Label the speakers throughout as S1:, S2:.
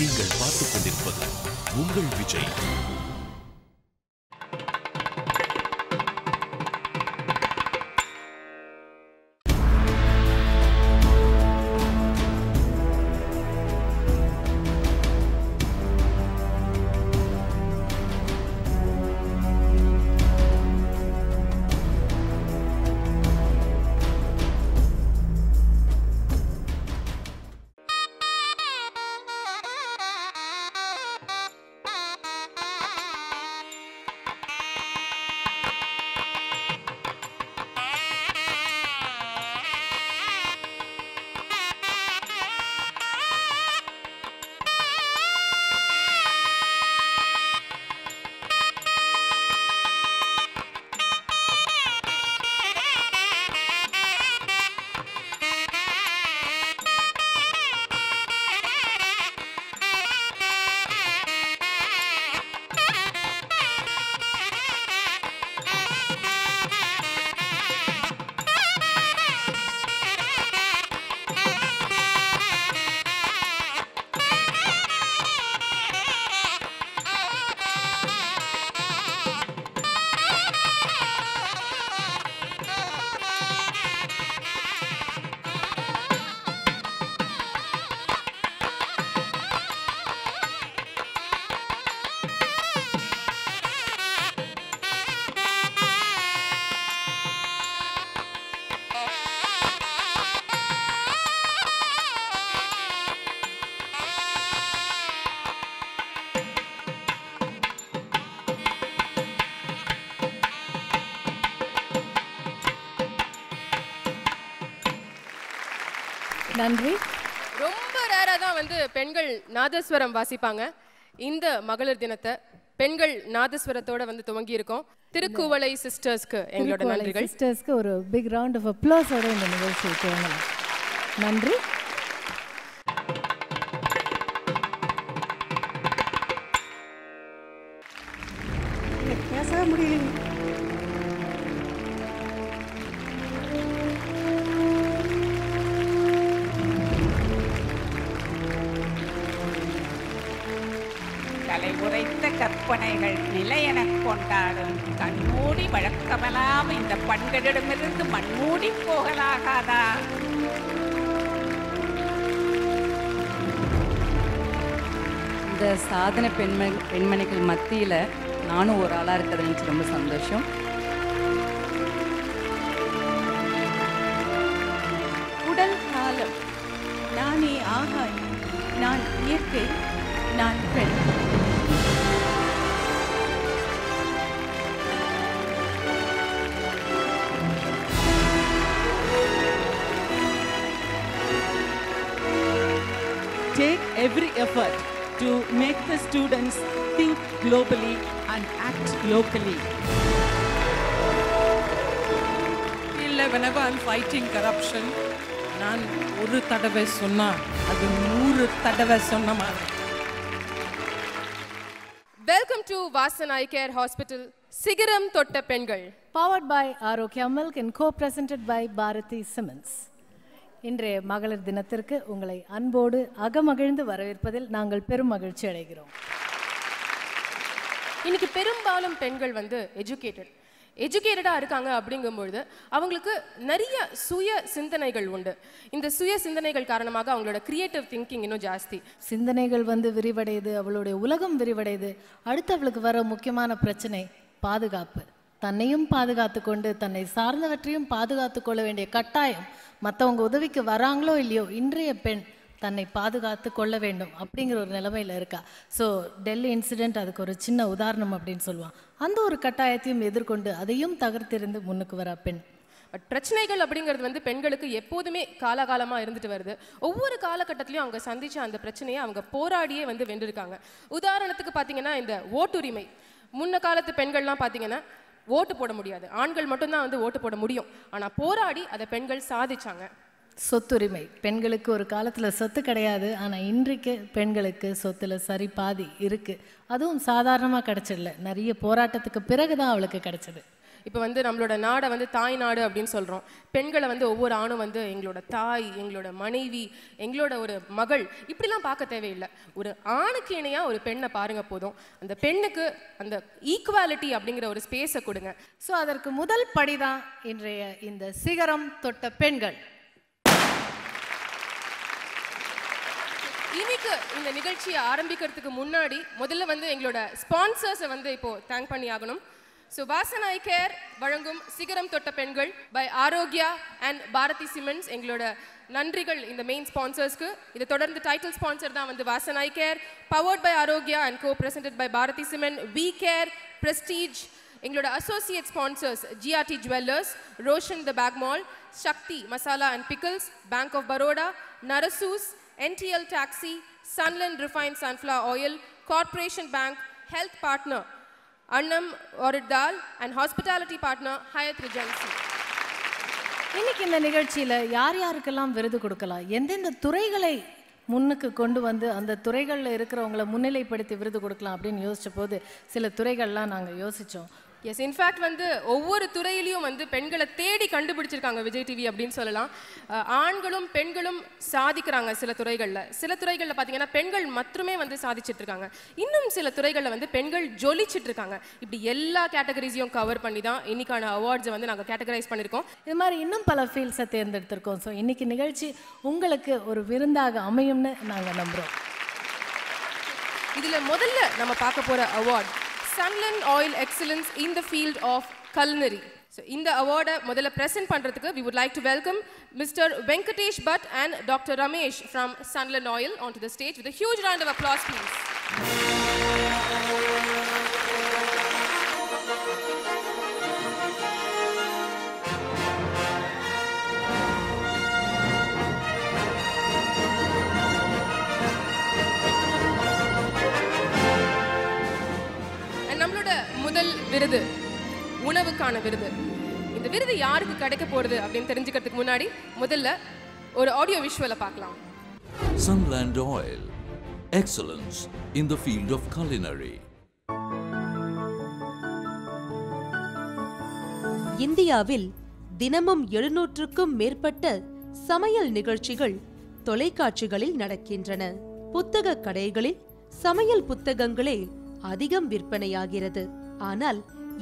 S1: நீங்கள் பார்த்துக் கொண்டிருப்பது உங்கள் விஜய்.
S2: நன்றி.
S3: ரொம்ப ரேரா தான் வந்து பெண்கள் நாதஸ்வரம் வாசிப்பாங்க. இந்த மகளிர் தினத்தை பெண்கள் நாதஸ்வரத்தோட வந்து துவங்கி இருக்கோம். திருக்குவளை சிஸ்டர்ஸ்க்கு எங்களோட நன்றிகள்.
S2: சிஸ்டர்ஸ்க்கு ஒரு பிக் ரவுண்ட் ஆஃப் அப்ளாஸ் ஓட இந்த நிகழ்ச்சியை துவங்கலாம். நன்றி.
S4: பேசவே முடியல.
S5: உரைத்த கற்பனைகள் நிலையென கொண்டாடும் கண்மூடி வழக்கமெல்லாம் இந்த பண்களிடமிருந்து மண்மூடி போகலாகாதா?
S6: இந்த சாதனை பெண்மணிகள் மத்தியில் நானும் ஒரு ஆளாக இருக்கிறது எனக்கு ரொம்ப சந்தோஷம்.
S7: உடல் காலம் நானே ஆகாயம், நான் இயற்கை, நான் பெண்.
S8: Take every effort to make the students think globally and act locally.
S9: Whenever I'm fighting corruption, நான் ஒரு தடவை சொன்னா அது 100 தடவை சொன்ன மாதிரி.
S3: Welcome to Vasan eye care hospital சிகரம் தொட்ட பெண்கள்.
S2: Powered by Arokya Milk and co-presented by Bharati Simmons. இன்றைய மகளிர் தினத்திற்கு உங்களை அன்போடு அகமகிழ்ந்து வரவேற்பதில் நாங்கள் பெரும் மகிழ்ச்சி அடைகிறோம்.
S3: இன்னைக்கு பெரும்பாலும் பெண்கள் வந்து எஜுகேட்டடாக இருக்காங்க அப்படிங்கும்பொழுது அவங்களுக்கு நிறைய சுய சிந்தனைகள் உண்டு. இந்த சுய சிந்தனைகள் காரணமாக அவங்களோட கிரியேட்டிவ் திங்கிங் இன்னும் ஜாஸ்தி.
S2: சிந்தனைகள் வந்து விரிவடையுது, அவளுடைய உலகம் விரிவடையுது. அடுத்து அவளுக்கு வர முக்கியமான பிரச்சனை பாதுகாப்பு. தன்னையும் பாதுகாத்து கொண்டு தன்னை சார்ந்தவற்றையும் பாதுகாத்து கொள்ள வேண்டிய கட்டாயம். மற்றவங்க உதவிக்கு வராங்களோ இல்லையோ, இன்றைய பெண் தன்னை பாதுகாத்து கொள்ள வேண்டும் அப்படிங்கிற ஒரு நிலைமையில் இருக்கா. ஸோ டெல்லி இன்சிடெண்ட் அதுக்கு ஒரு சின்ன உதாரணம் அப்படின்னு சொல்லுவான். அந்த ஒரு கட்டாயத்தையும் எதிர்கொண்டு அதையும் தகர்த்திருந்து முன்னுக்கு வர பெண்.
S3: பட் பிரச்சனைகள் அப்படிங்கிறது வந்து பெண்களுக்கு எப்போதுமே காலகாலமாக இருந்துட்டு வருது. ஒவ்வொரு காலகட்டத்திலையும் அவங்க சந்திச்ச அந்த பிரச்சனையை அவங்க போராடியே வந்து வென்றிருக்காங்க. உதாரணத்துக்கு பார்த்தீங்கன்னா இந்த ஓட்டுரிமை. முன்ன காலத்து பெண்கள்லாம் பார்த்தீங்கன்னா ஓட்டு போட முடியாது, ஆண்கள் மட்டும்தான் வந்து ஓட்டு போட முடியும். ஆனால் போராடி அதை பெண்கள் சாதிச்சாங்க.
S2: சொத்துரிமை. பெண்களுக்கு ஒரு காலத்தில் சொத்து கிடையாது, ஆனால் இன்றைக்கு பெண்களுக்கு சொத்தில் சரி பாதி இருக்குது. அதுவும் சாதாரணமாக கிடச்சிடல, நிறைய போராட்டத்துக்கு பிறகு தான் அவளுக்கு கிடைச்சது.
S3: இப்போ வந்து நம்மளோட நாடை வந்து தாய் நாடு அப்படின்னு சொல்கிறோம். பெண்களை வந்து ஒவ்வொரு ஆணும் வந்து எங்களோட தாய், எங்களோட மனைவி, எங்களோட ஒரு மகள் இப்படிலாம் பார்க்க தேவையில்லை. ஒரு ஆணுக்கு இணையாக ஒரு பெண்ணை பாருங்க போதும். அந்த பெண்ணுக்கு அந்த ஈக்குவாலிட்டி அப்படிங்கிற ஒரு ஸ்பேஸை கொடுங்க.
S2: ஸோ அதற்கு முதல் படிதான் இன்றைய இந்த சிகரம் தொட்ட பெண்கள்.
S3: இன்னைக்கு இந்த நிகழ்ச்சியை ஆரம்பிக்கிறதுக்கு முன்னாடி முதல்ல வந்து எங்களோட ஸ்பான்சர்ஸை வந்து இப்போ தேங்க் பண்ணி ஆகணும். ஸோ வாசன் ஐ கேர் வழங்கும் சிகரம் தொட்ட பெண்கள் by Arokya and Bharathi cements, எங்களோட நன்றிகள் இந்த மெயின் ஸ்பான்சர்ஸ்க்கு. இதை தொடர்ந்து டைட்டில் ஸ்பான்சர் தான் வந்து Vasan eye care, powered by Arokya and co presented by Bharathi cement, V care, Prestige. எங்களோட associate sponsors GRT jewellers, Roshan the bag mall, Sakthi masala and pickles, bank of Baroda, Narasus, NTL Taxi, Sunland Refined Sunflower Oil, Corporation Bank, Health Partner Annam Oridal and Hospitality Partner Hyatt Regency.
S2: இன்னைக்கு இந்த நிகழ்ச்சியில் யார் யாருக்கெல்லாம் விருது கொடுக்கலாம், எந்தெந்த துறைகளை முன்னுக்கு கொண்டு வந்து அந்த துறைகளில் இருக்கிறவங்களை முன்னிலைப்படுத்தி விருது கொடுக்கலாம் அப்படின்னு யோசித்த போது சில துறைகள்லாம் நாங்கள் யோசித்தோம்.
S3: எஸ், இன்ஃபேக்ட் வந்து ஒவ்வொரு துறையிலையும் வந்து பெண்களை தேடி கண்டுபிடிச்சிருக்காங்க விஜய் டிவி அப்படின்னு சொல்லலாம். ஆண்களும் பெண்களும் சாதிக்கிறாங்க சில துறைகளில். சில துறைகளில் பார்த்தீங்கன்னா பெண்கள் மட்டுமே வந்து சாதிச்சுட்டு இருக்காங்க. இன்னும் சில துறைகளில் வந்து பெண்கள் ஜொலிச்சுட்டு இருக்காங்க. இப்படி எல்லா கேட்டகரிஸையும் கவர் பண்ணி தான் இன்னைக்கான அவார்ட்ஸை வந்து நாங்கள் கேட்டகரைஸ் பண்ணியிருக்கோம்.
S2: இது மாதிரி இன்னும் பல ஃபீல்ட்ஸை தேர்ந்தெடுத்திருக்கோம். ஸோ இன்னைக்கு நிகழ்ச்சி உங்களுக்கு ஒரு விருந்தாக அமையும்னு நாங்கள் நம்புகிறோம்.
S3: இதில் முதல்ல நம்ம பார்க்க போகிற award Sunland Oil Excellence in the Field of Culinary. So, இந்த அவார்டை முதல்ல present பண்றதுக்கு we would like to welcome Mr. Venkatesh Bhatt and Dr. Ramesh from Sunland Oil onto the stage with a huge round of applause, please. முதல் விருது உணவுக்கான விருது. இந்த விருது யாருக்கு கிடைக்க போறது அப்படின்னு தெரிஞ்சுக்கிறதுக்கு முன்னாடி முதல்ல ஒரு ஆடியோ விஷுவலை பார்க்கலாம்.
S1: Sunland Oil, excellence in the field of culinary.
S4: இந்தியாவில் தினமும் 700க்கும் மேற்பட்ட சமையல் நிகழ்ச்சிகள் தொலைக்காட்சிகளில் நடக்கின்றன. புத்தக கடைகளில் சமையல் புத்தகங்களே அதிகம் விற்பனையாகிறது. ஆனால்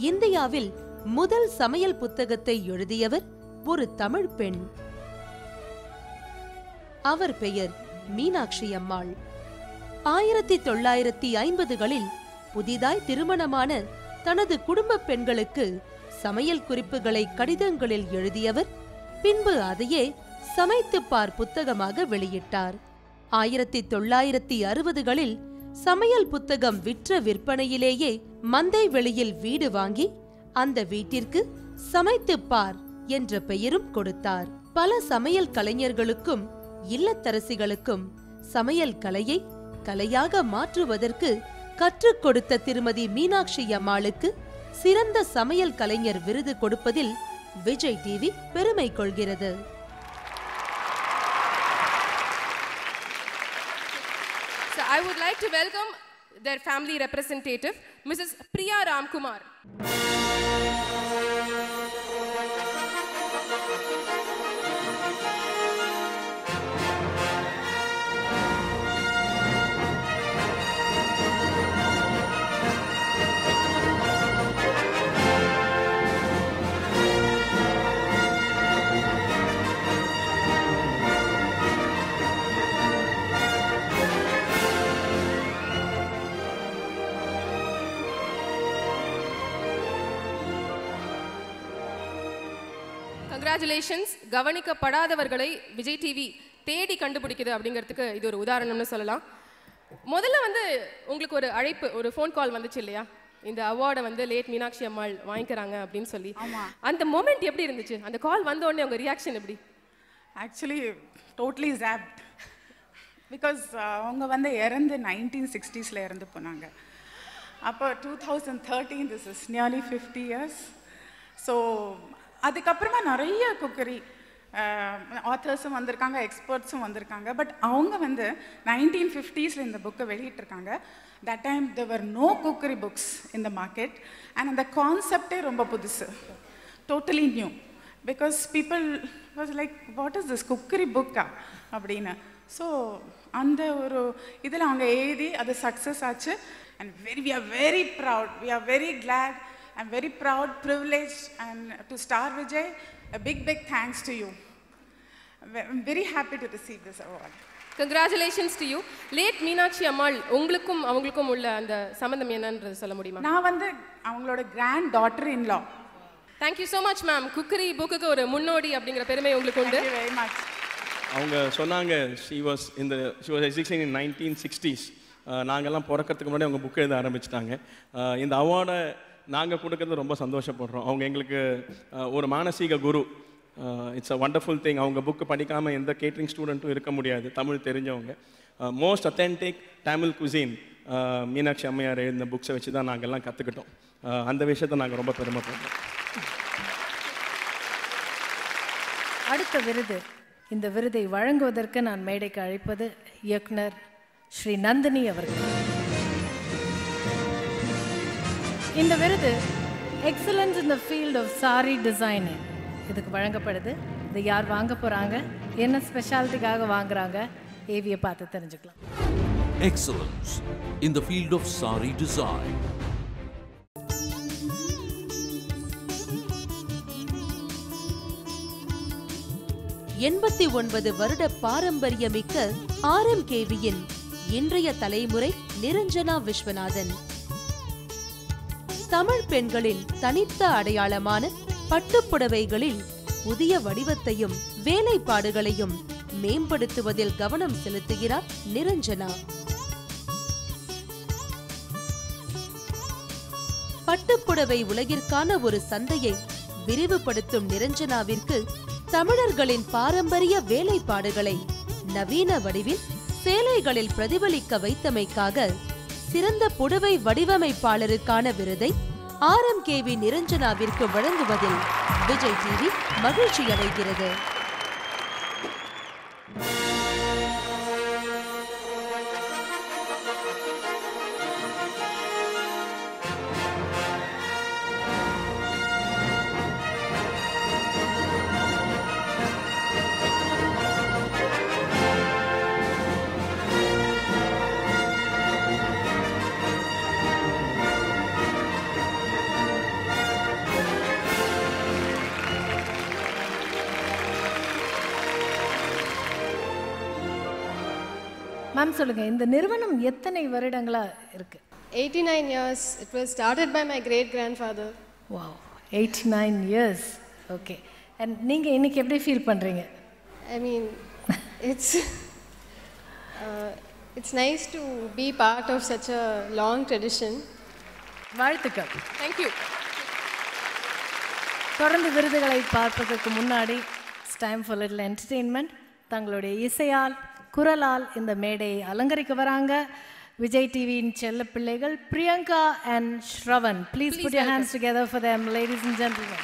S4: இந்தியாவில் முதல் சமையல் புத்தகத்தை எழுதியவர் ஒரு தமிழ் பெண். அவர் பெயர் மீனாட்சி அம்மாள். 1950களில் புதிதாய் திருமணமான தனது குடும்ப பெண்களுக்கு சமையல் குறிப்புகளை கடிதங்களில் எழுதியவர் பின்பு அதையே சமைத்துப்பார் புத்தகமாக வெளியிட்டார். 1960களில் சமையல் புத்தகம் விற்ற விற்பனையிலேயே மந்தை வெளியில் வீடு வாங்கி அந்த வீட்டிற்கு சமைத்துப்பார் என்ற பெயரும் கொடுத்தார். பல சமையல் கலைஞர்களுக்கும் இல்லத்தரசிகளுக்கும் சமையல் கலையை கலையாக மாற்றுவதற்கு கற்றுக் கொடுத்த திருமதி மீனாட்சி அம்மாளுக்கு சிறந்த சமையல் கலைஞர் விருது கொடுப்பதில் விஜய் டிவி பெருமை கொள்கிறது.
S3: So I would like to welcome their family representative, Mrs. Priya Ramkumar. Congratulations. கவனிக்கப்படாதவர்களை விஜய் டிவி தேடி கண்டுபிடிக்குது அப்படிங்கிறதுக்கு இது ஒரு உதாரணம்னு சொல்லலாம். முதல்ல வந்து உங்களுக்கு ஒரு அழைப்பு, ஒரு ஃபோன் கால் வந்துச்சு இல்லையா, இந்த அவார்டை வந்து லேட் மீனாட்சி அம்மாள் வாங்கிக்கிறாங்க அப்படின்னு சொல்லி. அந்த மொமெண்ட் எப்படி இருந்துச்சு? அந்த கால் வந்த உடனே உங்க ரியாக்ஷன் எப்படி?
S5: Actually totally ஜாப்ட். பிகாஸ் அவங்க வந்து இறந்து 1960s இறந்து போனாங்க. அப்போ 2013, this is nearly 50 years. So அதுக்கப்புறமா நிறைய குக்கரி ஆத்தர்ஸும் வந்திருக்காங்க, எக்ஸ்பர்ட்ஸும் வந்திருக்காங்க. பட் அவங்க வந்து 1950s இந்த புக்கை வெளியிட்டிருக்காங்க. That time there were no cookery books in the market. and அந்த கான்செப்டே ரொம்ப புதுசு, totally new, because people was like, what is this cookery book அப்படின்னு. ஸோ அந்த ஒரு இதில் அவங்க எழுதி அது சக்ஸஸ் ஆச்சு. and we are very proud, we are very glad, I'm very proud, privileged, and to Star Vijay, a big thanks to you. I'm very happy to receive this award.
S3: Congratulations to you. Late Meenakshi அம்மாள் உங்களுக்கும் அவங்களுக்கும் உள்ள அந்த சம்பந்தம் என்னன்றது சொல்ல முடியுமா?
S5: நான் வந்து அவங்களோட grand daughter in law.
S3: Thank you so much ma'am. Cookery புக்குக்கு ஒரு முன்னோடி அப்படிங்கிற பெருமை உங்களுக்கு உண்டு.
S5: Thank you very much.
S10: அவங்க சொன்னாங்க she was existing in 1960s. நாங்கள்லாம் பிறக்கிறதுக்கு முன்னாடி அவங்க புக் எழுத ஆரம்பிச்சிட்டாங்க. இந்த அவார்டை நாங்கள் கொடுக்கறது ரொம்ப சந்தோஷப்படுறோம். அவங்க எங்களுக்கு ஒரு மானசீக குரு. It's a wonderful thing. அவங்க புக்கு படிக்காமல் எந்த கேட்ரிங் ஸ்டூடெண்ட்டும் இருக்க முடியாது, தமிழ் தெரிஞ்சவங்க. Most authentic Tamil cuisine Meenakshi அம்மையார் எழுதின புக்ஸை வச்சு தான் நாங்கள்லாம் கற்றுக்கிட்டோம். அந்த விஷயத்தை நாங்கள் ரொம்ப பெருமைப்படுறோம்.
S2: அடுத்த விருது, இந்த விருதை வழங்குவதற்கு நான் மேடைக்கு அழைப்பது இயக்குனர் ஸ்ரீ நந்தினி அவர்கள். இந்த விருது excellence in the field of sari designing இதுக்கு வழங்கப்படுது. இது யார் வாங்க போகிறாங்க, என்ன ஸ்பெஷாலிட்டிக்காக வாங்குறாங்க, ஏவியை பார்த்து தெரிஞ்சுக்கலாம்.
S1: Excellence in the field of sari design.
S4: எண்பத்தி 9 வருட பாரம்பரியமிக்க RMKVயின் இன்றைய தலைமுறை நிரஞ்சனா விஸ்வநாதன். தமிழ் பெண்களின் தனித்த அடையாளமான பட்டுப்புடவைகளில் புதிய வடிவத்தையும் வேலைப்பாடுகளையும் மேம்படுத்துவதில் கவனம் செலுத்துகிறார் நிரஞ்சனா. பட்டுப்புடவை உலகிற்கான ஒரு சந்தையை விரிவுபடுத்தும் நிரஞ்சனாவிற்கு தமிழர்களின் பாரம்பரிய வேலைப்பாடுகளை நவீன வடிவில் சேலைகளில் பிரதிபலிக்க வைத்தமைக்காக சிறந்த புடவை வடிவமைப்பாளருக்கான விருதை RMKV நிரஞ்சனாவிற்கு வழங்குவதில் விஜய் டிவி மகிழ்ச்சி அடைகிறது.
S2: மேம் சொல்லுங்க, இந்த நிறுவனம் எத்தனை வருடங்களா இருக்கு?
S11: 89 years. It was started by my great grandfather.
S2: Wow, 89 years. Okay. And நீங்க இன்னைக்கு எப்படி ஃபீல் பண்றீங்க?
S11: I mean, it's nice to be part of such a long tradition.
S2: வாழ்த்துக்கள்.
S3: Thank you.
S2: தொடர்ந்து விருதுகளை பார்ப்பதற்கு முன்னாடி it's time for little entertainment. தங்களுடைய இசையால் குரலால் இந்த மேடையை அலங்கரிக்க வராங்க விஜய் டிவியின் செல்ல பிள்ளைகள் Priyanka and Shravan. Please put your hands together for them, ladies and gentlemen.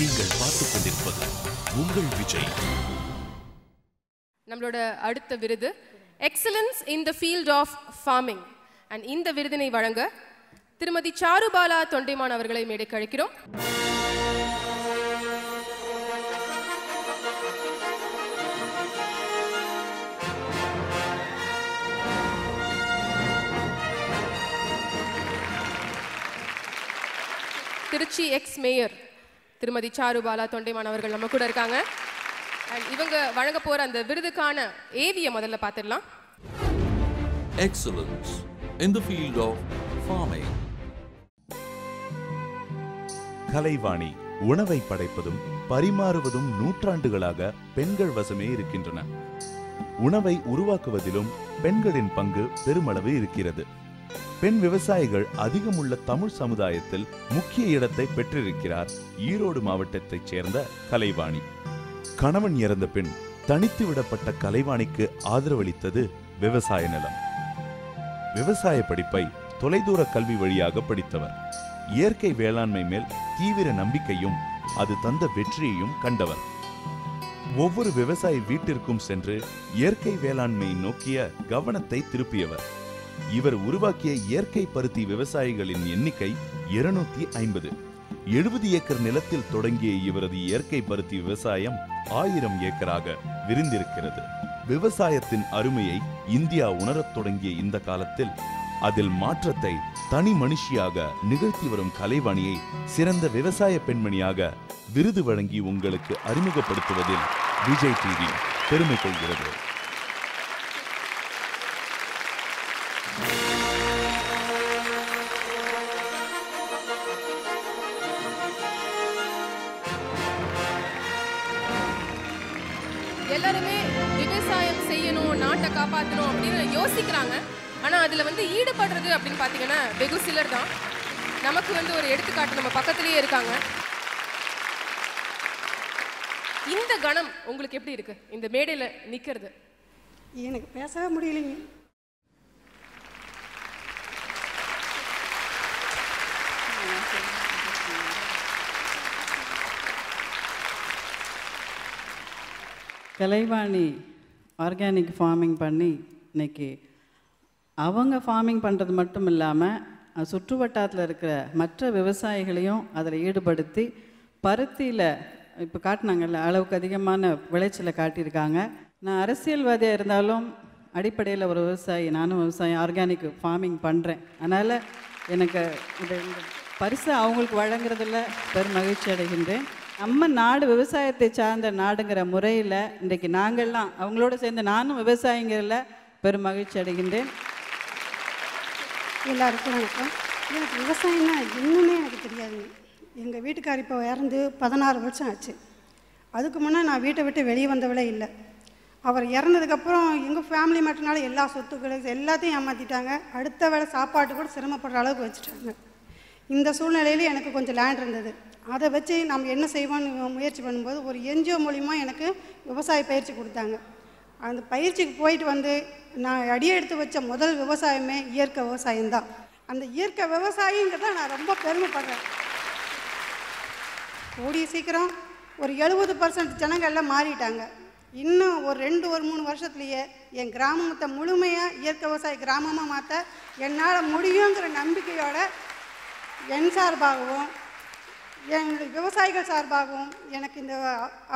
S12: நீங்கள் பார்த்துக் கொண்டிருப்பது உங்கள் விஜய்.
S3: நம்மளோட அடுத்த விருது excellence in the field of farming. And இந்த விருதினை வழங்க திருமதி சாருபாலா தொண்டைமான் அவர்களை மேடைக்கு அழைக்கிறோம். திருச்சி எக்ஸ் மேயர் திருமதி சாருபாலா தொண்டைமான் அவர்கள் நம்ம கூட இருக்காங்க. இவங்க வழங்க போற அந்த விருதுக்கான ஏவியை முதல்ல பார்த்துடலாம்.
S1: Excellence in the field of farming.
S13: Kalaivani உணவை படைப்பதும் பரிமாறுவதும் நூற்றாண்டுகளாக பெண்கள் வசமே இருக்கின்றன. உணவை உருவாக்குவதிலும் பெண்களின் பங்கு பெருமளவு இருக்கிறது. பெண் விவசாயிகள் அதிகமுள்ள தமிழ் சமுதாயத்தில் முக்கிய இடத்தை பெற்றிருக்கிறார் ஈரோடு மாவட்டத்தைச் சேர்ந்த கலைவாணி. கணவன் இறந்த பின் தனித்து விடப்பட்ட கலைவாணிக்கு ஆதரவளித்தது விவசாய நிலம். விவசாய படிப்பை தொலைதூர கல்வி வழியாக படித்தவர். இயற்கை வேளாண்மை மேல் தீவிர நம்பிக்கையும் அது தந்த வெற்றியையும் கண்டவர். ஒவ்வொரு விவசாயி வீட்டிற்கும் சென்று இயற்கை வேளாண்மையை நோக்கிய கவனத்தை திருப்பியவர். இவர் உருவாக்கிய இயற்கை பருத்தி விவசாயிகளின் எண்ணிக்கை 250. 70 ஏக்கர் நிலத்தில் தொடங்கிய இவரது இயற்கை பருத்தி விவசாயம் 1000 ஏக்கராக விரிந்திருக்கிறது. விவசாயத்தின் அருமையை இந்தியா உணரத் தொடங்கிய இந்த காலத்தில் அதில் மாற்றத்தை தனி மனுஷியாக நிகழ்த்தி வரும் கலைவாணியை சிறந்த விவசாய பெண்மணியாக விருது வழங்கி உங்களுக்கு அறிமுகப்படுத்துவதில் விஜய் டிவி பெருமை கொள்கிறது.
S3: எல்லாருமே விவசாயம் செய்யணும், நாட்டை காப்பாற்றணும் அப்படின்னு யோசிக்கிறாங்க. ஆனால் அதில் ஈடுபடுறது அப்படின்னு பார்த்தீங்கன்னா வெகு சிலர் தான். நமக்கு ஒரு எடுத்துக்காட்டு நம்ம பக்கத்திலேயே இருக்காங்க. இந்த கணம் உங்களுக்கு எப்படி இருக்கு இந்த மேடையில் நிற்கிறது?
S14: எனக்கு பேசவே முடியலைங்க.
S15: கலைவாணி ஆர்கானிக் ஃபார்மிங் பண்ணி இன்னைக்கு அவங்க ஃபார்மிங் பண்ணுறது மட்டும் இல்லாமல் சுற்று வட்டாரத்தில் இருக்கிற மற்ற விவசாயிகளையும் அதில் ஈடுபடுத்தி பருத்தியில் இப்போ காட்டினாங்கல்ல அளவுக்கு அதிகமான விளைச்சலை காட்டியிருக்காங்க. நான் அரசியல்வாதியாக இருந்தாலும் அடிப்படையில் ஒரு விவசாயி, நானும் விவசாயம் ஆர்கானிக் ஃபார்மிங் பண்ணுறேன். அதனால் எனக்கு இந்த பரிசு அவங்களுக்கு வழங்குறதில் பெரும் மகிழ்ச்சி அடைகின்றேன். நம்ம நாடு விவசாயத்தை சார்ந்த நாடுங்கிற முறையில் இன்றைக்கு நாங்கள்லாம் அவங்களோட சேர்ந்து நானும் விவசாயிங்கிறதுல பெரும் மகிழ்ச்சி அடைகின்றேன்.
S14: எல்லாருக்கும் வணக்கம். எனக்கு விவசாயம்னா இன்னுமே எனக்கு தெரியாதுங்க. எங்கள் வீட்டுக்கார் இப்போ இறந்து 16 வருஷம் ஆச்சு. அதுக்கு முன்னே நான் வீட்டை விட்டு வெளியே வந்தவளே இல்லை. அவர் இறந்ததுக்கப்புறம் எங்கள் ஃபேமிலி மட்டும்னால எல்லா சொத்துக்களும் எல்லாத்தையும் ஏமாற்றிட்டாங்க. அடுத்த வேளை சாப்பாட்டு கூட சிரமப்படுற அளவுக்கு வச்சுட்டாங்க. இந்த சூழ்நிலையில் எனக்கு கொஞ்சம் லேண்ட் இருந்தது. அதை வச்சு நம்ம என்ன செய்வோன்னு முயற்சி பண்ணும்போது ஒரு என்ஜிஓ மூலிமா எனக்கு விவசாய பயிற்சி கொடுத்தாங்க. அந்த பயிற்சிக்கு போயிட்டு நான் அடியெடுத்து வச்ச முதல் விவசாயமே இயற்கை விவசாயம்தான். அந்த இயற்கை விவசாயிங்கிறத நான் ரொம்ப பெருமைப்படுறேன். கூடிய சீக்கிரம் ஒரு 70% ஜனங்கள்லாம் மாறிட்டாங்க. இன்னும் ஒரு 2-3 வருஷத்துலேயே என் கிராமத்தை முழுமையாக இயற்கை விவசாய கிராமமாக மாற்ற என்னால் முடியுங்கிற நம்பிக்கையோட என் சார்பாகவும் எங்களுடைய விவசாயிகள் சார்பாகவும் எனக்கு இந்த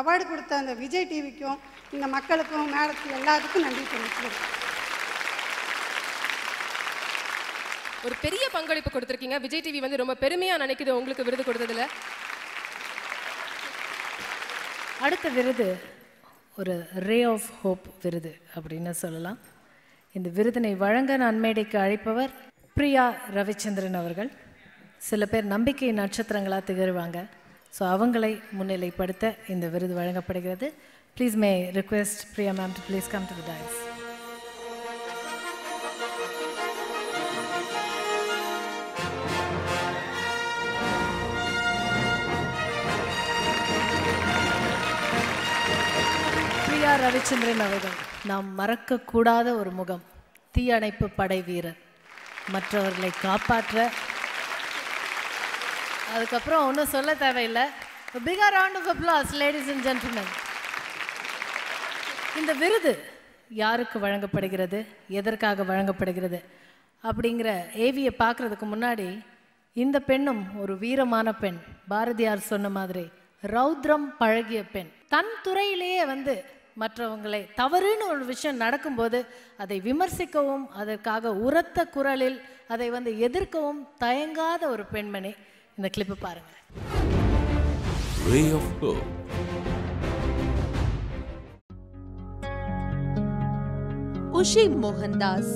S14: அவார்டு கொடுத்த அந்த விஜய் டிவிக்கும் இந்த மக்களுக்கும் மேடத்துக்கும் எல்லாத்துக்கும் நன்றி தெரிவிக்கிறேன்.
S3: ஒரு பெரிய பங்களிப்பு கொடுத்துருக்கீங்க. விஜய் டிவி ரொம்ப பெருமையாக நினைக்குது உங்களுக்கு விருது கொடுத்ததில்.
S2: அடுத்த விருது ஒரு ரே ஆஃப் ஹோப் விருது அப்படின்னு சொல்லலாம். இந்த விருதினை வழங்க நான் மேடைக்கு அழைப்பவர் பிரியா ரவிச்சந்திரன் அவர்கள். சில பேர் நம்பிக்கை நட்சத்திரங்களாக திகழ்வாங்க. ஸோ அவங்களை முன்னிலைப்படுத்த இந்த விருது வழங்கப்படுகிறது. Please may request Priya ma'am to please come to the dais. Priya Ravichandran அவர்கள் நாம் மறக்கக்கூடாத ஒரு முகம். தீயணைப்பு படை வீரர், மற்றவர்களை காப்பாற்ற அதுக்கப்புறம் ஒன்றும் சொல்ல தேவையில்லை. A bigger round of applause, ladies and gentlemen. இந்த விருது யாருக்கு வழங்கப்படுகிறது, எதற்காக வழங்கப்படுகிறது அப்படிங்கிற ஏவியை பார்க்குறதுக்கு முன்னாடி இந்த பெண்ணும் ஒரு வீரமான பெண். பாரதியார் சொன்ன மாதிரி ரௌத்ரம் பழகிய பெண். தன் துறையிலேயே மற்றவங்களை தவறுன்னு ஒரு விஷயம் நடக்கும்போது அதை விமர்சிக்கவும் அதற்காக உரத்த குரலில் அதை எதிர்க்கவும் தயங்காத ஒரு பெண்மணி. இந்த கிளிப்பு பாருங்க.
S1: Ray of Hope.
S4: உஷி மோகன்தாஸ்.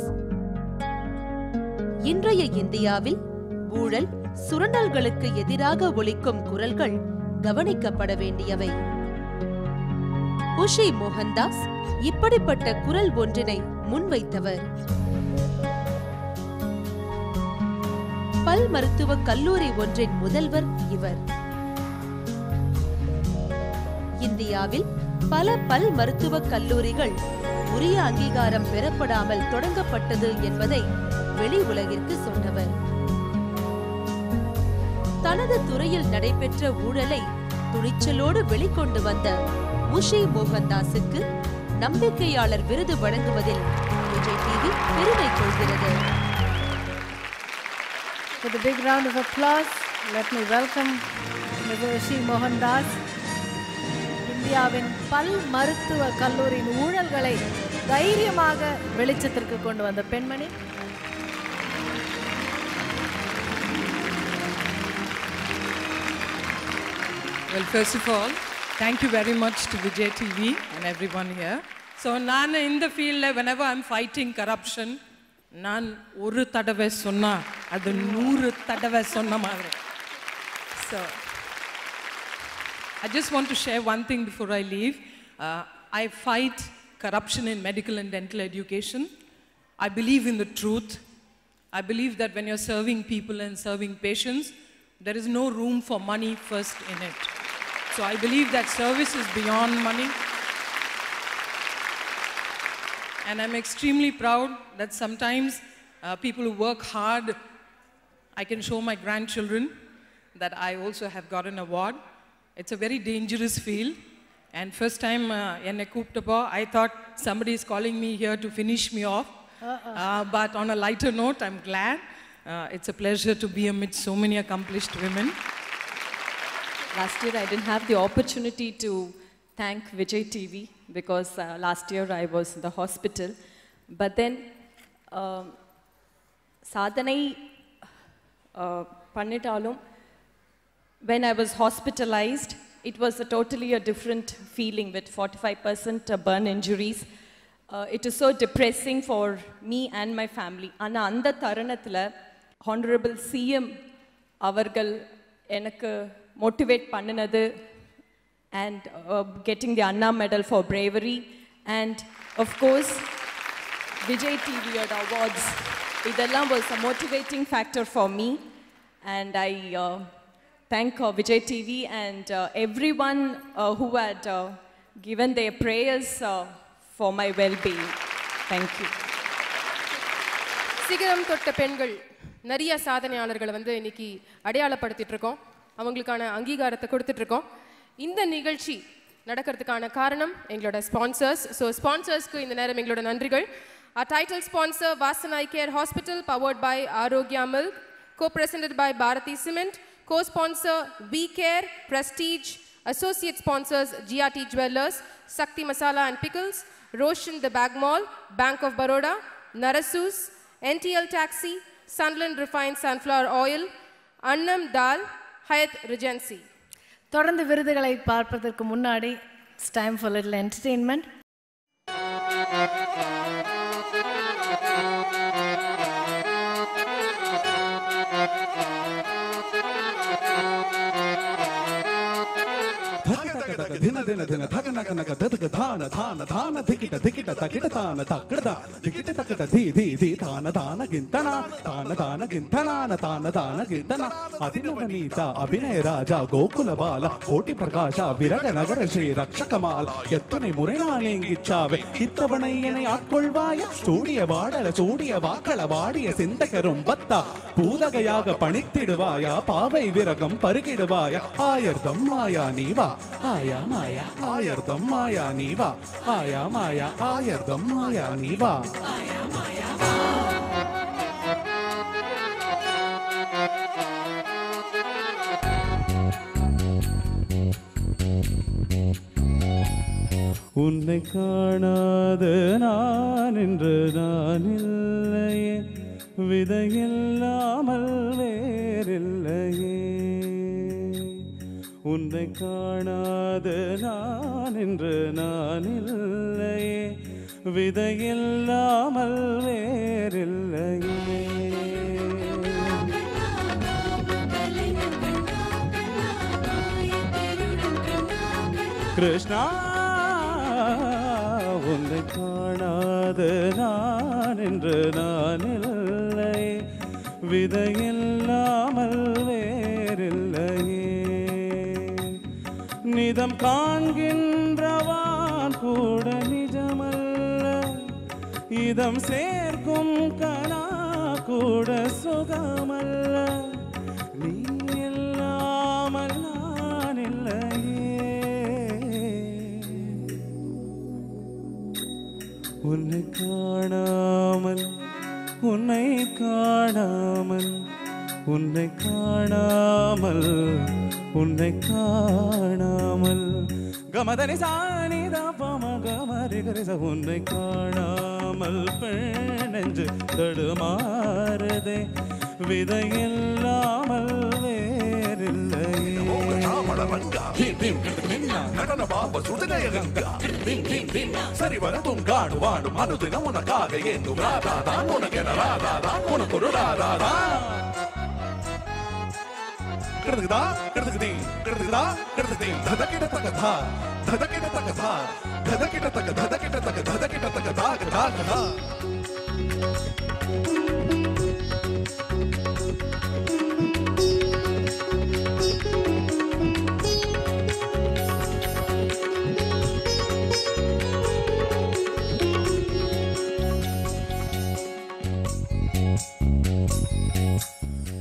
S4: இன்றைய இந்தியாவில் ஊழல், சுரண்டல்களுக்கு எதிராக ஒலிக்கும் குரல்கள் கவனிக்கப்பட வேண்டியவை. உஷி மோகன்தாஸ் இப்படிப்பட்ட குரல் ஒன்றினை முன்வைத்தவர். பல் மருத்துவக் கல்லூரி ஒன்றின் முதல்வர் இவர். இந்தியாவில் பல பல் மருத்துவக் கல்லூரிகள் உரிய அங்கீகாரம் பெறப்படாமல் தொடங்கப்பட்டது என்பதை வெளி உலகிற்கு சொன்னவர். தனது துறையில் நடைபெற்ற ஊழலை துணிச்சலோடு வெளிக்கொண்டு வந்த உஷி மோகன்தாஸுக்கு நம்பிக்கையாளர் விருது வழங்குவதில் விஜய் டிவி பெருமை கொள்கிறது.
S2: With a big round of applause, let me welcome Ms. Ushi Mohandas. இந்தியாவின் பல் மருத்துவ கல்லூரியின் ஊழல்களை தைரியமாக வெளிச்சத்திற்கு கொண்டு வந்த பெண்மணி.
S9: Well, first of all, thank you very much to Vijay TV and everyone here. So, நான் in the field, whenever I'm fighting corruption, நான் ஒரு தடவை சொன்னா அது 100 தடவை சொன்ன மாதிரி. So, I just want to share one thing before I leave. I fight corruption in medical and dental education. I believe in the truth. I believe that when you're serving people and serving patients, there is no room for money first in it. So I believe that service is beyond money. And I'm extremely proud that sometimes people who work hard, I can show my grandchildren that I also have got an award. It's a very dangerous field. And first time I thought somebody is calling me here to finish me off. But on a lighter note, I'm glad. It's a pleasure to be amidst so many accomplished women.
S16: Last year, I didn't have the opportunity to thank Vijay TV because last year I was in the hospital. But then, sadhanai pannitalum, when I was hospitalized, it was totally a different feeling with 45% burn injuries. It is so depressing for me and my family. Ana andha tharanathila Honorable CM avargal enakku motivate pannanadu and getting the Anna Medal for bravery, and of course Vijay TV awards. Idella was a motivating factor for me, and I thank Vijay TV and everyone who had given their prayers for my well-being. Thank you.
S3: சிகரம் தொட்ட பெண்கள் நிறைய சாதனையாளர்களை இன்னைக்கு அடையாளப்படுத்திட்டு இருக்கோம், அவங்களுக்கான அங்கீகாரத்தை கொடுத்துட்டு இருக்கோம். இந்த நிகழ்ச்சி நடக்கிறதுக்கான காரணம் எங்களோட ஸ்பான்சர்ஸ். ஸோ ஸ்பான்சர்ஸ்க்கு இந்த நேரம் எங்களோட நன்றிகள். Our title sponsor Vasanai Care Hospital, powered by Arogya Milk, co-presented by Bharati Cement, co-sponsor We Care, Prestige, associate sponsors GRT Jewelers, Sakti Masala and Pickles, Roshan the Bag Mall, Bank of Baroda, Narasus, NTL Taxi, Sunland Refined Sunflower Oil, Annam Dal, Hyatt Regency.
S2: தொடர்ந்து விருதுகளை பார்ப்பதற்கு முன்னாடி it's time for a little entertainment.
S17: धक धक தக தின தின தின தக நக நக ததுக தான தான தான திகிட்ட திகிட்ட தகிட்ட தான தக்கடதா திகிட்ட தக்கட தி தி தி தான தான கிந்தனா தான தான கிந்தனான தான தான கிந்தனா அதினவனீத அபிநய ராஜா கோகுல பால கோட்டி பிரகாஷ விரக நகர ஸ்ரீ ரக்ஷகமால் எத்தனை முறை நான் எங்கிச்சாவே இத்தவணை என்னை ஆட்கொள்வாய சூடிய வாடல சூடிய வாக்கள வாடிய சிந்தகரும் பத்தா பூதகையாக பணித்திடுவாயா பாவை விரகம் பருகிடுவாயா ஆயர்தம் மாயா நீவா ஆயா மாயா ஆயர்தம் மாயா நீவா ஆயா மாயா ஆயர்தம் மாயா நீவா உன்னை காணாத நான் என்று நான் இல்லையே விதையில்லாமல் வேறில்லையே உன்னை காணாத நான் என்று நான் இல்லையே விதையில்லாமல் வேறில்லையே கிருஷ்ணா உன்னை காணாத நான் என்று நான் இல்லை விதையில்லாமல் வேறில்லையே நிதம் காண்கின்றவான் கூட நிஜமல்ல இதம் சேர்க்கும் கனா கூட சுகமல்ல நீ இல்லாமல் நான் இல்லையே உன்னை காணாமல் உன்னை காணாமல் உன்னை காணாமல் உன்னை காணாமல் கமதனி சானிதா பம கமரி கரிச உன்னை காணாமல் பெண்ணெஞ்சு தடுமாறுதே விதையில்லாமல் வேறில்லையே நடன பாப சுடனய கங்கா சரி வர துங்காடு வாடும் அனுதினம் உனக்காக ஏந்தும் ராதாதான் உனக்கென ராதாதான் உனக்கு ஒரு ராதாதான் கிடக்குதா கிடக்குதி கிடக்குதா கிடக்குதி ததகிட தகதா ததகிட தகதா ததகிட தக ததகிட தக ததகிட தக தாக தாக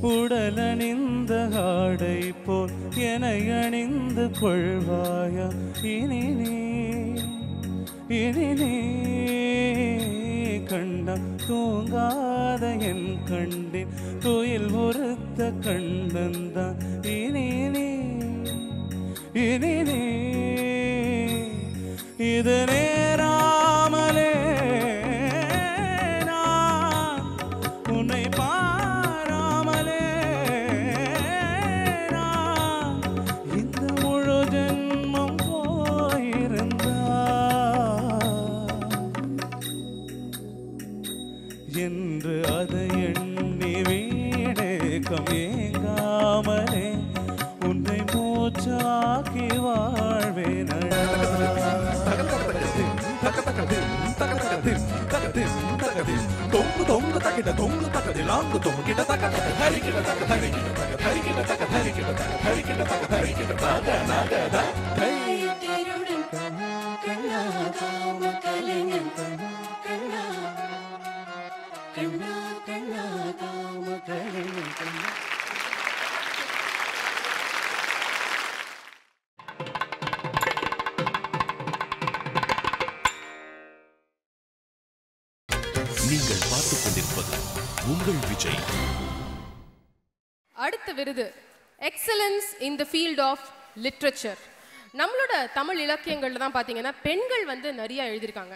S17: உடலணிந்த ஆடை போல் என அணிந்து கொள்வாயா இனி நீ கண்டம் தூங்காத என் கண்டின் துயில் உறுத்த கண்டந்தான் இனி நீ இது நேராமலே நான் உன்னை பாராமலே நான் இந்த முழு ஜென்மம் போயிருந்தா என்று அதை எண்ணி வீடேக்கம் ஏங்காமலே உன்னை மூச்சாக்கி வாழ்வேன் தொங்கு தொங்கு தகிட தொங்கு தகதி லாங்கு தொங்கிட தக ஹரிகிட தக ஹரிகிட தக ஹரிகிட தக ஹரிகிட தக ஹரிகிட தக ஹரிகிட தக நகத ஹை திருடன் கண்ணா காம கலைஞன் கண்ணா கண்ணா கண்ணா காம கலைஞன் கண்ணா.
S12: நீங்கள் பார்த்துக் கொண்டிருப்பது உங்கள் விஜய்.
S3: அடுத்த விருது excellence in the field of literature. நம்மளோட தமிழ் இலக்கியங்கள்ல தான் பார்த்தீங்கன்னா பெண்கள் வந்து நிறைய எழுதியிருக்காங்க.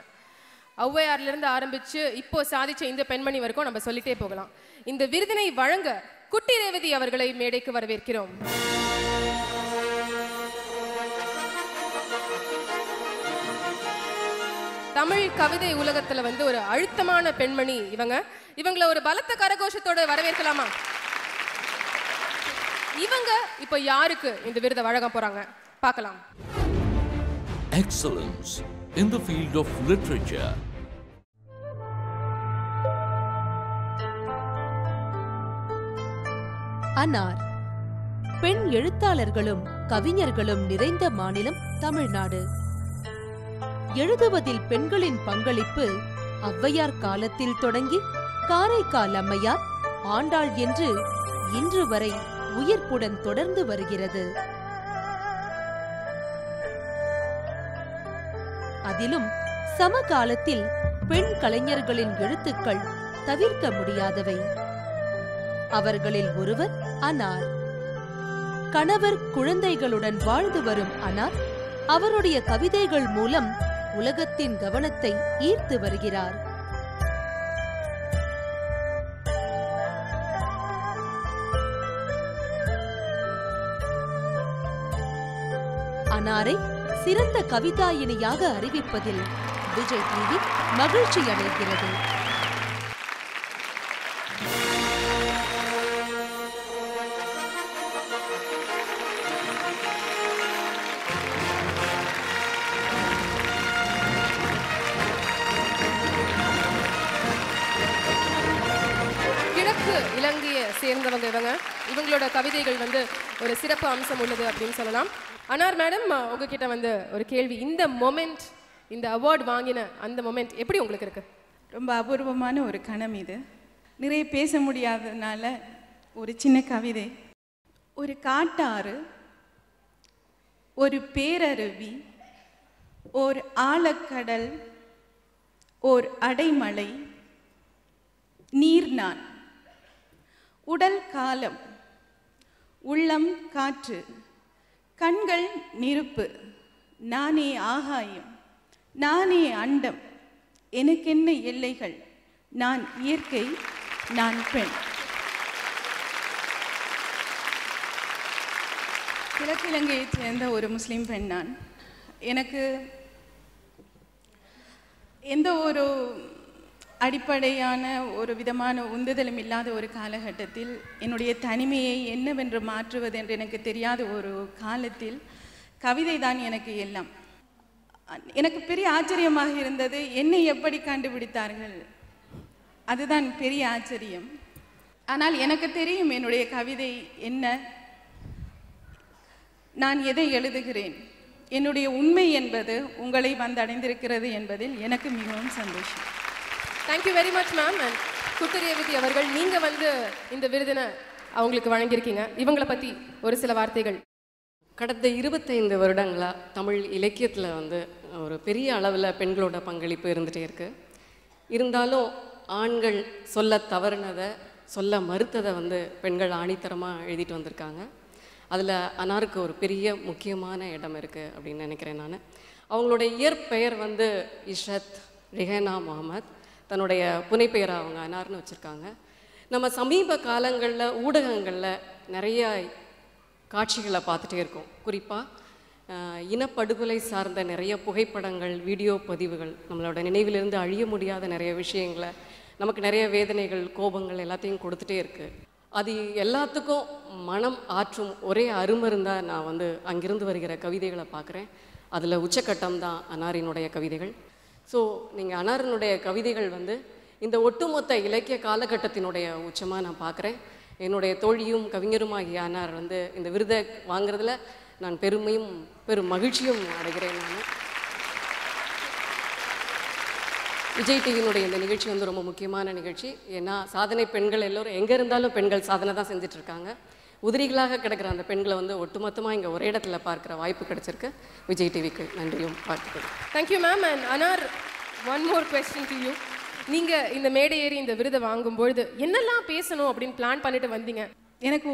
S3: ஔவையார்லேருந்து ஆரம்பித்து இப்போ சாதிச்ச இந்த பெண்மணி வரைக்கும் நம்ம சொல்லிட்டே போகலாம். இந்த விருதினை வழங்க குட்டி ரேவதி அவர்களை மேடைக்கு வரவேற்கிறோம். தமிழ் கவிதை உலகத்துல வந்து ஒரு அழுத்தமான பெண்மணி இவங்கள ஒரு பலத்த கரகோஷத்தோட வரவேற்கலாமா? இவங்க இப்ப யாருக்கு இந்த விருதை வழங்க போறாங்க பார்க்கலாம்.
S1: excellence in the field of literature.
S4: அன்னார் பெண் எழுத்தாளர்களும் கவிஞர்களும் நிறைந்த மாநிலம் தமிழ்நாடு. எழுதுவதில் பெண்களின் பங்களிப்பு ஔவையார் காலத்தில் தொடங்கி காரைக்கால் அம்மையார், ஆண்டாள் என்று இன்று வரை உயிர்ப்புடன் தொடர்ந்து வருகிறது. அதிலும் சமகாலத்தில் பெண் கலைஞர்களின் எழுத்துக்கள் தவிர்க்க முடியாதவை. அவர்களில் ஒருவர் அன்னார். கணவர் குழந்தைகளுடன் வாழ்ந்து வரும் அன்னார் அவருடைய கவிதைகள் மூலம் உலகத்தின் கவனத்தை ஈர்த்து வருகிறார். அன்னாரை சிறந்த கவிதாயினியாக அறிவிப்பதில் விஜய் டிவி மகிழ்ச்சி அடைகிறது.
S3: கிழக்கு இலங்கையை சேர்ந்தவங்க இவங்களோட கவிதைகள் வந்து ஒரு சிறப்பு அம்சம் உள்ளது அப்படின்னு சொல்லலாம். அன்னார் மேடம், உங்ககிட்ட வந்து ஒரு கேள்வி. இந்த மொமெண்ட், இந்த அவார்டு வாங்கின அந்த மொமெண்ட் எப்படி உங்களுக்கு இருக்கு?
S7: ரொம்ப அபூர்வமான ஒரு கணம் இது. நிறைய பேச முடியாததுனால ஒரு சின்ன கவிதை. ஒரு காட்டாறு, ஒரு பேரருவி, ஓர் ஆழக்கடல், ஓர் அடைமழை, நீர் நான், உடல் காலம், உள்ளம் காற்று, கண்கள் நெருப்பு, நானே ஆகாயம், நானே அண்டம், எனக்கென்ன எல்லைகள், நான் இயற்கை, நான் பெண். கிழக்கிழங்கையைச் சேர்ந்த ஒரு முஸ்லீம் பெண் நான். எனக்கு எந்த ஒரு அடிப்படையான ஒரு விதமான உந்துதலும் இல்லாத ஒரு காலகட்டத்தில் என்னுடைய தனிமையை என்னவென்று மாற்றுவது என்று எனக்கு தெரியாத ஒரு காலத்தில் கவிதை தான் எனக்கு எல்லாம். எனக்கு பெரிய ஆச்சரியமாக இருந்தது, என்னை எப்படி கண்டுபிடித்தார்கள், அதுதான் பெரிய ஆச்சரியம். ஆனால் எனக்கு தெரியும் என்னுடைய கவிதை என்ன, நான் எதை எழுதுகிறேன், என்னுடைய உண்மை என்பது உங்களை வந்தடைந்திருக்கிறது என்பதில் எனக்கு மிகவும் சந்தோஷம்.
S3: Thank you very much ma'am. And Kuttirevathi அவர்கள், நீங்கள் வந்து இந்த விருதினை அவங்களுக்கு வழங்கியிருக்கீங்க. இவங்களை பற்றி ஒரு சில வார்த்தைகள்.
S18: கடந்த 25 வருடங்களாக தமிழ் இலக்கியத்தில் வந்து ஒரு பெரிய அளவில் பெண்களோட பங்களிப்பு இருந்துகிட்டே இருக்குது. இருந்தாலும் ஆண்கள் சொல்ல தவறுனதை, சொல்ல மறுத்ததை வந்து பெண்கள் ஆணித்தரமாக எழுதிட்டு வந்திருக்காங்க. அதில் அன்னாருக்கு ஒரு பெரிய முக்கியமான இடம் இருக்குது அப்படின்னு நினைக்கிறேன் நான். அவங்களோட இயற்பெயர் வந்து இஷத் ரிஹானா முகமது. தன்னுடைய புனைப்பெயரை அவங்க அன்னார்னு வச்சுருக்காங்க. நம்ம சமீப காலங்களில் ஊடகங்களில் நிறைய காட்சிகளை பார்த்துட்டே இருக்கோம். குறிப்பாக இனப்படுகொலை சார்ந்த நிறைய புகைப்படங்கள், வீடியோ பதிவுகள் நம்மளோட நினைவிலிருந்து அழிய முடியாத நிறைய விஷயங்களை, நமக்கு நிறைய வேதனைகள், கோபங்கள் எல்லாத்தையும் கொடுத்துட்டே இருக்குது. அது எல்லாத்துக்கும் மனம் ஆற்றும் ஒரே அருமருந்தாக நான் வந்து அங்கிருந்து வருகிற கவிதைகளை பார்க்குறேன். அதில் உச்சக்கட்டம் தான் அன்னாரினுடைய கவிதைகள். ஸோ நீங்கள் அன்னாரினுடைய கவிதைகள் வந்து இந்த ஒட்டுமொத்த இலக்கிய காலகட்டத்தினுடைய உச்சமாக நான் பார்க்குறேன். என்னுடைய தோழியும் கவிஞருமாகிய அன்னார் வந்து இந்த விருதை வாங்குறதுல நான் பெருமையும் பெரும் மகிழ்ச்சியும் அடைகிறேன். நான் விஜய் டிவியினுடைய இந்த நிகழ்ச்சி வந்து ரொம்ப முக்கியமான நிகழ்ச்சி. ஏன்னா சாதனை பெண்கள் எல்லோரும் எங்கே இருந்தாலும் பெண்கள் சாதனை தான் செஞ்சிட்ருக்காங்க. உதிரிகளாக கிடக்கிற அந்த பெண்களை வந்து ஒட்டுமொத்தமாக இங்கே ஒரே இடத்துல பார்க்குற வாய்ப்பு கிடைச்சிருக்கு. விஜய் டிவிக்கு நன்றியும் வாழ்த்துக்கள்.
S3: Thank you ma'am. அண்ட் அன்னார், one more question to you. நீங்கள் இந்த மேடை ஏறி இந்த விருதை வாங்கும்பொழுது என்னெல்லாம் பேசணும் அப்படின்னு பிளான் பண்ணிட்டு வந்தீங்க?
S7: எனக்கு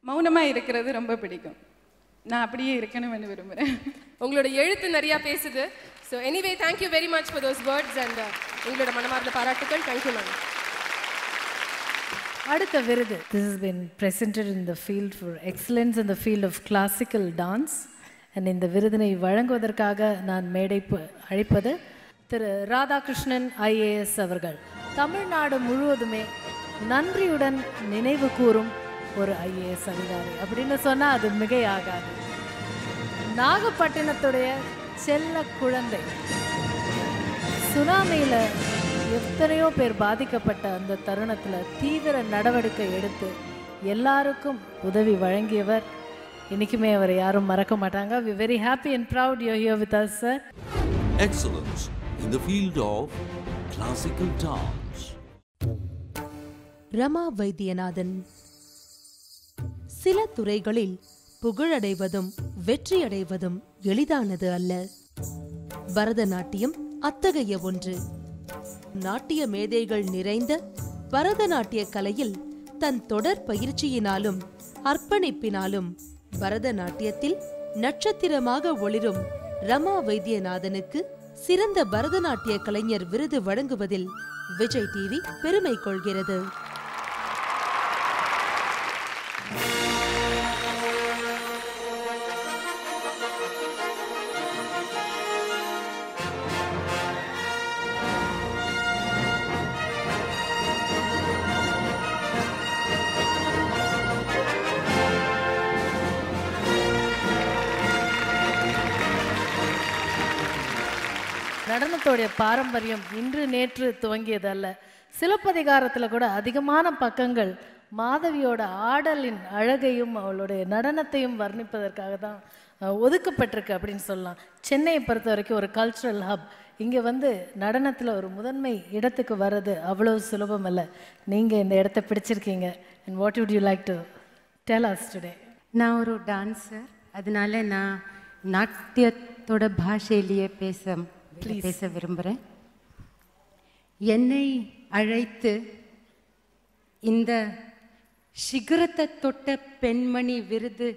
S7: மௌனமாக இருக்கிறது ரொம்ப பிடிக்கும். நான் அப்படியே இருக்கணும்னு விரும்புகிறேன்.
S3: உங்களோட எழுத்து நிறையா பேசுது. So anyway, thank you very much for those words and உங்களோட மனமார்ந்த பாராட்டுக்கள். Thank you ma'am.
S2: அடுத்த விருது, this has been presented in the field for excellence in the field of classical dance, and இந்த விருதினை வழங்குவதற்காக நான் மேடை அழைப்பது திரு ராதாகிருஷ்ணன் ஐஏஎஸ் அவர்கள். தமிழ்நாடு முழுவதுமே நன்றியுடன் நினைவு கூறும் ஒரு ஐஏஎஸ் அதிகாரி அப்படின்னு சொன்னால் அது மிகையாகாது. நாகப்பட்டினத்துடைய செல்ல குழந்தை. சுனாமியில் எத்தனையோ பேர் பாதிக்கப்பட்ட அந்த தருணத்தில் தீவிர நடவடிக்கை எடுத்து எல்லாருக்கும் உதவி வழங்கியவர். இன்னைக்குமே அவரை யாரும் மறக்க மாட்டாங்க. We are very happy and proud you're here with us, sir.
S1: Excellence in the field of classical dance.
S4: Rama Vaidyanathan. சில துறைகளில் புகழடைவதும் வெற்றியடைவதும் எளிதானது அல்ல. பரதநாட்டியம் அத்தகைய ஒன்று. நாட்டிய மேதைகள் நிறைந்த பரதநாட்டிய கலையில் தன் தொடர் பயிற்சியினாலும் அர்ப்பணிப்பினாலும் பரதநாட்டியத்தில் நட்சத்திரமாக ஒளிரும் ரமா வைத்தியநாதனுக்கு சிறந்த பரதநாட்டிய கலைஞர் விருது வழங்குவதில் விஜய் டிவி பெருமை கொள்கிறது.
S2: நடனத்தோடைய பாரம்பரியம் இன்று நேற்று துவங்கியதல்ல. சிலப்பதிகாரத்தில் கூட அதிகமான பக்கங்கள் மாதவியோட ஆடலின் அழகையும் அவளுடைய நடனத்தையும் வர்ணிப்பதற்காக தான் ஒதுக்கப்பட்டிருக்கு அப்படின்னு சொல்லலாம். சென்னையை பொறுத்த வரைக்கும் ஒரு கல்ச்சுரல் ஹப். இங்கே வந்து நடனத்தில் ஒரு முதன்மை இடத்துக்கு வர்றது அவ்வளோ சுலபம் அல்ல. நீங்கள் இந்த இடத்த பிடிச்சிருக்கீங்க. And what would you like to tell us today?
S19: நான் ஒரு டான்ஸர், அதனால நான் நாட்டியத்தோட பாஷையிலேயே பேச விரும்புகிறேன். என்னை அழைத்து இந்த சிகரத்தை தொட்ட பெண்மணி விருது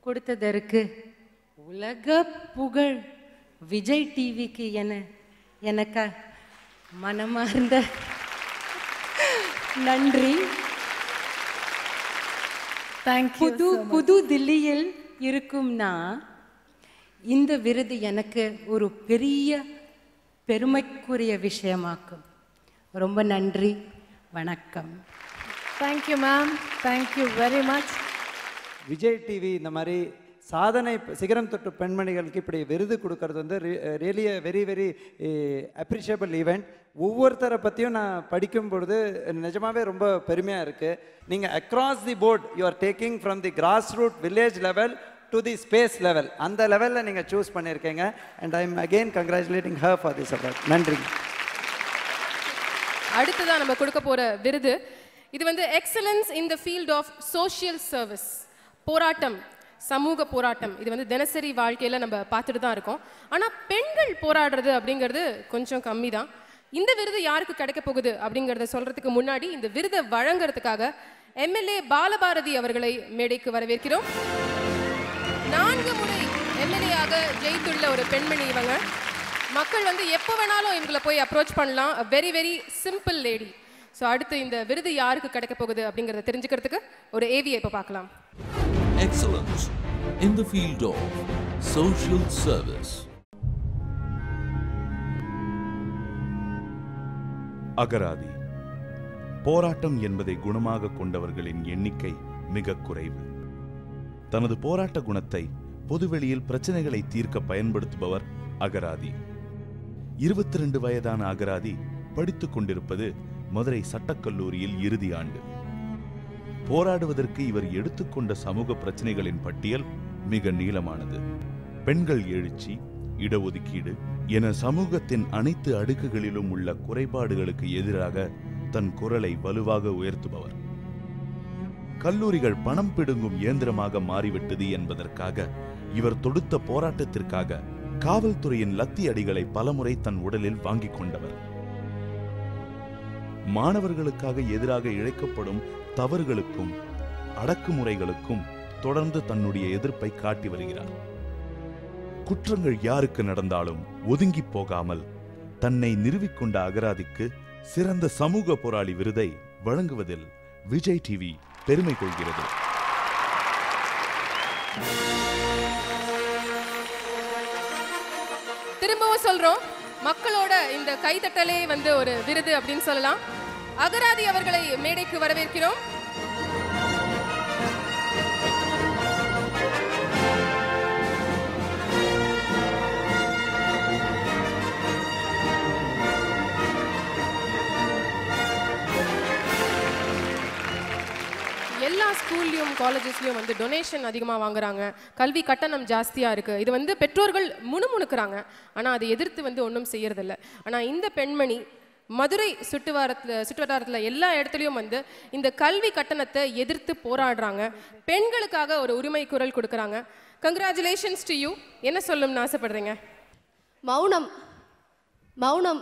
S19: கொடுத்ததற்கு உலக புகழ் விஜய் டிவிக்கு எனக்கு மனமார்ந்த நன்றி. புது தில்லியில் இருக்கும் நான் இந்த விருது எனக்கு ஒரு பெரிய பெருமைக்குரிய விஷயமாக்கும். ரொம்ப நன்றி, வணக்கம்.
S2: Thank you ma'am, thank you very much.
S20: Vijay TV இந்த மாதிரி சாதனை சிகரம் தொட்டு பெண்மணிகளுக்கு இப்படி விருது கொடுக்கறது வந்து really very very appreciable event. ஒவ்வொருத்தரை பற்றியும் நான் படிக்கும் பொழுது நிஜமாகவே ரொம்ப பெருமையாக இருக்குது. நீங்கள் across the board you are taking from the grass root village level to the space level, அந்த லெவலில் நீங்கள் சூஸ் பண்ணியிருக்கீங்க. And I am again congratulating her for this award. நன்றி.
S3: அடுத்ததான் நம்ம கொடுக்க போகிற விருது இது வந்து excellence in the field of social service. போராட்டம், சமூக போராட்டம், இது வந்து தினசரி வாழ்க்கையில் நம்ம பார்த்துட்டு தான் இருக்கோம். ஆனால் பெண்கள் போராடுறது அப்படிங்கிறது கொஞ்சம் கம்மி தான். இந்த விருது யாருக்கு கிடைக்க போகுது அப்படிங்கிறத சொல்கிறதுக்கு முன்னாடி இந்த விருதை வழங்குறதுக்காக எம்எல்ஏ பாலபாரதி அவர்களை மேடைக்கு வரவேற்கிறோம். 4 முறை எம்எல்ஏயாக ஜெயித்துள்ள ஒரு பெண்மணி இவங்க. மக்கள் வந்து எப்போ வேணாலும் இவங்களை போய் அப்ரோச் பண்ணலாம். Very very simple lady. So அடுத்து இந்த விருது யாருக்கு கிடைக்க போகுது அப்படிங்கிறத தெரிஞ்சுக்கிறதுக்கு ஒரு ஏவியை இப்போ பார்க்கலாம்.
S1: Excellence in the field of social service.
S13: அகராதி. போராட்டம் என்பதை குணமாக கொண்டவர்களின் எண்ணிக்கை மிக குறைவு. தனது போராட்ட குணத்தை பொதுவெளியில் பிரச்சனைகளை தீர்க்க பயன்படுத்துபவர் அகராதி. 22 வயதான அகராதி படித்துக் கொண்டிருப்பது மதுரை சட்டக்கல்லூரியில் இறுதி ஆண்டு. போராடுவதற்கு இவர் எடுத்துக்கொண்ட சமூக பிரச்சனைகளின் பட்டியல் மிக நீளமானது. பெண்கள் எழுச்சி, இடஒதுக்கீடு என சமூகத்தின் அனைத்து அடுக்குகளிலும் உள்ள குறைபாடுகளுக்கு எதிராக தன் குரலை வலுவாக உயர்த்துபவர். கல்லூரிகள் பணம் பிடுங்கும் இயந்திரமாக மாறிவிட்டது என்பதற்காக இவர் தொடுத்த போராட்டத்திற்காக காவல்துறையின் லத்தி அடிகளை பலமுறை தன் உடலில் வாங்கிக் கொண்டவர். மாணவர்களுக்காக எதிராக இழைக்கப்படும் தவறுகளுக்கும் அடக்குமுறைகளுக்கும் தொடர்ந்து தன்னுடைய எதிர்ப்பை காட்டி வருகிறார். குற்றங்கள் யாருக்கு நடந்தாலும் ஒதுங்கி போகாமல் தன்னை நிறுவிக்கொண்ட அகராதிக்கு சிறந்த சமூக போராளி விருதை வழங்குவதில் விஜய் டிவி பெருமை கொள்கிறது.
S3: திரும்பவும் சொல்றோம், மக்களோட இந்த கைதட்டலே வந்து ஒரு விருது அப்படின்னு சொல்லலாம். அகராதி அவர்களை மேடைக்கு வரவேற்கிறோம். ஸ்கூல்லையும் காலேஜஸ்லையும் வந்து டொனேஷன் அதிகமாக வாங்குறாங்க, கல்வி கட்டணம் ஜாஸ்தியாக இருக்குது. இது வந்து பெற்றோர்கள் முணுமுணுக்கிறாங்க, ஆனால் அதை எதிர்த்து வந்து ஒன்றும் செய்யறதில்ல. ஆனால் இந்த பெண்மணி மதுரை சுற்றுவட்டாரத்தில் எல்லா இடத்துலையும் வந்து இந்த கல்வி கட்டணத்தை எதிர்த்து போராடுறாங்க, பெண்களுக்காக ஒரு உரிமை குரல் கொடுக்குறாங்க. Congratulations to you. என்ன சொல்லணும்னு ஆசைப்படுறீங்க?
S21: மௌனம் மௌனம்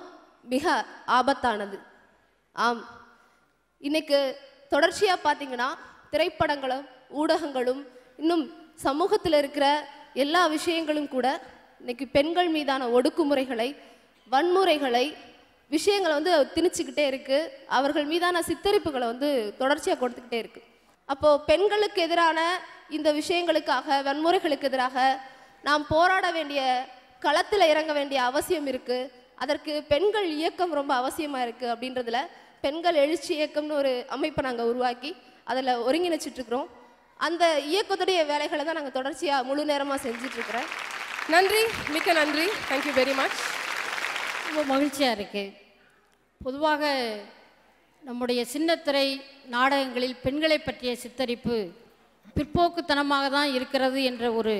S21: மிக ஆபத்தானது. ஆம், இன்னைக்கு தொடர்ச்சியாக பார்த்தீங்கன்னா திரைப்படங்களும் ஊடகங்களும் இன்னும் சமூகத்தில் இருக்கிற எல்லா விஷயங்களும் கூட இன்னைக்கு பெண்கள் மீதான ஒடுக்குமுறைகளை, வன்முறைகளை, விஷயங்களை வந்து திணிச்சுக்கிட்டே இருக்குது. அவர்கள் மீதான சித்தரிப்புகளை வந்து தொடர்ச்சியாக கொடுத்துக்கிட்டே இருக்குது. அப்போது பெண்களுக்கு எதிரான இந்த விஷயங்களுக்காக, வன்முறைகளுக்கு எதிராக நாம் போராட வேண்டிய, களத்தில் இறங்க வேண்டிய அவசியம் இருக்குது. அதற்கு பெண்கள் இயக்கம் ரொம்ப அவசியமாக இருக்குது. அப்படின்றதுல பெண்கள் எழுச்சி இயக்கம்னு ஒரு அமைப்பை நாங்கள் உருவாக்கி அதில் ஒருங்கிணைச்சிட்ருக்கிறோம். அந்த இயக்கத்துடைய வேலைகளை தான் நாங்கள் தொடர்ச்சியாக முழு நேரமாக செஞ்சிட்ருக்கிறேன்.
S3: நன்றி, மிக்க நன்றி. Thank you very much.
S22: ரொம்ப மகிழ்ச்சியாக இருக்குது. பொதுவாக நம்முடைய சின்னத்திரை நாடகங்களில் பெண்களை பற்றிய சித்தரிப்பு பிற்போக்குத்தனமாக தான் இருக்கிறது என்ற ஒரு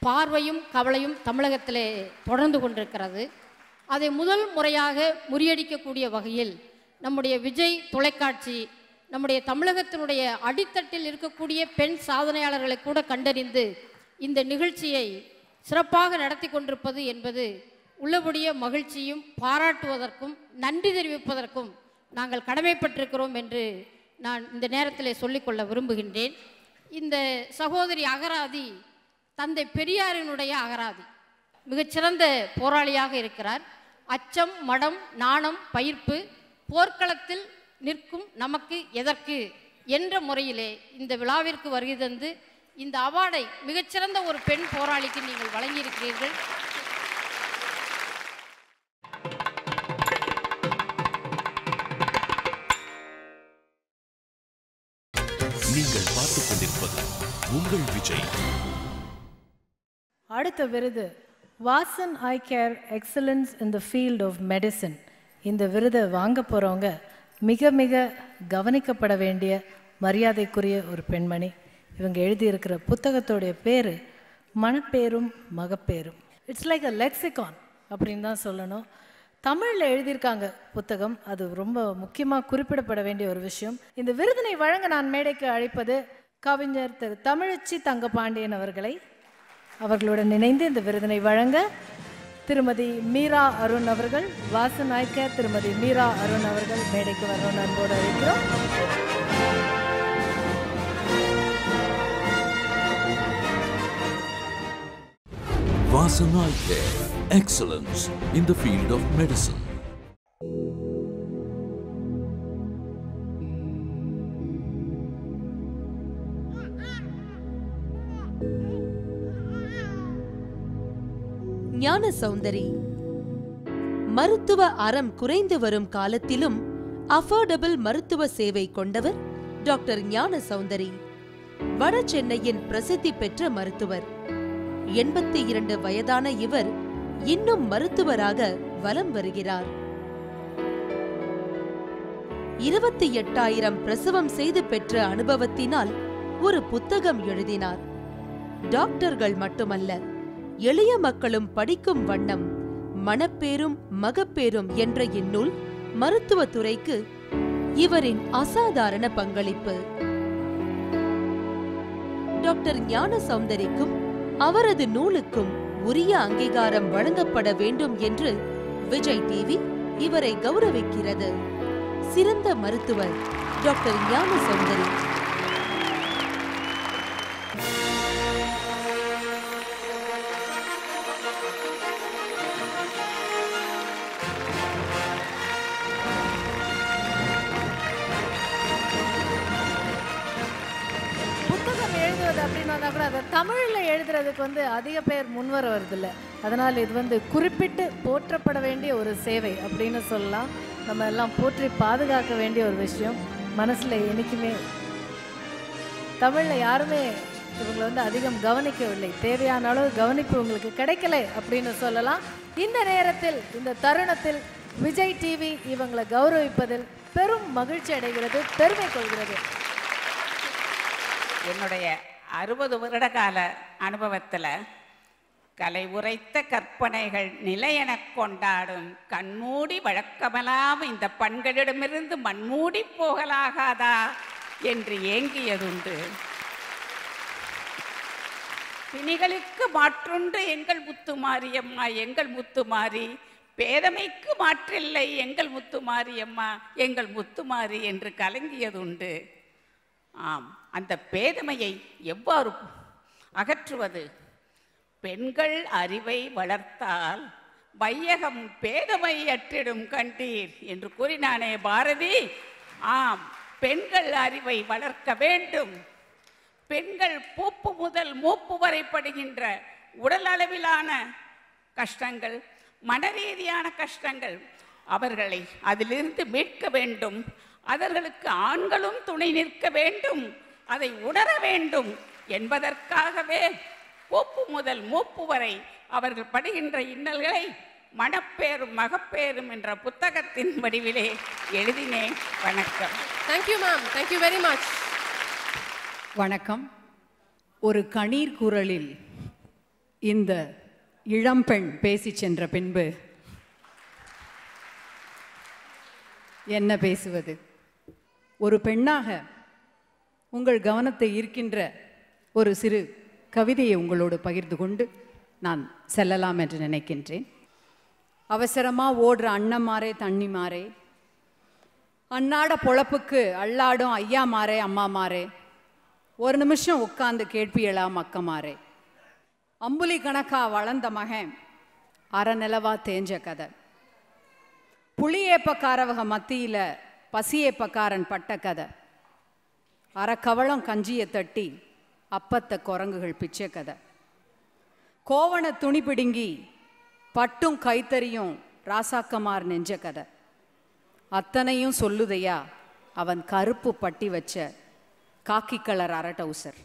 S22: பார்வையும் கவலையும் தமிழகத்திலே தொடர்ந்து கொண்டிருக்கிறது. அதை முதல் முறையாக முறியடிக்கக்கூடிய வகையில் நம்முடைய விஜய் தொலைக்காட்சி நம்முடைய தமிழகத்தினுடைய அடித்தட்டில் இருக்கக்கூடிய பெண் சாதனையாளர்களை கூட கண்டறிந்து இந்த நிகழ்ச்சியை சிறப்பாக நடத்தி கொண்டிருப்பது என்பது உள்ளபடிய மகிழ்ச்சியும் பாராட்டுவதற்கும் நன்றி தெரிவிப்பதற்கும் நாங்கள் கடமைப்பட்டிருக்கிறோம் என்று நான் இந்த நேரத்தில் சொல்லிக்கொள்ள விரும்புகின்றேன். இந்த சகோதரி அகராதி தந்தை பெரியாரினுடைய அகராதி. மிகச்சிறந்த போராளியாக இருக்கிறார். அச்சம், மடம், நாணம், பயிர்ப்பு, போர்க்களத்தில் நிற்கும் நமக்கு எதற்கு என்ற முறையிலே இந்த விழாவிற்கு வருகை தந்து இந்த அவார்டை மிகச்சிறந்த ஒரு பெண் போராளிக்கு நீங்கள் வழங்கியிருக்கிறீர்கள்.
S12: நீங்கள் பார்த்துக் கொண்டிருப்பது உங்கள் விஜய்.
S2: அடுத்த விருது Vasan eye care excellence in the field of medicine. இந்த விருதை வாங்க போகிறவங்க மிக மிக கவனிக்கப்பட வேண்டிய மரியாதைக்குரிய ஒரு பெண்மணி. இவங்க எழுதியிருக்கிற புத்தகத்தோடைய பேர் மணப்பேரும் மகப்பேரும். இட்ஸ் லைக் அ லெக்சிகான் அப்படின்னு தான் சொல்லணும். தமிழில் எழுதியிருக்காங்க புத்தகம். அது ரொம்ப முக்கியமாக குறிப்பிடப்பட வேண்டிய ஒரு விஷயம். இந்த விருதினை வழங்க நான் மேடைக்கு அழைப்பது கவிஞர் திரு தமிழச்சி தங்கபாண்டியன் அவர்களை. அவர்களுடன் இணைந்து இந்த விருதினை வழங்க திருமதி மீரா அருண் அவர்கள், வாசன் ஐ கேர் திருமதி மீரா அருண் அவர்கள் மேடைக்கு வரணும் அன்போடு அழைக்கிறோம்.
S1: Vasan Eye Care, excellence in the field of medicine.
S4: ஞான சௌந்தரி. மருத்துவ அறம் குறைந்து வரும் காலத்திலும் அஃபோர்டபிள் மருத்துவ சேவை கொண்டவர் டாக்டர் ஞான சௌந்தரி. வட சென்னையின் பிரசித்தி பெற்ற மருத்துவர். 82 வயதான இவர் இன்னும் மருத்துவராக வலம் வருகிறார். 28,000 பிரசவம் செய்து பெற்ற அனுபவத்தினால் ஒரு புத்தகம் எழுதினார். டாக்டர்கள் மட்டுமல்ல, எளிய மக்களும் படிக்கும் வண்ணம் மணப்பேரும் மகப்பேரும் என்ற இந்நூல் மருத்துவத்துறைக்கு இவரின் அசாதாரண பங்களிப்பு. டாக்டர் ஞான சௌந்தரிக்கும் அவரது நூலுக்கும் உரிய அங்கீகாரம் வழங்கப்பட வேண்டும் என்று விஜய் டிவி இவரை கௌரவிக்கிறது. சிறந்த மருத்துவர் டாக்டர் ஞான சௌந்தரி.
S2: அதை தமிழில் எழுதுறதுக்கு அதிக பேர் முன்வர வருதில்லை. அதனால் இது குறிப்பிட்டு போற்றப்பட வேண்டிய ஒரு சேவை அப்படின்னு சொல்லலாம். நம்ம எல்லாம் போற்றி பாதுகாக்க வேண்டிய ஒரு விஷயம். மனசில் என்றைக்குமே தமிழில் யாருமே இவங்களை அதிகம் கவனிக்கவில்லை. தேவையான அளவு கவனிப்பு உங்களுக்கு கிடைக்கல அப்படின்னு சொல்லலாம். இந்த நேரத்தில், இந்த தருணத்தில் விஜய் டிவி இவங்களை கௌரவிப்பதில் பெரும் மகிழ்ச்சி அடைகிறது, பெருமை கொள்கிறது.
S6: என்னுடைய 60 வருட கால அனுபவத்தில் கலை உரைத்த கற்பனைகள் நிலையெனக் கொண்டாடும் கண்மூடி வழக்கமெல்லாம் இந்த பண்களிடமிருந்து மண்மூடி போகலாகாதா என்று ஏங்கியதுண்டு. பிணிகளுக்கு மாற்றுண்டு எங்கள் முத்துமாரியம்மா, எங்கள் முத்துமாரி, பேதமைக்கு மாற்றில்லை எங்கள் முத்துமாரியம்மா, எங்கள் முத்துமாரி என்று கலங்கியதுண்டு. ஆம், அந்த பேதமையை எவ்வாறு அகற்றுவது? பெண்கள் அறிவை வளர்த்தால் வையகம் பேதமை அற்றிடும் கண்டீர் என்று கூறினானே பாரதி. ஆம், பெண்கள் அறிவை வளர்க்க வேண்டும். பெண்கள் பூப்பு முதல் மூப்பு வரை படுகின்ற உடல் அளவிலான கஷ்டங்கள், மனரீதியான கஷ்டங்கள், அவர்களை அதிலிருந்து மீட்க வேண்டும். அவர்களுக்கு ஆண்களும் துணை நிற்க வேண்டும், அதை உணர வேண்டும் என்பதற்காகவே பூப்பு முதல் மூப்பு வரை அவர்கள் படுகின்ற இன்னல்களை மணப்பேரும் மகப்பேரும் என்ற புத்தகத்தின் வடிவிலே எழுதினேன். வணக்கம்.
S3: Thank you ma'am, thank you very much.
S8: வணக்கம். ஒரு கணீர் குரலில் இந்த இளம்பெண் பேசி சென்ற பின்பு என்ன பேசுவது? ஒரு பெண்ணாக உங்கள் கவனத்தை ஈர்க்கின்ற ஒரு சிறு கவிதையை உங்களோடு பகிர்ந்து கொண்டு நான் செல்லலாம் என்று நினைக்கின்றேன். அவசரமாக ஓடுற அண்ணன்மாரே தண்ணிமாரே, அன்னாட பொழப்புக்கு அல்லாடும் ஐயாமாரே அம்மாமாரே, ஒரு நிமிஷம் உட்காந்து கேட்பியலா மக்கமாரே, அம்புலி கணக்கா வளர்ந்த மகன் அறநிலவா தேஞ்ச கதை, புளியேப்பக்காரவக மத்தியில் பசியேப்பக்காரன் பட்ட கதை, அறக்கவளம் கஞ்சியை தட்டி அப்பத்த குரங்குகள் பிச்சை கதை, கோவண துணி பிடுங்கி பட்டும் கைத்தறியும் ராசாக்கமார் நெஞ்ச கதை, அத்தனையும் சொல்லுதையா அவன் கருப்பு பட்டி வச்ச காக்கி கலர் அரட்டவுசர்,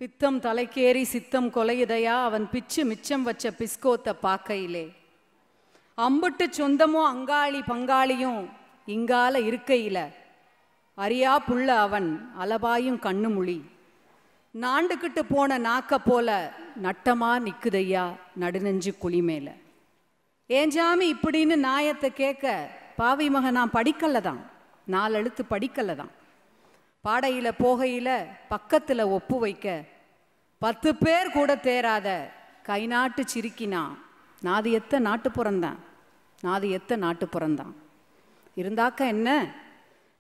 S8: பித்தம் தலைக்கேறி சித்தம் கொலையுதையா அவன் பிச்சு மிச்சம் வச்ச பிஸ்கோத்த பாக்கையிலே, அம்புட்டு சொந்தமும் அங்காளி பங்காளியும் இங்கால இருக்கையில அறியா புள்ள அவன் அலபாயும் கண்ணு முழி, நாண்டுக்கிட்டு போன நாக்க போல நட்டமா நிக்குதையா நடுநெஞ்சு குழி மேல. ஏஞ்சாமி இப்படின்னு நாயத்தை கேட்க பாவி மகன் நான் படிக்கல தான், 4 எழுத்து படிக்கல தான். பாடையில் போகையில் பக்கத்தில் ஒப்பு வைக்க 10 பேர் கூட தேராத கை நாட்டு சிரிக்கினா நாது எத்த நாட்டுப்புறந்தான், நாது எத்த நாட்டுப்புறந்தான். இருந்தாக்க என்ன,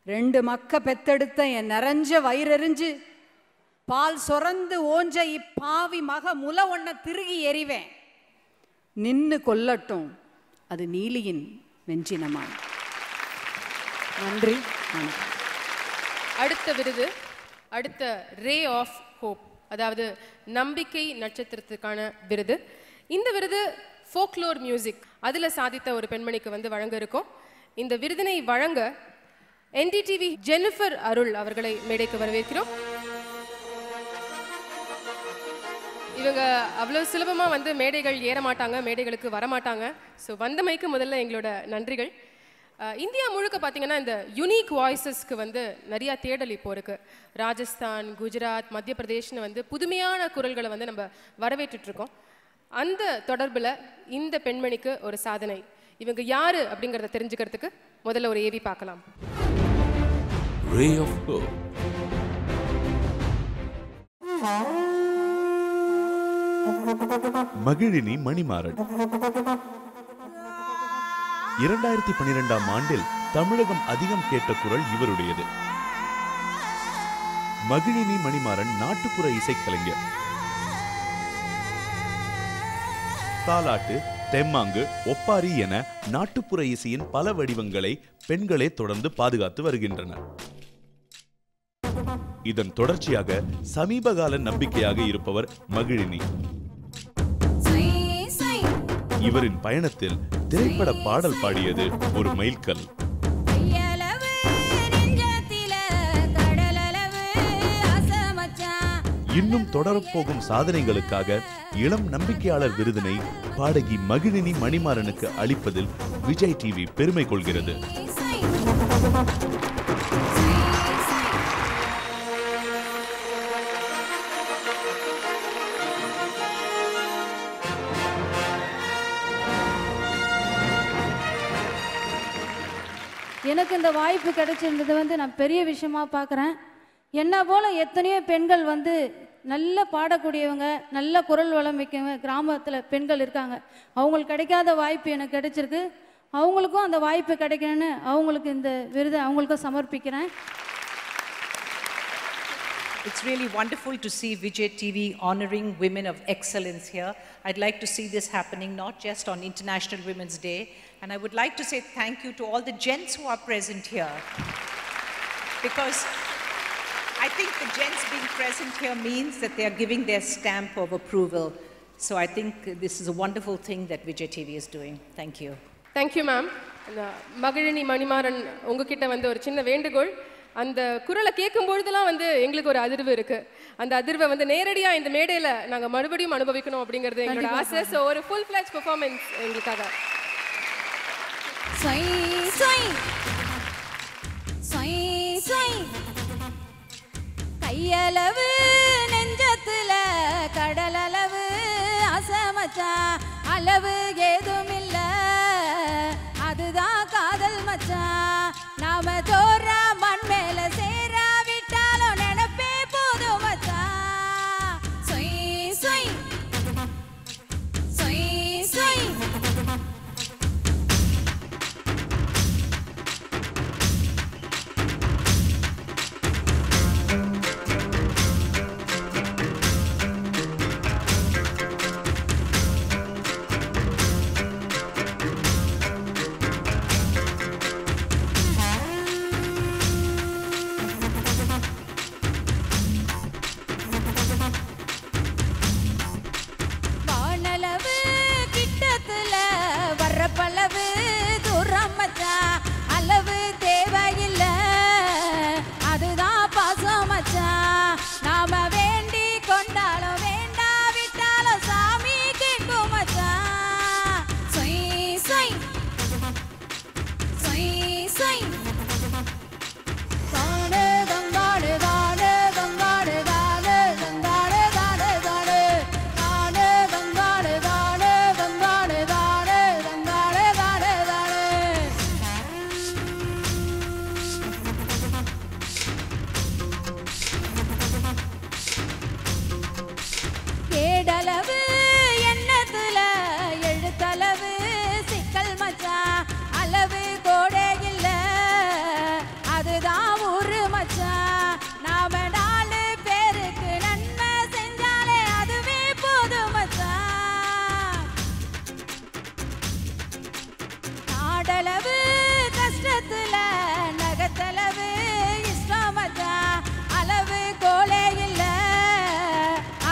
S8: 2 மக்க பெத்தெடுத்த என் நிறைஞ்ச வயிறெறிஞ்சு பால் சொரந்து ஓஞ்ச இப்பாவி மக முல ஒன்ன திருகி எறிவேன், நின்னு கொல்லட்டும் அது நீலியின் நெஞ்சினமா. நன்றி, வணக்கம்.
S3: அடுத்த விருது, அடுத்த ரே ஆஃப் ஹோப், அதாவது நம்பிக்கை நட்சத்திரத்துக்கான விருது. இந்த விருது ஃபோக்லோர் மியூசிக் அதில் சாதித்த ஒரு பெண்மணிக்கு வந்து வழங்க இருக்கோம். இந்த விருதினை வழங்க NDTV ஜெனிஃபர் அருள் அவர்களை மேடைக்கு வரவேற்கிறோம். இவங்க அவ்வளோ சுலபமாக வந்து மேடைகள் ஏற மாட்டாங்க, மேடைகளுக்கு வரமாட்டாங்க. ஸோ வந்தமைக்கு முதல்ல எங்களோட நன்றிகள். இந்தியா முழுக்க பார்த்தீங்கன்னா இந்த யுனிக் வாய்ஸஸ்க்கு வந்து நிறையா தேடல் இப்போ இருக்குது. ராஜஸ்தான், குஜராத், மத்திய பிரதேஷ்னு வந்து புதுமையான குரல்களை வந்து நம்ம வரவேற்றுட்ருக்கோம். அந்த தொடர்பில் இந்த பெண்மணிக்கு ஒரு சாதனை. இவங்க யார் அப்படிங்கிறத தெரிஞ்சுக்கிறதுக்கு முதல்ல ஒரு ஏவி பார்க்கலாம்.
S1: Ray of Hope.
S13: Magizhini Manimaran 2012ஆம் ஆண்டில் தமிழகம் அதிகம் கேட்ட குரல் இவருடையது. மகிழினி மணிமாறன் நாட்டுப்புற இசைக்கலைஞர். தாலாட்டு, தெம்மாங்கு, ஒப்பாரி என நாட்டுப்புற இசையின் பல வடிவங்களை பெண்களே தொடர்ந்து பாதுகாத்து வருகின்றனர். இதன் தொடர்ச்சியாக சமீபகால நம்பிக்கையாக இருப்பவர் மகிழினி. இவரின் பயணத்தில் திரைப்பட பாடல் பாடியது ஒரு மைல்கல். இன்னும் தொடரப்போகும் சாதனைகளுக்காக இளம் நம்பிக்கையாளர் விருதினை பாடகி மகிழினி மணிமாறனுக்கு அளிப்பதில் விஜய் டிவி பெருமை கொள்கிறது.
S5: எனக்கு இந்த வாய்ப்பு கிடைச்சிருந்தது வந்து நான் பெரிய விஷயமா பார்க்குறேன். என்ன போல் எத்தனையோ பெண்கள் வந்து நல்ல பாடக்கூடியவங்க, நல்ல குரல் வளம் மிக்கவங்க கிராமத்தில் பெண்கள் இருக்காங்க. அவங்களுக்கு கிடைக்காத வாய்ப்பு எனக்கு கிடைச்சிருக்கு. அவங்களுக்கும் அந்த வாய்ப்பு கிடைக்கணும்னு அவங்களுக்கு இந்த விருதை அவங்களுக்கும் சமர்ப்பிக்கிறேன்.
S10: It's really wonderful to see Vijay TV honoring women of excellence here. I'd like to see this happening not just on International Women's Day. And I would like to say thank you to all the gents who are present here. Because I think the gents being present here means that they are giving their stamp of approval. So I think this is a wonderful thing that Vijay TV is doing. Thank you.
S3: Thank you, ma'am. Magizhini Manimaran, உங்ககிட்ட வந்து ஒரு சின்ன வேண்டுகோள். அந்த குரலை கேட்கும் பொழுதெல்லாம் வந்து எங்களுக்கு ஒரு அதிர்வு இருக்கு. அந்த அதிர்வை வந்து நேரடியா இந்த மேடையில நாங்க மறுபடியும் அனுபவிக்கணும் அப்படிங்கிறது எங்களோட ஆசை. ஸோ ஒரு ஃபுல் ஃபிளெஜ் பெர்ஃபார்மன்ஸ் எங்களுக்காக.
S23: கையளவு நெஞ்சத்துல கடலளவு அசமச்சா, அளவு ஏதும் இல்ல, அதுதான் காதல் மச்சான். நாம தோறா மண் மேல சேரா விட்டாலும் நினைப்பே போதும் மச்சான். சொய் சொய் சொய் சொய் அளவு தேவையில்லை, அதுதான் பாசம் மச்சான். நாம வேண்டி கொண்டாலும் வேண்டாவிட்டாலும் சாமி கேட்கும் மச்சான். சொய் சொய் சொய் சொய் தானே தங்காடு தானே தங்காடு தானே தங்காடு தானே தானே தானே தங்காடு தானே தங்காடு தானே தங்காடு தானே தானே. ஏடளவு எண்ணத்துல எழுத்தளவு சிக்கல் மச்சான், அளவு கோடை இல்ல, அதுதான் ஊரு மச்சான். நாம 4 பேருக்கு நன்மை செஞ்சாலே அதுவே போதும் மச்சான். நாடளவு கஷ்டத்துல நகத்தளவு இஷ்டம் மச்சான், அளவு கோலை இல்ல,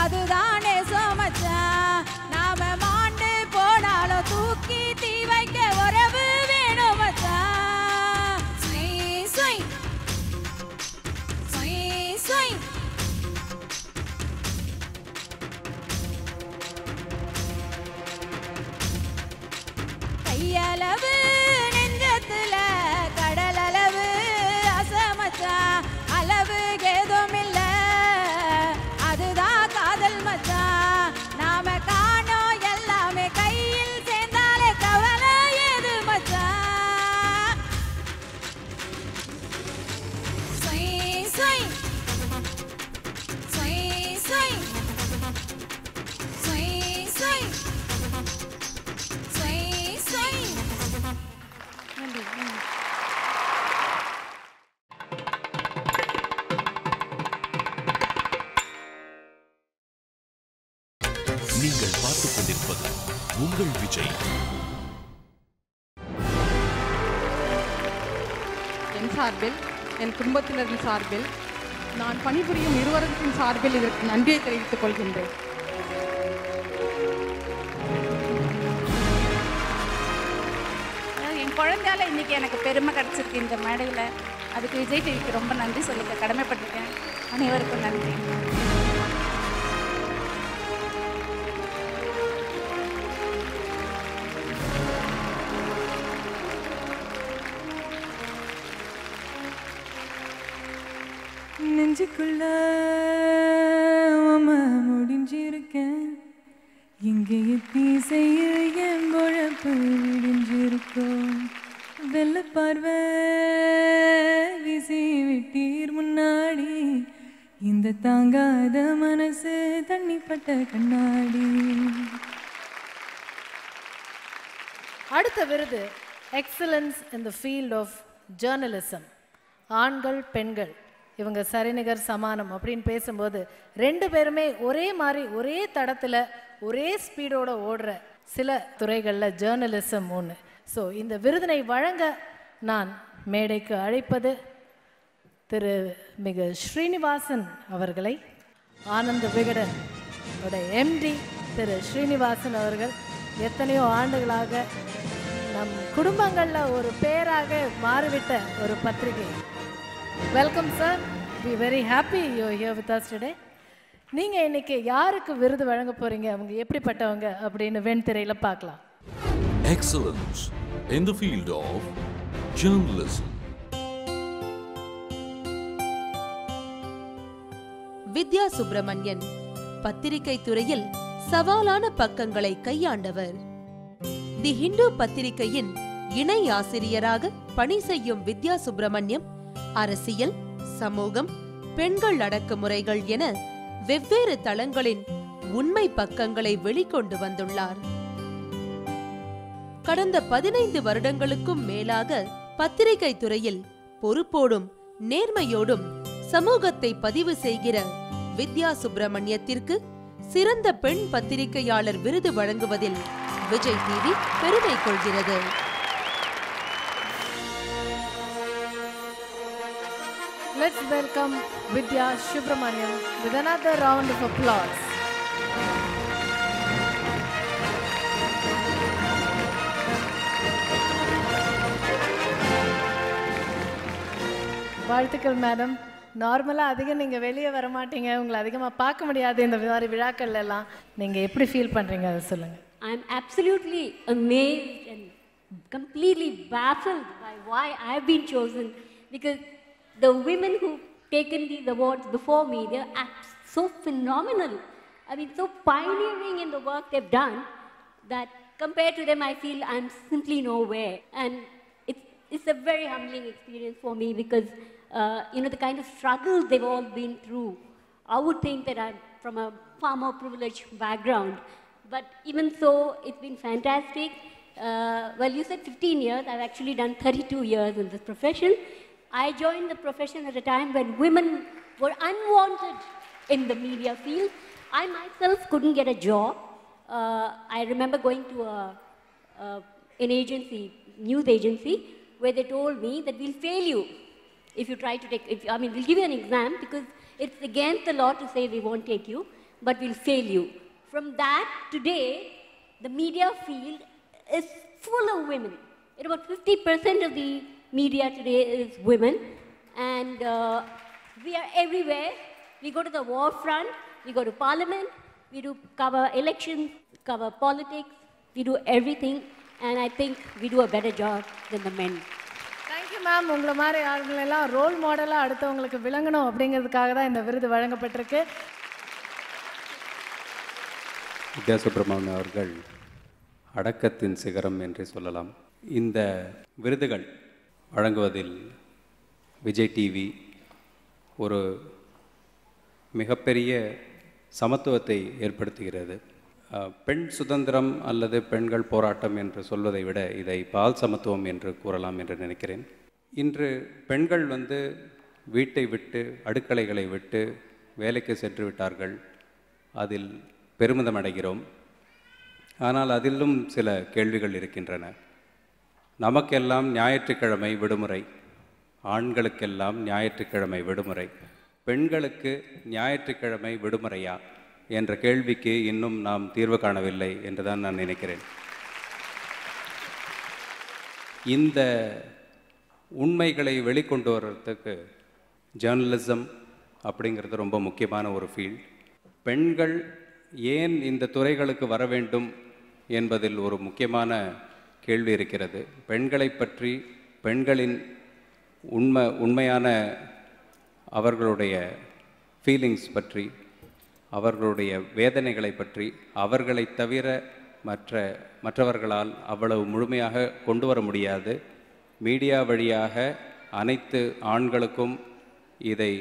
S23: அதுதான் நேசம் மச்சான். நாம மாண்டு போனாலும் தூக்கி தீ வைக்க உறவு வேணும் மச்சான். சொய் சொய் சொய் சொய் கையளவு நெஞ்சத்துல கடலளவு அசமச்சான், அளவு ஏதும் இல்ல, அதுதான் காதல் மச்சான். நாம காணோம் எல்லாமே கையில் சேர்ந்தாலே கவலை ஏது மச்சான். சொய் சொய் சொய் சொய் சொய் சொய் சொய் சொய்.
S12: நீங்கள் பார்த்துக் கொண்டிருப்பது உங்கள் விஜய்.
S24: என் சார்பில், என் குடும்பத்தினரின் சார்பில், நான் பணிபுரியும் இருவருக்கும் சார்பில் இதற்கு நன்றியை தெரிவித்துக் கொள்கின்றேன்.
S6: என் குழந்தையால இன்னைக்கு எனக்கு பெருமை கிடைச்சிருக்கு இந்த மேடையில். அதுக்கு விஜய் டிவிக்கு ரொம்ப நன்றி சொல்லிக்க கடமைப்பட்டிருக்கேன். அனைவருக்கும் நன்றி.
S25: நெஞ்சுக்குள்ள முடிஞ்சிருக்கேன், இங்கே தீசையில் என் பொழப்பு விடிஞ்சிருக்கோம். வெள்ள பார்வை வீசி விட்டீர் முன்னாடி இந்த தாங்காத மனசு தண்ணிப்பட்ட கண்ணாடி.
S2: அடுத்த விருது excellence in the field of journalism. ஆண்கள் பெண்கள் இவங்க சரிநிகர் சமானம் அப்படின்னு பேசும்போது ரெண்டு பேருமே ஒரே மாதிரி ஒரே தடத்தில் ஒரே ஸ்பீடோட ஓடுற சில துறைகளில் ஜேர்னலிசம் ஒன்று. ஸோ இந்த விருதினை வழங்க நான் மேடைக்கு அழைப்பது திரு மிகு ஸ்ரீனிவாசன் அவர்களை. ஆனந்த விகடன் எம்டி திரு ஸ்ரீனிவாசன் அவர்கள் எத்தனையோ ஆண்டுகளாக நம் குடும்பங்களில் ஒரு பேராக மாறிவிட்ட ஒரு பத்திரிகை. Welcome sir, we very happy you here with us today. நீங்கள் இன்னைக்கு யாருக்கு விருது வழங்க போறீங்க, அவங்க எப்படிப்பட்டவங்க அப்படின்னு வெண்திரையில் பார்க்கலாம்.
S1: Excellence in the field of journalism.
S4: வித்யா சுப்பிரமணியன் பத்திரிகை துறையில் சவாலான பக்கங்களை கையாண்டவர். தி ஹிந்து பத்திரிகையின் இணை ஆசிரியராக பணி செய்யும் வித்யா சுப்பிரமணியம் அரசியல், சமூகம், பெண்கள் அடக்குமுறைகள் என வெவ்வேறு தளங்களின் உண்மை பக்கங்களை வெளிக்கொண்டு வந்துள்ளார். கடந்த 15 வருடங்களுக்கும் மேலாக பத்திரிகை துறையில் பொறுப்போடும் நேர்மையோடும் சமூகத்தை பதிவு செய்கிற வித்யா சுப்பிரமணியத்திற்கு சிறந்த பெண் பத்திரிகையாளர் விருது வழங்குவதில் விஜய் டிவி பெருமை கொள்கிறது.
S2: Let's welcome Vidya Subramaniam with another round of applause. வாழ்த்துக்கள் மேடம். நார்மலாக அதிகம் நீங்கள் வெளியே வர மாட்டீங்க, உங்களை அதிகமாக பார்க்க முடியாது இந்த மாதிரி விழாக்கள் எல்லாம். நீங்கள் எப்படி ஃபீல் பண்ணுறீங்க அதை சொல்லுங்கள்.
S9: I am absolutely amazed and completely baffled by why I have been chosen, because the women who've taken these awards before me, they're so phenomenal. I mean, so pioneering in the work they've done that compared to them, I feel I'm simply nowhere. And it's a very humbling experience for me because, the kind of struggles they've all been through. I would think that I'm from a far more privileged background. But even so, it's been fantastic. Well, you said 15 years. I've actually done 32 years in this profession. I joined the profession at a time when women were unwanted in the media field. I myself couldn't get a job. I remember going to an agency, news agency, where they told me that we'll fail you if you try to take, we'll give you an exam because it's against the law to say we won't take you, but we'll fail you. From that, today, the media field is full of women. About 50% of the media today is women, and we are everywhere. We go to the war front, we go to parliament, we do cover elections, cover politics, we do everything, and I think we do a better job than the men.
S2: Thank you ma'am. உங்களை மாதிரி ஆளுங்களெல்லாம் role மாடலாக அடுத்தவங்களுக்கு விளங்கணும் அப்படிங்கிறதுக்காக தான் இந்த விருது வழங்கப்பட்டிருக்கு.
S11: வித்யா சுப்பிரமணியம் அவர்கள் அடக்கத்தின் சிகரம் என்றே சொல்லலாம். இந்த விருதுகள் வழங்குவதில் விஜய் டிவி ஒரு மிகப்பெரிய சமத்துவத்தை ஏற்படுத்துகிறது. பெண் சுதந்திரம் அல்லது பெண்கள் போராட்டம் என்று சொல்வதை விட இதை பால் சமத்துவம் என்று கூறலாம் என்று நினைக்கிறேன். இன்று பெண்கள் வீட்டை விட்டு அடுக்கலைகளை விட்டு வேலைக்கு சென்று விட்டார்கள். அதில் பெருமிதம் அடைகிறோம். ஆனால் அதிலும் சில கேள்விகள் இருக்கின்றன. நமக்கெல்லாம் ஞாயிற்றுக்கிழமை விடுமுறை, ஆண்களுக்கெல்லாம் ஞாயிற்றுக்கிழமை விடுமுறை, பெண்களுக்கு ஞாயிற்றுக்கிழமை விடுமுறையா என்ற கேள்விக்கு இன்னும் நாம் தீர்வு காணவில்லை என்றுதான் நான் நினைக்கிறேன். இந்த உண்மைகளை வெளிக்கொண்டு வர்றதுக்கு ஜேர்னலிசம் அப்படிங்கிறது ரொம்ப முக்கியமான ஒரு ஃபீல்ட். பெண்கள் ஏன் இந்த துறைகளுக்கு வர வேண்டும் என்பதில் ஒரு முக்கியமான கேள்வி இருக்கிறது. பெண்களை பற்றி, பெண்களின் உண்மையான அவர்களுடைய ஃபீலிங்ஸ் பற்றி, அவர்களுடைய வேதனைகளை பற்றி அவர்களை தவிர மற்றவர்களால் அவ்வளவு முழுமையாக கொண்டு வர முடியாது. மீடியா வழியாக அனைத்து ஆண்களுக்கும் இதை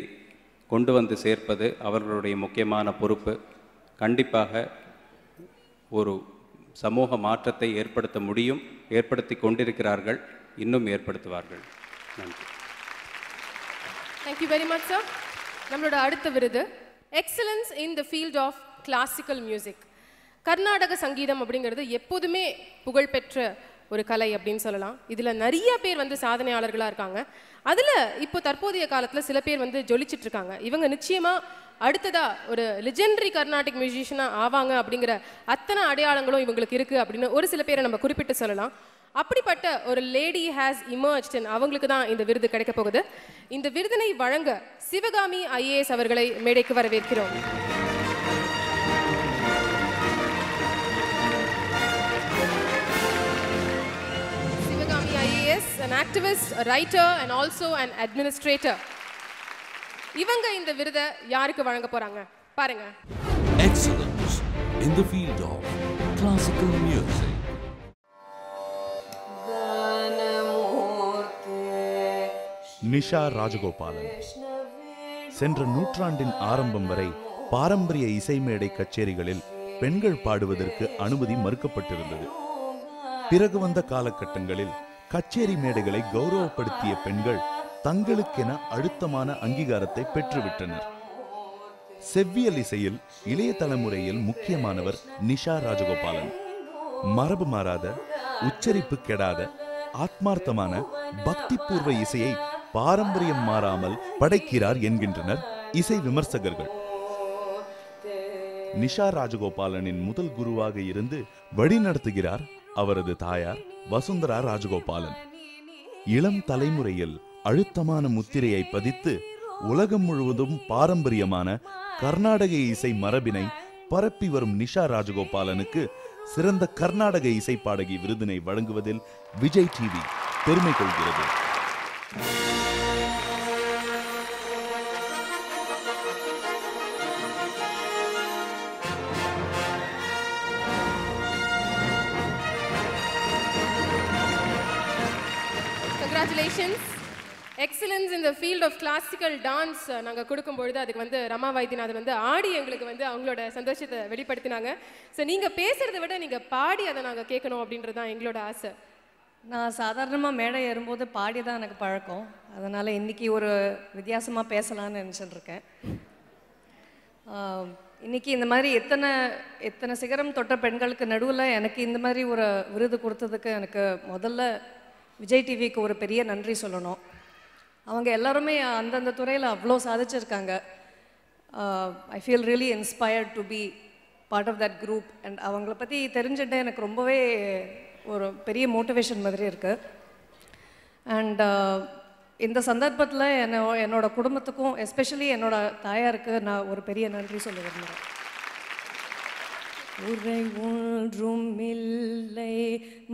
S11: கொண்டு வந்து சேர்ப்பது அவர்களுடைய முக்கியமான பொறுப்பு. கண்டிப்பாக ஒரு சமூக மாற்றத்தை ஏற்படுத்த முடியும், ஏற்படுத்தி கொண்டிருக்கிறார்கள், இன்னும் ஏற்படுத்துவார்கள். நன்றி.
S3: Thank you very much sir. நம்மளோட அடுத்த விருது excellence in the field of classical music. Carnatic சங்கீதம் அப்படிங்கிறது எப்போதுமே புகழ்பெற்ற ஒரு கலை அப்படின்னு சொல்லலாம். இதில் நிறைய பேர் வந்து சாதனையாளர்களாக இருக்காங்க. அதில் இப்போ தற்போதைய காலத்தில் சில பேர் வந்து ஜொலிச்சிட்டு இருக்காங்க. இவங்க நிச்சயமாக அடுத்ததாக ஒரு லெஜெண்டரி கர்நாடிக் மியூசிஷியனாக ஆவாங்க அப்படிங்கிற அத்தனை அடையாளங்களும் இவங்களுக்கு இருக்குது அப்படின்னு ஒரு சில பேரை நம்ம குறிப்பிட்டு சொல்லலாம். அப்படிப்பட்ட ஒரு லேடி ஹேஸ் இமர்ஜ்ட், அவங்களுக்கு தான் இந்த விருது கிடைக்க போகுது. இந்த விருதினை வழங்க சிவகாமி IAS அவர்களை மேடைக்கு வரவேற்கிறோம். Sivakami IAS, an activist, a writer and also an administrator. இவங்க இந்த விருதை யாருக்கு வழங்க போறாங்க பாருங்க.
S1: Excellence in the field of classical music.
S13: Nisha Rajagopalan சென்ற நூற்றாண்டின் ஆரம்பம் வரை பாரம்பரிய இசைமேடை கச்சேரிகளில் பெண்கள் பாடுவதற்கு அனுமதி மறுக்கப்பட்டிருந்தது. பிறகு வந்த காலகட்டங்களில் கச்சேரி மேடைகளை கௌரவப்படுத்திய பெண்கள் தங்களுக்கென அழுத்தமான அங்கீகாரத்தை பெற்றுவிட்டனர். செவ்வியல் இசையில் இளைய தலைமுறையில் முக்கியமானவர் நிஷா ராஜகோபாலன். மரபு மாறாத, உச்சரிப்பு கெடாத, ஆத்மார்த்தமான பக்திபூர்வ இசையை பாரம்பரியம் மாறாமல் படைக்கிறார் என்கின்றனர் இசை விமர்சகர்கள். நிஷா ராஜகோபாலனின் முதல் குருவாக இருந்து வழிநடத்துகிறார் அவரது தாயார் வசுந்தரா ராஜகோபாலன். இளம் தலைமுறையில் அழுத்தமான முத்திரையை பதித்து உலகம் முழுவதும் பாரம்பரியமான கர்நாடக இசை மரபினை பரப்பி வரும் நிஷா ராஜகோபாலனுக்கு சிறந்த கர்நாடக இசை பாடகி விருதினை வழங்குவதில் விஜய் டிவி பெருமை கொள்கிறது.
S3: Congratulations. Excellence in the field of classical dance நாங்கள் கொடுக்கும்பொழுது அதுக்கு வந்து ரமா வைத்தியநாதன் வந்து ஆடி எங்களுக்கு வந்து அவங்களோட சந்தோஷத்தை வெளிப்படுத்தினாங்க. ஸோ நீங்கள் பேசுகிறத விட நீங்கள் பாடி அதை நாங்கள் கேட்கணும் அப்படின்றது தான் எங்களோட ஆசை.
S14: நான் சாதாரணமாக மேடை ஏறும்போது பாடி தான் எனக்கு பழக்கம். அதனால் இன்றைக்கி ஒரு வித்தியாசமாக பேசலான்னு நினச்சிட்டு இருக்கேன். இன்றைக்கி இந்த மாதிரி எத்தனை சிகரம் தொட்ட பெண்களுக்கு நடுவில் எனக்கு இந்த மாதிரி ஒரு விருது கொடுத்ததுக்கு எனக்கு முதல்ல விஜய் டிவிக்கு ஒரு பெரிய நன்றி சொல்லணும். அவங்க எல்லாருமே அந்தந்த துறையில் அவ்வளோ சாதிச்சிருக்காங்க. I feel really inspired to be part of that group. And அவங்கள பற்றி தெரிஞ்சுட்டு எனக்கு ரொம்பவே ஒரு பெரிய மோட்டிவேஷன் மாதிரி இருக்குது. அண்ட் இந்த சந்தர்ப்பத்தில் என்னோட குடும்பத்துக்கும் எஸ்பெஷலி என்னோட தாயாருக்கு நான் ஒரு பெரிய நன்றி சொல்ல விரும்புகிறேன். உரை ஒன்றும் இல்லை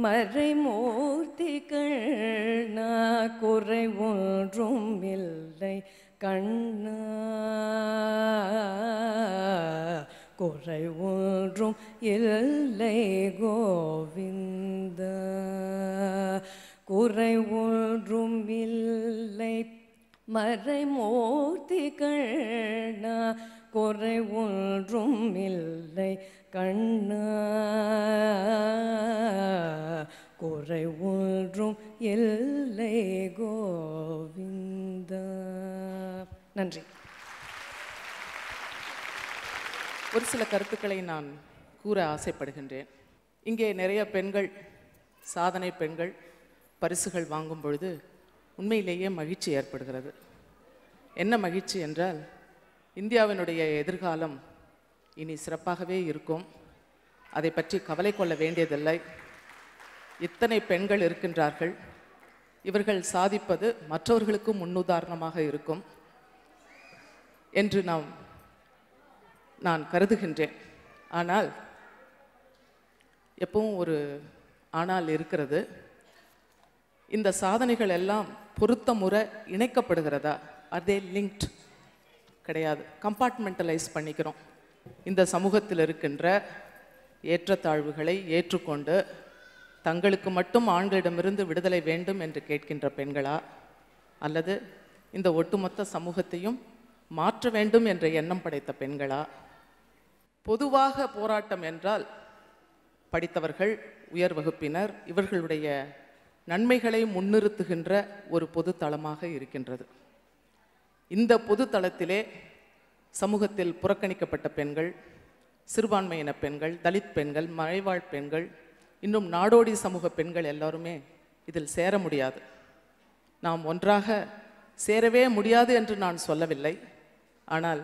S14: மறைமூர்த்தி கண்ணா, குறை ஒன்றும் இல்லை கண்ணா, குறை ஒன்றும் இல்லை கோவிந்தா, குறை ஒன்றும் இல்லை மறைமூர்த்தி கண்ணா, குறை ஒன்றும் இல்லை கண்ணா, குறை ஒன்றும் இல்லை கோவிந்தா. நன்றி.
S15: ஒரு சில கருத்துக்களை நான் கூற ஆசைப்படுகின்றேன். இங்கே நிறைய பெண்கள், சாதனை பெண்கள் பரிசுகள் வாங்கும் பொழுது உண்மையிலேயே மகிழ்ச்சி ஏற்படுகிறது. என்ன மகிழ்ச்சி என்றால், இந்தியாவினுடைய எதிர்காலம் இனி சிறப்பாகவே இருக்கும், அதை பற்றி கவலை கொள்ள வேண்டியதில்லை. இத்தனை பெண்கள் இருக்கின்றார்கள், இவர்கள் சாதிப்பது மற்றவர்களுக்கும் முன்னுதாரணமாக இருக்கும் என்று நான் கருதுகின்றேன். ஆனால் எப்பவும் ஒரு ஆனால் இருக்கிறது. இந்த சாதனைகள் எல்லாம் பொருத்தமுறை இணைக்கப்படுகிறதா? அதே லிங்க்ட் கிடையாது. கம்பார்ட்மெண்டலைஸ் பண்ணிக்கிறோம். இந்த சமூகத்தில் இருக்கின்ற ஏற்றத்தாழ்வுகளை ஏற்றுக்கொண்டு தங்களுக்கு மட்டும் ஆண்களிடமிருந்து விடுதலை வேண்டும் என்று கேட்கின்ற பெண்களா, அல்லது இந்த ஒட்டுமொத்த சமூகத்தையும் மாற்ற வேண்டும் என்ற எண்ணம் படைத்த பெண்களா? பொதுவாக போராட்டம் என்றால் படித்தவர்கள், உயர் வகுப்பினர், இவர்களுடைய நன்மைகளை முன்னிறுத்துகின்ற ஒரு பொது தளமாக இருக்கின்றது. இந்த பொது தளத்திலே சமூகத்தில் புறக்கணிக்கப்பட்ட பெண்கள், சிறுபான்மையின பெண்கள், தலித் பெண்கள், மலைவாழ் பெண்கள், இன்னும் நாடோடி சமூக பெண்கள் எல்லாருமே இதில் சேர முடியாது. நாம் ஒன்றாக சேரவே முடியாது என்று நான் சொல்லவில்லை. ஆனால்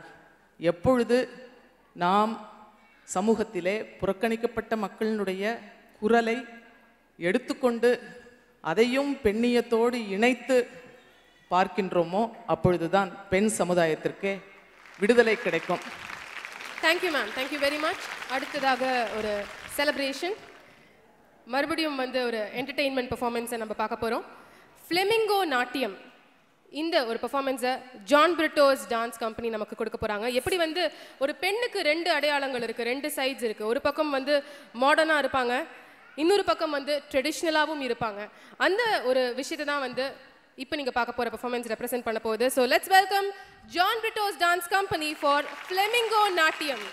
S15: எப்பொழுது நாம் சமூகத்திலே புறக்கணிக்கப்பட்ட மக்களினுடைய குரலை எடுத்துக்கொண்டு அதையும் பெண்ணியத்தோடு இணைத்து பார்க்கின்றோமோ அப்பொழுதுதான் பெண் சமுதாயத்திற்கே விடுதலை கிடைக்கும்.
S3: Thank you ma'am, thank you very much. அடுத்ததாக ஒரு செலிப்ரேஷன், மறுபடியும் ஒரு என்டர்டெயின்மெண்ட் பெர்ஃபார்மன்ஸை நம்ம பார்க்க போகிறோம். ஃப்ளெமிங்கோ நாட்டியம், இந்த ஒரு பெர்ஃபார்மன்ஸை ஜான் பிரிட்டோஸ் டான்ஸ் கம்பெனி நமக்கு கொடுக்க போகிறாங்க. எப்படி ஒரு பெண்ணுக்கு 2 அடையாளங்கள் இருக்குது, 2 சைட்ஸ் இருக்குது. ஒரு பக்கம் மாடர்னாக இருப்பாங்க, இன்னொரு பக்கம் ட்ரெடிஷ்னலாகவும் இருப்பாங்க. அந்த ஒரு விஷயத்தை தான் இப்போ நீங்கள் பார்க்க போகிற பெர்ஃபார்மன்ஸ் ரெப்ரசென்ட் பண்ண போகுது. So let's welcome John Britto's dance company for flamingo நாட்டியம்.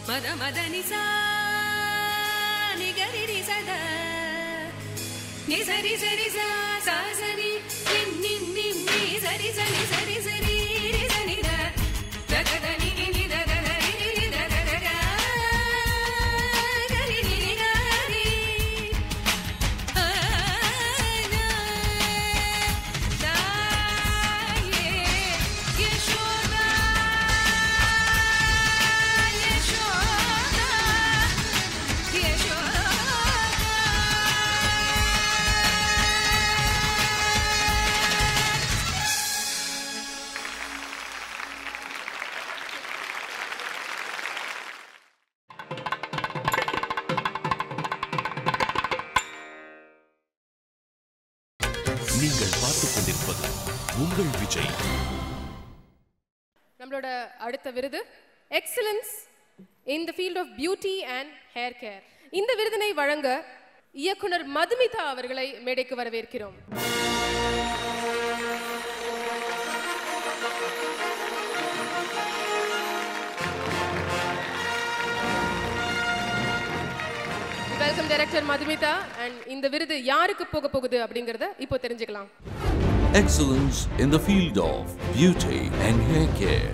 S7: மதமதனிசா நிகரிரிசத நிசரி சரிசா சாசரி நின்னி சரி சரி சரி சரி ரிசனித தகதனி நினி தகதரி நினி தகதக கரி நினி கரி ஆனா தாயே யசோதா
S12: நீங்கள் பார்த்துக் கொண்டிருப்பது உங்கள் விஜய்.
S3: நம்மளோட அடுத்த விருது excellence in the field of beauty and hair care. இந்த விருதினை வழங்க இயக்குனர் மதுமிதா அவர்களை மேடைக்கு வரவேற்கிறோம். Welcome director Madhumitha. அண்ட் இந்த விருது யாருக்கு போக போகுது அப்படிங்கறத இப்போ தெரிஞ்சுக்கலாம்.
S1: Excellence in the field of beauty and hair care.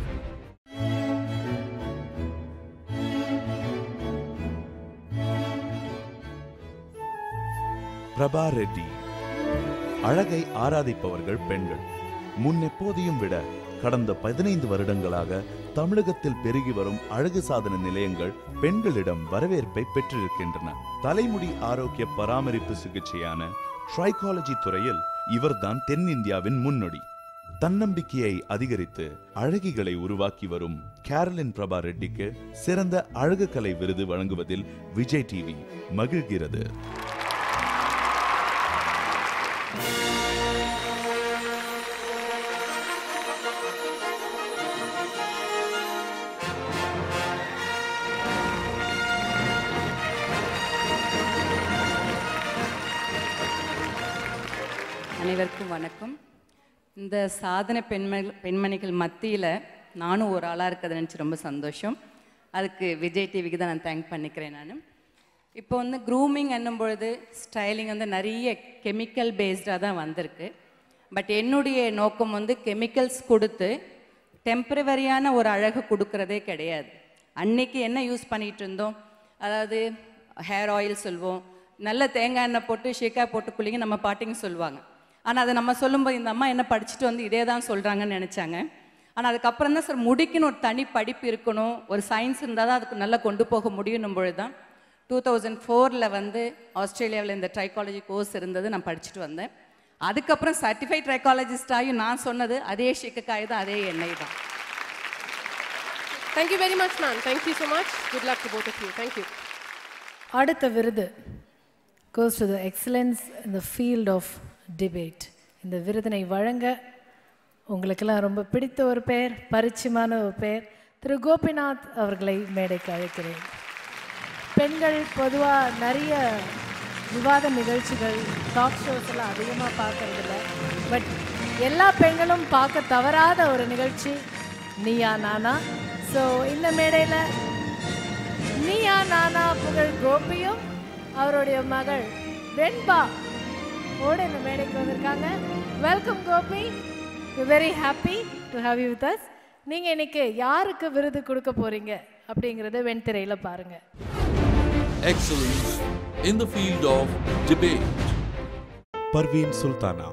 S13: Prabha Reddy. அழகை ஆராதிப்பவர்கள் பெண்கள். முன்னெப்போதையும் விட கடந்த 15 வருடங்களாக தமிழகத்தில் பெருகி வரும் அழகு சாதன நிலையங்கள் பெண்களிடம் வரவேற்பை பெற்றிருக்கின்றன. தலைமுடி ஆரோக்கிய பராமரிப்பு சிகிச்சையான ட்ரைகாலஜி துறையில் இவர்தான் தென்னிந்தியாவின் முன்னோடி. தன்னம்பிக்கையை அதிகரித்து அழகிகளை உருவாக்கி வரும் கேரலின் பிரபா ரெட்டிக்கு சிறந்த அழகு கலை விருது வழங்குவதில் விஜய் டிவி மகிழ்கிறது.
S16: அனைவருக்கும் வணக்கம். இந்த சாதனை பெண்மணிகள் மத்தியில் நானும் ஒரு ஆளாக இருக்கிறத நினச்சி ரொம்ப சந்தோஷம். அதுக்கு விஜய் டிவிக்கு தான் நான் தேங்க் பண்ணிக்கிறேன். நான் இப்போ வந்து க்ரூமிங் என்னும் பொழுது ஸ்டைலிங் வந்து நிறைய கெமிக்கல் பேஸ்டாக தான் வந்திருக்கு. பட் என்னுடைய நோக்கம் வந்து கெமிக்கல்ஸ் கொடுத்து டெம்பரவரியான ஒரு அழகு கொடுக்கறதே கிடையாது. அன்னைக்கு என்ன யூஸ் பண்ணிகிட்டு இருந்தோம், அதாவது ஹேர் ஆயில் சொல்லுவோம், நல்ல தேங்காய் எண்ணெய் போட்டு ஷேக்காய் போட்டு குளிங்க நம்ம பாட்டிங்க சொல்லுவாங்க. ஆனால் அதை நம்ம சொல்லும்போது இந்த அம்மா என்ன படிச்சுட்டு வந்து இதே தான் சொல்கிறாங்கன்னு நினச்சாங்க. ஆனால் அதுக்கப்புறம் தான் சார் முடிக்குன்னு ஒரு தனி படிப்பு இருக்கணும், ஒரு சயின்ஸ் இருந்தால் தான் அதுக்கு நல்லா கொண்டு போக முடியும் பொழுது தான் 2004 வந்து ஆஸ்திரேலியாவில் இந்த ட்ரைகாலஜி கோர்ஸ் இருந்தது, நான் படிச்சுட்டு வந்தேன். அதுக்கப்புறம் சர்டிஃபைட் ட்ரைகாலஜிஸ்டாயும் நான் சொன்னது அதே ஷிக்காய் தான், அதே எண்ணெய் தான்.
S3: Thank you very much, ma'am. Thank you so much. Good luck to both of you. Thank you.
S2: அடுத்த விருது goes to the excellence in the field of debate. இந்த விருதினை வழங்க உங்களுக்கெல்லாம் ரொம்ப பிடித்த ஒரு பெயர், பரிச்சயமான ஒரு பெயர், திரு கோபிநாத் அவர்களை மேடைக்கு அழைக்கிறேன். பெண்கள் பொதுவாக நிறைய விவாத நிகழ்ச்சிகள், டாக் ஷோஸ் எல்லாம் அதிகமாக பார்க்கறதில்ல. பட் எல்லா பெண்களும் பார்க்க தவறாத ஒரு நிகழ்ச்சி நீயா நானா. ஸோ இந்த மேடையில் நீயா நானா புகழ் கோபியும் அவருடைய மகள் வெண்பா ஓட இந்த மேடைக்கு வந்திருக்காங்க. Welcome Gopi, very happy to have you with us. நீங்கள் இன்னைக்கு யாருக்கு விருது கொடுக்க போறீங்க அப்படிங்கிறத வெண்திரையில் பாருங்க.
S1: Excellence in the field of debate.
S13: Parveen Sultana.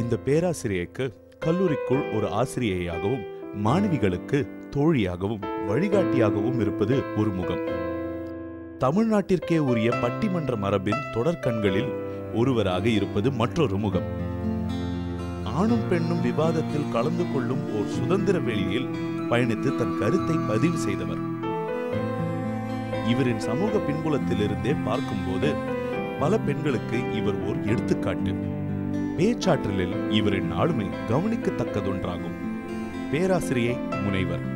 S13: இந்த பேராசிரியைக்கு கல்லூரிக்குள் ஒரு ஆசிரியையாகவும் மாணவிகளுக்கு தோழியாகவும் வழிகாட்டியாகவும் இருப்பது ஒரு முகம். தமிழ்நாட்டிற்கே உரிய பட்டிமன்ற மரபின் தொடர்கண்களில் ஒருவராக இருப்பது மற்றொரு முகம். ஆணும் பெண்ணும் விவாதத்தில் கலந்து கொள்ளும் ஓர் சுதந்திர வெளியில் பயணித்து தன் கருத்தை பதிவு செய்தவர். இவரின் சமூக பின்புலத்திலிருந்தே பார்க்கும்போது பல பெண்களுக்கு இவர் ஓர் எடுத்துக்காட்டு. பேச்சாற்றலில் இவரின் ஆளுமை கவனிக்கத்தக்கதொன்றாகும். பேராசிரியை முனைவர்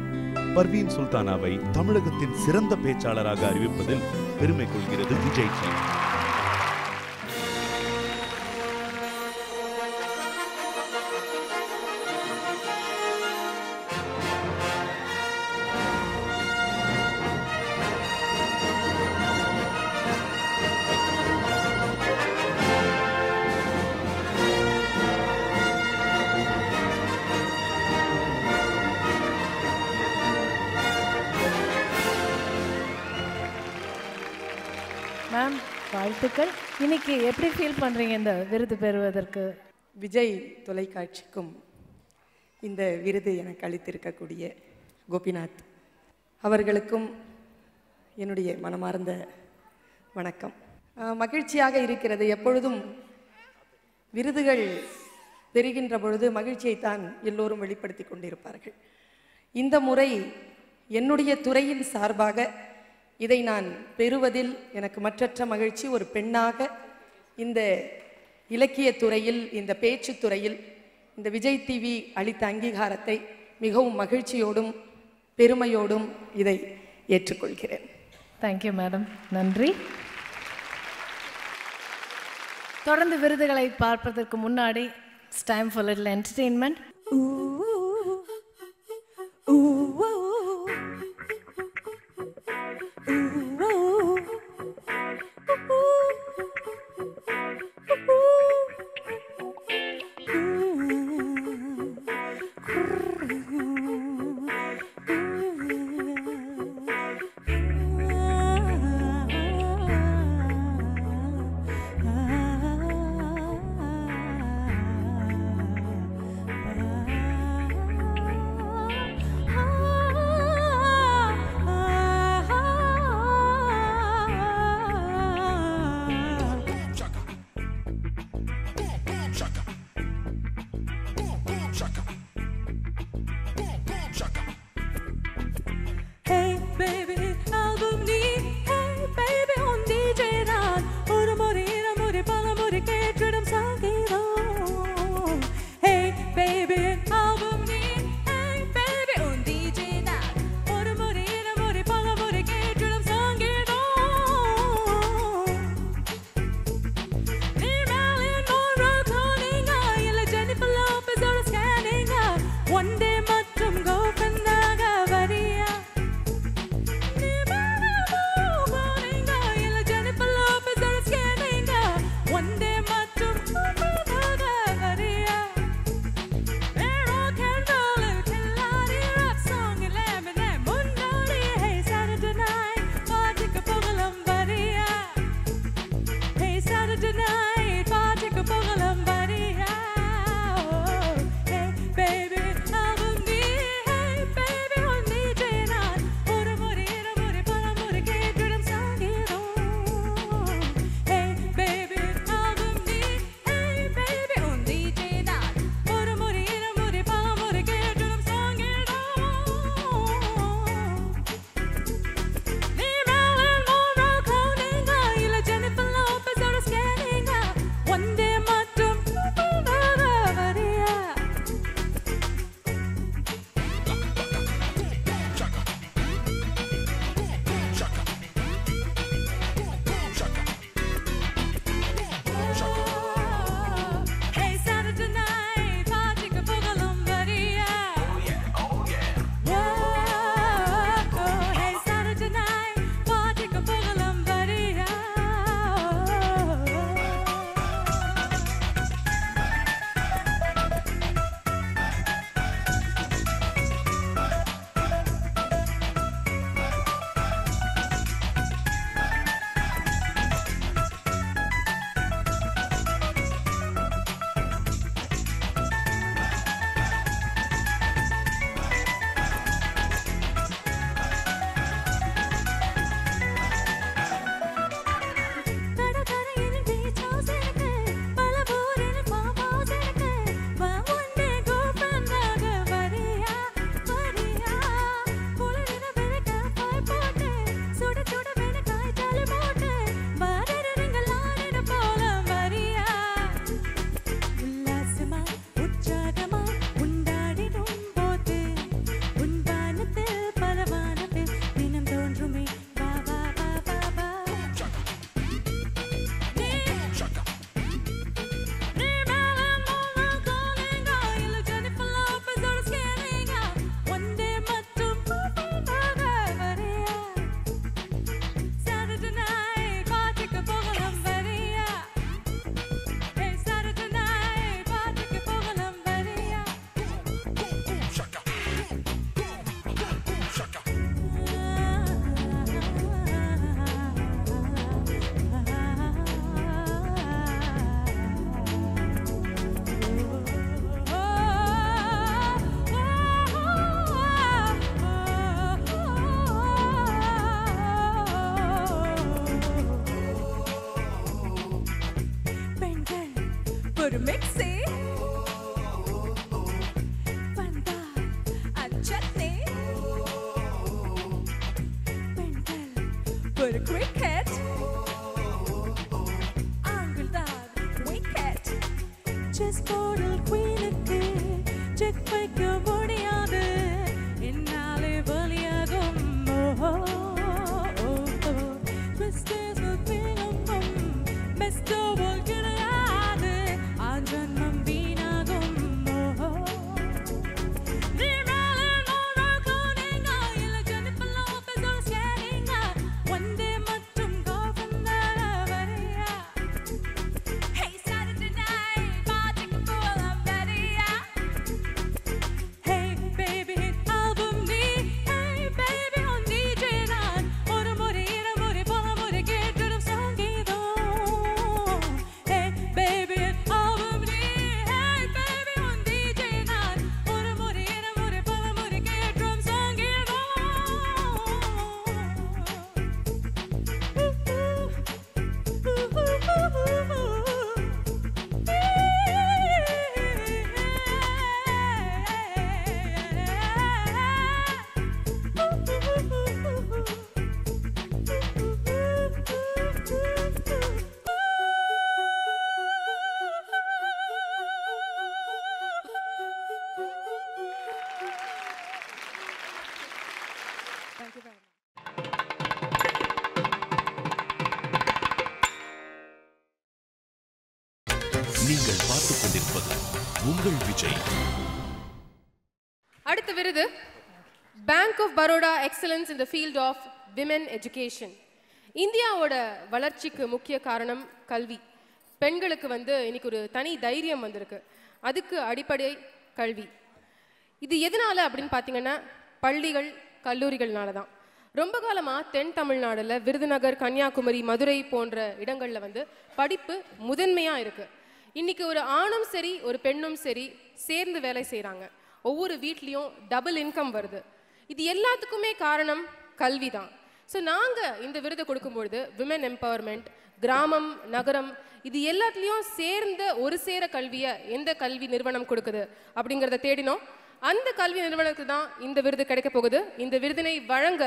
S13: பர்வீன் சுல்தானாவை தமிழகத்தின் சிறந்த பேச்சாளராக அறிவிப்பதில் பெருமை கொள்கிறது விஜய் டிவி.
S2: மேம் வாழ்த்துக்கள். இன்னைக்கு எப்படி ஃபீல் பண்ணுறீங்க இந்த விருது பெறுவதற்கு?
S17: விஜய் தொலைக்காட்சிக்கும் இந்த விருது எனக்கு அளித்திருக்கக்கூடிய கோபிநாத் அவர்களுக்கும் என்னுடைய மனமார்ந்த வணக்கம். மகிழ்ச்சியாக இருக்கிறது. எப்பொழுதும் விருதுகள் பெறுகின்ற பொழுது மகிழ்ச்சியைத்தான் எல்லோரும் வெளிப்படுத்தி கொண்டிருப்பார்கள். இந்த முறை என்னுடைய துறையின் சார்பாக இதை நான் பெறுவதில் எனக்கு மற்றற்ற மகிழ்ச்சி. ஒரு பெண்ணாக இந்த இலக்கிய துறையில், இந்த பேச்சு துறையில் இந்த விஜய் டிவி அளித்த அங்கீகாரத்தை மிகவும் மகிழ்ச்சியோடும் பெருமையோடும் இதை ஏற்றுக்கொள்கிறேன்.
S2: தேங்க்யூ மேடம், நன்றி. தொடர்ந்து விருதுகளை பார்ப்பதற்கு முன்னாடி it's time for little entertainment.
S23: ஒரு மிக்ஸி வந்தா அச்சத்தே பெண்கள் ஒரு கிரிக்கெட் ஆங்கிள் தான் விக்கெட் செஸ் போர்டில் குயினுக்கு
S25: செக் வைக்க முடியாது என்னாலே பலியாகும் பெஸ்டோவல் கிடையாது ஆஜன்மம் வீணாகும்
S12: நீங்கள் பார்த்துக் கொண்டிருப்பது உங்கள் விஜய்.
S3: அடுத்த விருது bank of Baroda excellence in the field of women education. இந்தியாவோட வளர்ச்சிக்கு முக்கிய காரணம் கல்வி. பெண்களுக்கு இன்னைக்கு ஒரு தனி தைரியம் வந்திருக்கு. அதுக்கு அடிப்படை கல்வி. இது எதனால அப்படின்னு பார்த்தீங்கன்னா பள்ளிகள் கல்லூரிகள்னால தான். ரொம்ப காலமாக தென் தமிழ்நாடுல விருதுநகர், கன்னியாகுமரி, மதுரை போன்ற இடங்களில் படிப்பு முதன்மையாக இருக்குது. இன்னைக்கு ஒரு ஆணும் சரி ஒரு பெண்ணும் சரி சேர்ந்து வேலை செய்கிறாங்க. ஒவ்வொரு வீட்லேயும் டபுள் இன்கம் வருது. இது எல்லாத்துக்குமே காரணம் கல்வி தான். ஸோ நாங்கள் இந்த விருதை கொடுக்கும்பொழுது விமென் எம்பவர்மெண்ட், கிராமம், நகரம் இது எல்லாத்துலேயும் சேர்ந்த ஒரு சேர கல்வியை எந்த கல்வி நிறுவனம் கொடுக்குது அப்படிங்கிறத தேடினோம். அந்த கல்வி நிறுவனத்துக்கு தான் இந்த விருது கிடைக்க போகுது. இந்த விருதினை வழங்க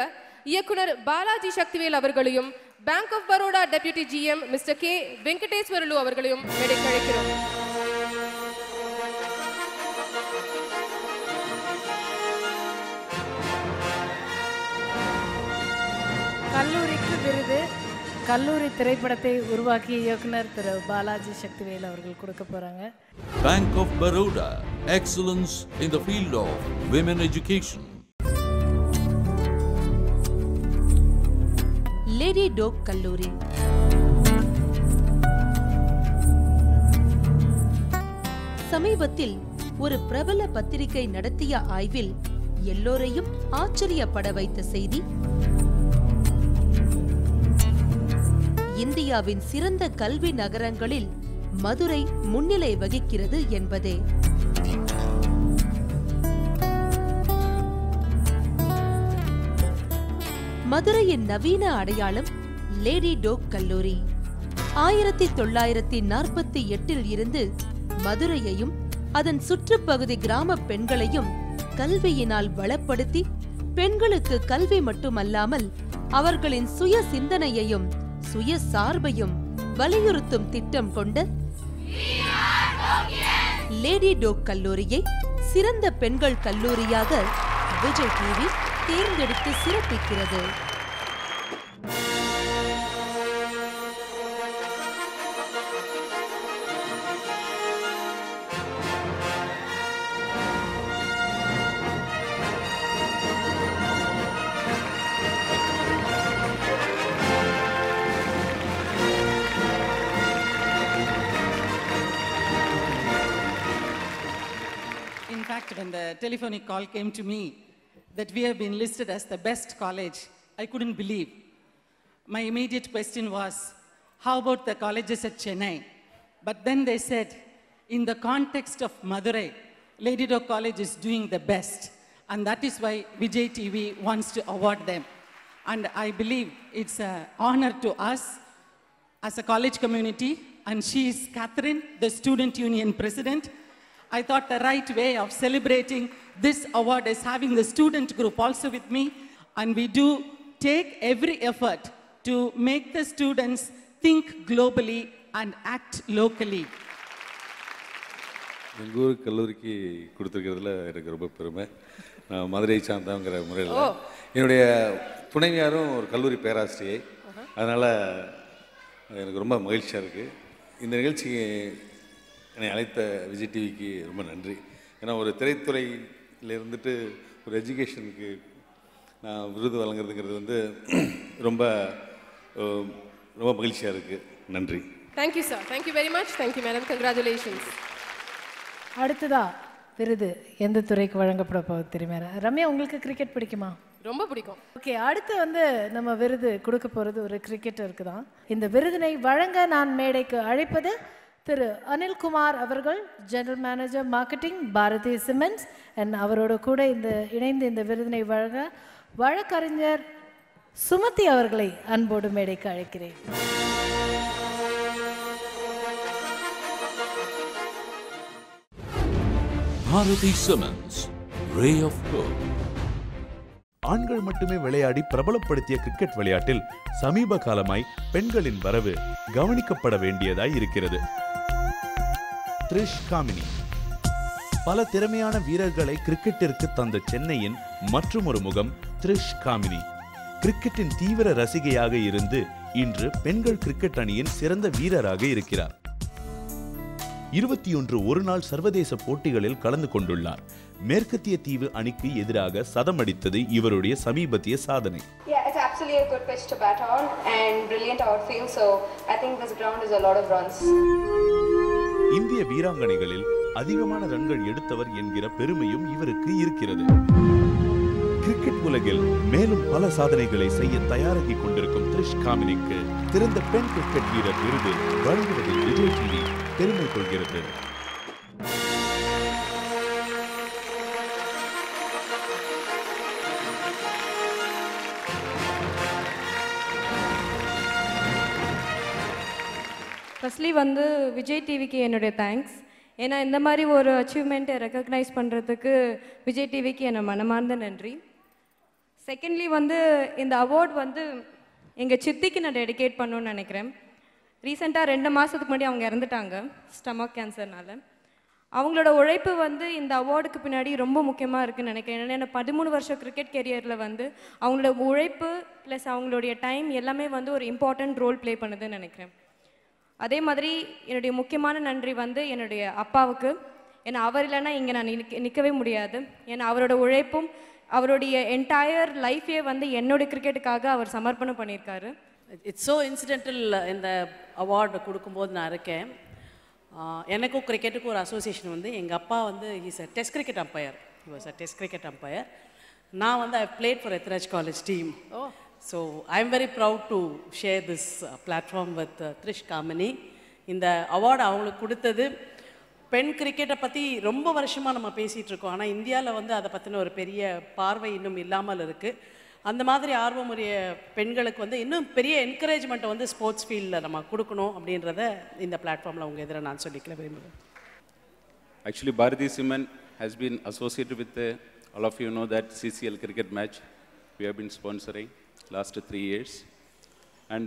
S3: இயக்குனர் பாலாஜி சக்திவேல் அவர்களையும் bank of Baroda deputy GM mister K Venkateswarlu அவர்களையும் மேடைக்கு அழைக்கிறோம்.
S2: கல்லூரிக்கு விருது கல்லூரி திரைப்படத்தை உருவாக்கிய இயக்குனர் திரு பாலாஜி சக்திவேல் அவர்கள் கொடுக்க போறாங்க.
S1: Bank of Baroda, excellence in the field of women education.
S4: Lady Doak கல்லூரி. சமீபத்தில் ஒரு பிரபல பத்திரிகை நடத்திய ஆய்வில் எல்லோரையும் ஆச்சரியப்பட வைத்த செய்தி, இந்தியாவின் சிறந்த கல்வி நகரங்களில் மதுரை முன்னிலை வகிக்கிறது என்பதே. மதுரையின் நவீன அடையாளம் லேடி டோக் கல்லூரி. 1948 இருந்து மதுரையையும் அதன் சுற்றுப்பகுதி கிராம பெண்களையும் கல்வியினால் வளப்படுத்தி பெண்களுக்கு கல்வி மட்டுமல்லாமல் அவர்களின் சுய சிந்தனையையும் சுய சார்பையும் வலியுறுத்தும் திட்டம் கொண்ட லேடி டோக் கல்லூரியை சிறந்த பெண்கள் கல்லூரியாக விஜய் டிவி தேர்ந்தெடுத்து சிறப்பிக்கிறது.
S18: In fact, when the telephonic call came to me that we have been listed as the best college, I couldn't believe. My immediate question was, how about the colleges at Chennai? But then they said, in the context of Madurai, Lady Dock College is doing the best. And that is why Vijay TV wants to award them. And I believe it's an honor to us as a college community. And she is Catherine, the Student Union President. I thought the right way of celebrating this award is having the student group also with me. And we do take every effort to make the students think globally and act locally.
S8: எங்கள் ஊர் கல்லூரிக்கு கொடுத்துருக்கிறதுல எனக்கு ரொம்ப பெருமை. நான் மதுரையை சார்ந்தவங்கிற முறையில் என்னுடைய துணைவியாரும் ஒரு கல்லூரி பேராசிரியை. அதனால் எனக்கு ரொம்ப மகிழ்ச்சியாக இருக்குது. இந்த நிகழ்ச்சிக்கு என்னை அழைத்த விஜய் டிவிக்கு ரொம்ப நன்றி. ஏன்னா ஒரு திரைத்துறையில் இருந்துட்டு ஒரு எஜுகேஷனுக்கு நான் விருது வழங்குறதுங்கிறது வந்து ரொம்ப ரொம்ப மகிழ்ச்சியாக இருக்குது. நன்றி.
S3: Thank you sir. Thank you very much. Thank you madam. Congratulations.
S2: அடுத்ததா விருது எந்த துறைக்கு வழங்கப்பட போகுது தெரியுமா? ரம்யா, உங்களுக்கு கிரிக்கெட் பிடிக்குமா?
S3: ரொம்ப பிடிக்கும்.
S2: ஓகே, அடுத்து வந்து நம்ம விருது கொடுக்க போகிறது ஒரு கிரிக்கெட்டருக்கு தான். இந்த விருதினை வழங்க நான் மேடைக்கு அழைப்பது திரு அனில்குமார் அவர்கள், general manager marketing, Bharathi cements. And அவரோட கூட இணைந்து இந்த விருதினை வழங்க வழக்கறிஞர் சுமதி அவர்களை அன்போடு மேடைக்கு அழைக்கிறேன்.
S1: Bharathi cements, ray of hope.
S13: ஆண்கள் மட்டுமே விளையாடி பிரபலப்படுத்திய கிரிக்கெட் விளையாட்டில் சமீப காலமாய் பெண்களின் வரவு கவனிக்கப்பட வேண்டியதாய் இருக்கிறது. த்ரிஷ் காமினி பல திறமையான வீரர்களை கிரிக்கெட்டிற்கு தந்த சென்னையின் மற்றொரு முகம் த்ரிஷ் காமினி. கிரிக்கெட்டின் தீவிர ரசிகையாக இருந்து இன்று பெண்கள் கிரிக்கெட் அணியின் சிறந்த வீரராக இருக்கிறார். 21 ஒருநாள் சர்வதேச போட்டிகளில் கலந்து கொண்டுள்ளார். மேற்கத்திய தீவு அணிக்கு எதிராக சதம் அடித்தது இவருடைய சமீபத்திய சாதனை.
S19: Yeah, it's absolutely a good pitch to bat on and brilliant outfield, so I think this ground is a lot of runs.
S13: இந்திய வீராங்கனைகளில் அதிகமான ரன்கள் எடுத்தவர் என்கிற பெருமையும் இவருக்கு இருக்கிறது. கிரிக்கெட் உலகில் மேலும் பல சாதனைகளை செய்ய தயாராகி கொண்டிருக்கும் த்ரிஷ் காமினிக்கு சிறந்த பெண் கிரிக்கெட் வீரர் விருது வழங்குவதில் விஜய் டிவி பெருமை கொள்கிறது.
S14: ஃபர்ஸ்ட்லி வந்து விஜய் டிவிக்கு என்னுடைய தேங்க்ஸ். ஏன்னா இந்த மாதிரி ஒரு அச்சீவ்மெண்ட்டை ரெக்கக்னைஸ் பண்ணுறதுக்கு விஜய் டிவிக்கு என்னை மனமார்ந்த நன்றி. செகண்ட்லி வந்து இந்த அவார்ட் வந்து எங்கள் சித்திக்கு நான் டெடிகேட் பண்ணணும்னு நினைக்கிறேன். ரீசெண்டாக 2 மாதத்துக்கு முன்னாடி அவங்க இறந்துட்டாங்க ஸ்டமக் கேன்சர்னால. அவங்களோட உழைப்பு வந்து இந்த அவார்டுக்கு பின்னாடி ரொம்ப முக்கியமாக இருக்குதுன்னு நினைக்கிறேன். ஏன்னா 13 வருஷம் கிரிக்கெட் கெரியரில் வந்து அவங்களோட உழைப்பு ப்ளஸ் அவங்களுடைய டைம் எல்லாமே வந்து ஒரு இம்பார்ட்டண்ட் ரோல் ப்ளே பண்ணுதுன்னு நினைக்கிறேன். அதே மாதிரி என்னுடைய முக்கியமான நன்றி வந்து என்னுடைய அப்பாவுக்கு. ஏன்னா அவர் இல்லைன்னா இங்கே நான் நிற்கவே முடியாது. ஏன்னா அவரோட உழைப்பும் அவருடைய என்டையர் லைஃபே வந்து என்னோட கிரிக்கெட்டுக்காக அவர் சமர்ப்பணம் பண்ணியிருக்காரு.
S20: It's so incidental. இந்த அவார்டு கொடுக்கும்போது நான் இருக்கேன். எனக்கும் கிரிக்கெட்டுக்கும் ஒரு அசோசியேஷன் வந்து எங்கள் அப்பா வந்து he's a test cricket umpire. He was a test cricket umpire. நான் வந்து I played for Ethiraj college team. So I am very proud to share this platform with Thirush Kamini. இந்த அவார்டு அவங்களுக்கு கொடுத்தது பெண் கிரிக்கெட்டை பற்றி ரொம்ப வருஷமாக நம்ம பேசிகிட்டு இருக்கோம். ஆனால் இந்தியாவில் வந்து அதை பற்றின ஒரு பெரிய பார்வை இன்னும் இல்லாமல் இருக்குது. அந்த மாதிரி ஆர்வமுடைய பெண்களுக்கு வந்து இன்னும் பெரிய என்கரேஜ்மெண்ட்டை வந்து ஸ்போர்ட்ஸ் ஃபீல்டில் நம்ம கொடுக்கணும் அப்படின்றத இந்த பிளாட்ஃபார்மில் உங்கள் எதிராக நான் சொல்லிக்கல விரும்புகிறேன்.
S11: Actually, Bharati Cement has been associated with, all of you know that CCL cricket match we have been sponsoring last 3 years. And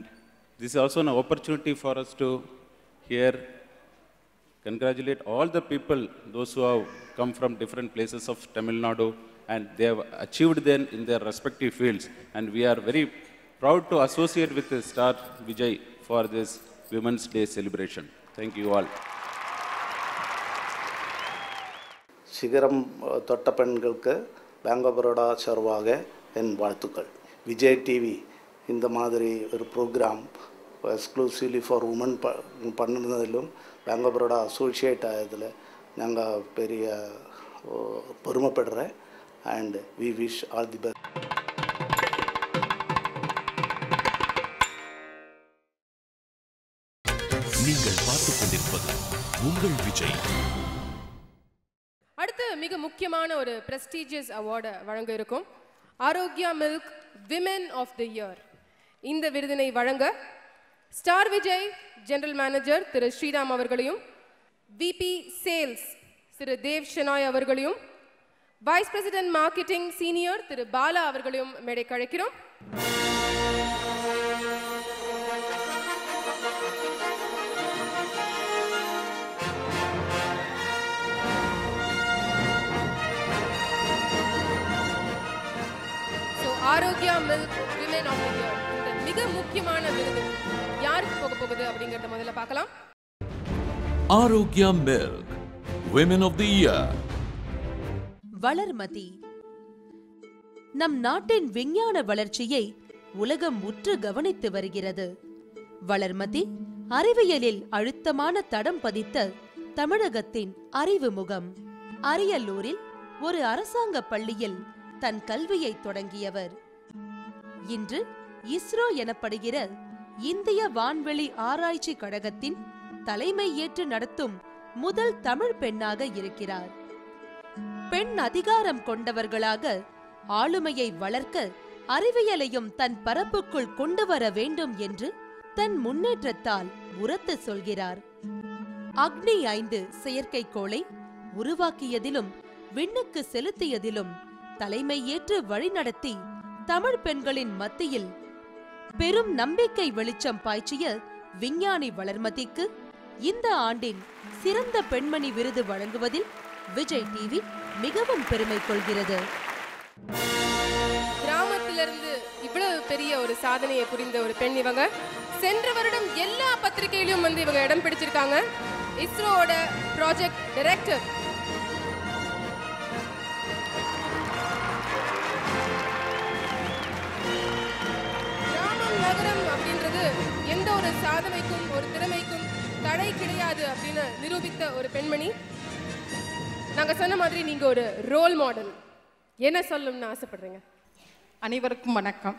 S11: this is also an opportunity for us to here congratulate all the people, those who have come from different places of Tamil Nadu, and they have achieved them in their respective fields. And we are very proud to associate with Star Vijay for this Women's Day celebration. Thank you all.
S21: சிகரம் தொட்ட பெண்களுக்கு bank of Baroda சார்பாக என் வாழ்த்துக்கள். Vijay TV இந்த மாதிரி ஒரு program exclusively for women பண்ணுறதிலும் bank of Baroda associate ஆகிறதுல நாங்கள் பெரிய பெருமைப்படுறேன். And we wish all the best.
S12: நீங்கள் பார்த்துக் கொண்டிருப்பது உங்கள் விஜய்.
S3: அடுத்து மிக முக்கியமான ஒரு பிரஸ்டீஜியஸ் அவார்டு வழங்க இருக்கும். Arokya milk women of the year. இந்த விருதினை வழங்க star Vijay general manager Thiru Sriram அவர்களையும், விபி சேல்ஸ் திரு தேவ் ஷெனாய் அவர்களையும், vice president marketing senior Thiru Bala அவர்களையும் மேடைக்கு அழைக்கிறோம். Arokya milk women of the year, இந்த மிக முக்கியமான விருது யாருக்கு போக போகுது அப்படிங்கறத முதல்ல பார்க்கலாம்.
S1: Arokya milk women of the year.
S4: Valarmathi. நம் நாட்டின் விஞ்ஞான வளர்ச்சியை உலகம் உற்று கவனித்து வருகிறது. வளர்மதி அறிவியலில் அழுத்தமான தடம் பதித்த தமிழகத்தின் அறிவு முகம். அரியலூரில் ஒரு அரசாங்க பள்ளியில் தன் கல்வியை தொடங்கியவர். இன்று இஸ்ரோ எனப்படுகிற இந்திய வான்வெளி ஆராய்ச்சி கழகத்தின் தலைமை ஏற்று நடத்தும் முதல் தமிழ் பெண்ணாக இருக்கிறார். பெண் அதிகாரம் கொண்டவர்களாக ஆளுமையை வளர்க்க அறிவியலையும் தன் பரப்புக்குள் கொண்டு வர வேண்டும் என்று தன் முன்னேற்றத்தால் உரத்து சொல்கிறார். அக்னி 5 செயற்கைக்கோளை உருவாக்கியதிலும் விண்ணுக்கு செலுத்தியதிலும் தலைமை ஏற்று வழிநடத்தி தமிழ் பெண்களின் மத்தியில் பெரும் நம்பிக்கை வெளிச்சம் பாய்ச்சிய விஞ்ஞானி வளர்மதிக்கு இந்த ஆண்டின் சிறந்த பெண்மணி விருது வழங்குவதில் விஜய் டிவி மிகவும் பெருமை கொள்கிறது.
S3: கிராமத்திலிருந்து இவ்வளவு பெரிய ஒரு சாதனையை புரிந்த ஒரு பெண் இவங்க. சென்ற வருடம் எல்லா பத்திரிகையிலும் வந்து இவங்க இடம் பிடிச்சிருக்காங்க. இஸ்ரோவோட ப்ராஜெக்ட் டைரக்டர். கிராமம் நகரம் அப்படின்றது எந்த ஒரு சாதனைக்கும் ஒரு திறமைக்கும் தடை கிடையாது அப்படின்னு நிரூபித்த ஒரு பெண்மணி. நாங்க சொன்ன மாதிரி நீங்க ஒரு ரோல் மாடல். என்ன சொல்லணும்னு ஆசைப்படுறீங்க?
S5: அனைவருக்கும் வணக்கம்.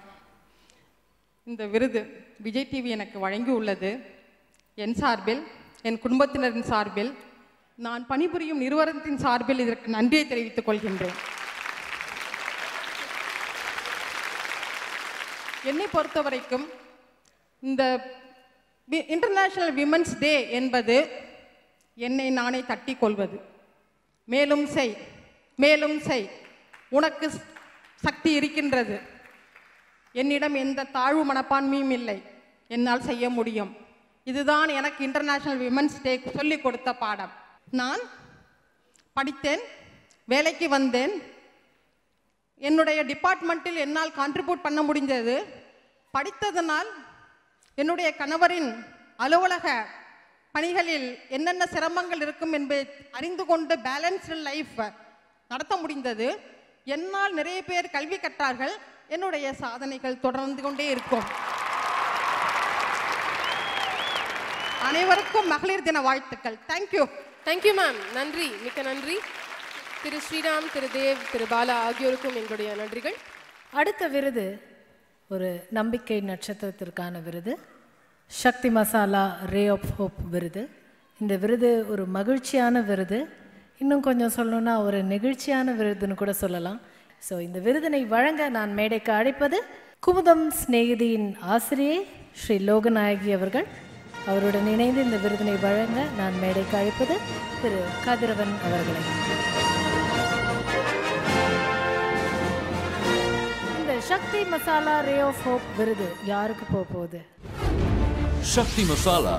S5: இந்த விருது விஜய் டிவி எனக்கு வழங்கி உள்ளது. என் சார்பில், என் குடும்பத்தினரின் சார்பில், நான் பணிபுரியும் நிறுவனத்தின் சார்பில் இதற்கு நன்றியை தெரிவித்துக் கொள்கின்றேன். என்னை பொறுத்தவரைக்கும் இந்த இன்டர்நேஷனல் விமென்ஸ் டே என்பது என்னை நானே தட்டி கொள்வது. மேலும் செய், மேலும் செய், உனக்கு சக்தி இருக்கின்றது, என்னிடம் எந்த தாழ்வு மனப்பான்மையும் இல்லை, என்னால் செய்ய முடியும். இதுதான் எனக்கு இன்டர்நேஷனல் விமென்ஸ் டே சொல்லிக் கொடுத்த பாடம். நான் படித்தேன், வேலைக்கு வந்தேன். என்னுடைய டிபார்ட்மெண்ட்டில் என்னால் கான்ட்ரிபியூட் பண்ண முடிந்தது. படித்ததனால் என்னுடைய கணவரின் அலுவலக பணிகளில் என்னென்ன சிரமங்கள் இருக்கும் என்பதை அறிந்து கொண்டு பேலன்ஸ்டு லைஃப் நடத்த முடிந்தது. என்னால் நிறைய பேர் கல்வி கற்றார்கள். என்னுடைய சாதனைகள் தொடர்ந்து கொண்டே இருக்கும். அனைவருக்கும் மகளிர் தின வாழ்த்துக்கள். தேங்க்யூ.
S3: Thank you ma'am. நன்றி, மிக்க நன்றி. திரு ஸ்ரீராம், திரு தேவ், திரு பாலா ஆகியோருக்கும் எங்களுடைய நன்றிகள்.
S2: அடுத்த விருது ஒரு நம்பிக்கை நட்சத்திரத்திற்கான விருது, சக்தி மசாலா ரே ஆஃப் ஹோப் விருது. இந்த விருது ஒரு மகிழ்ச்சியான விருது, இன்னும் கொஞ்சம் சொல்லணும்னா ஒரு நெகிழ்ச்சியான விருதுன்னு கூட சொல்லலாம். ஸோ இந்த விருதினை வழங்க நான் மேடைக்கு அழைப்பது குமுதம் சிநேகிதியின் ஆசிரியை ஸ்ரீ லோகநாயகி அவர்கள். அவருடன் இணைந்து இந்த விருதினை வழங்க நான் மேடைக்கு அழைப்பது திரு கதிரவன் அவர்களை. இந்த சக்தி மசாலா ரே ஆஃப் ஹோப் விருது யாருக்கு போக போகுது?
S1: சக்தி மசாலா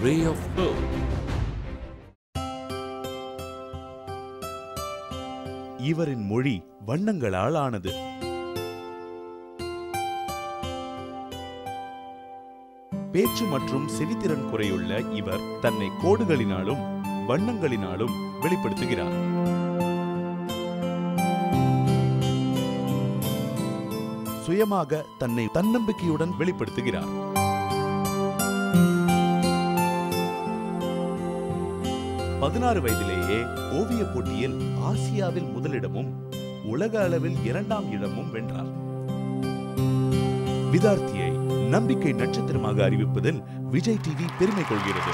S1: ரே ஆஃப் ஹோப்.
S13: இவரின் மொழி வண்ணங்களால் ஆனது. பேச்சு மற்றும் செவித்திறன் குறையுள்ள இவர் தன்னை கோடுகளினாலும் வண்ணங்களினாலும் வெளிப்படுத்துகிறார். சுயமாக தன்னை தன்னம்பிக்கையுடன் வெளிப்படுத்துகிறார். பதினாறு வயதிலேயே ஓவிய போட்டியில் ஆசியாவில் முதலிடமும் உலக அளவில் 2ஆம் இடமும் வென்றார். விதார்த்தியை நம்பிக்கை நட்சத்திரமாக அறிவிப்பதில் விஜய் டிவி பெருமை கொள்கிறது.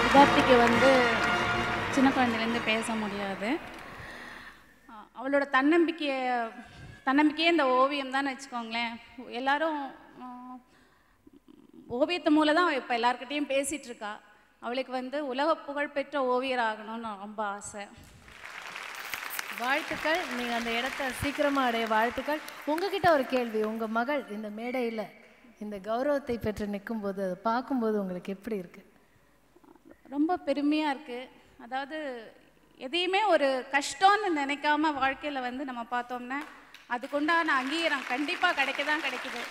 S6: விதார்த்திக்கு வந்து சின்ன குழந்தையிலேருந்து பேச முடியாது. அவளோட தன்னம்பிக்கையே இந்த ஓவியம் தான் வச்சுக்கோங்களேன். எல்லாரும் ஓவியத்து மூலம் தான் இப்போ எல்லாருக்கிட்டையும் பேசிகிட்டு இருக்கா. அவளுக்கு வந்து உலக புகழ்பெற்ற ஓவியர் ஆகணும்னு ரொம்ப ஆசை.
S2: வாழ்த்துக்கள். நீங்க அந்த இடத்த சீக்கிரமா அடைய வாழ்த்துக்கள். உங்ககிட்ட ஒரு கேள்வி. உங்க மகள் இந்த மேடையில இந்த கௌரவத்தை பெற்று நிற்கும்போது அதை பார்க்கும்போது உங்களுக்கு எப்படி இருக்கு?
S6: ரொம்ப பெருமையாக இருக்குது. அதாவது எதையுமே ஒரு கஷ்டம்னு நினைக்காம வாழ்க்கையில் வந்து நம்ம பார்த்தோம்னா அதுக்குண்டான அங்கீகாரம் கண்டிப்பாக கிடைக்குது.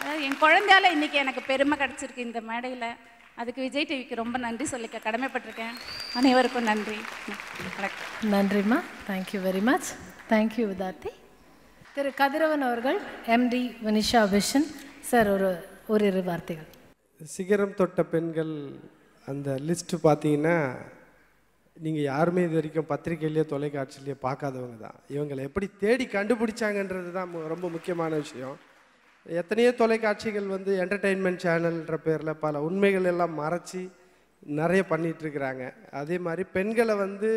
S6: அதாவது என் குழந்தையால இன்னைக்கு எனக்கு பெருமை கிடச்சிருக்கு இந்த மேடையில். அதுக்கு விஜய் டிவிக்கு ரொம்ப நன்றி சொல்லிக்க கடமைப்பட்டிருக்கேன். அனைவருக்கும் நன்றி.
S2: நன்றிம்மா. Thank you very much. தேங்க்யூ விதார்த்தி. திரு கதிரவன் அவர்கள், எம்டி வனிஷா விஷன் சார், ஒரு இரு வார்த்தைகள்.
S9: சிகரம் தொட்ட பெண்கள் அந்த லிஸ்ட்டு பார்த்தீங்கன்னா நீங்கள் யாருமே இது வரைக்கும் பத்திரிகையிலேயோ தொலைக்காட்சியிலையோ பார்க்காதவங்க தான். இவங்களை எப்படி தேடி கண்டுபிடிச்சாங்கன்றது தான் ரொம்ப முக்கியமான விஷயம். எத்தனையோ தொலைக்காட்சிகள் வந்து என்டர்டெயின்மெண்ட் சேனல்ன்ற பேரில் பல உண்மைகள் எல்லாம் மறைச்சி நிறைய பண்ணிகிட்ருக்குறாங்க. அதே மாதிரி பெண்களை வந்து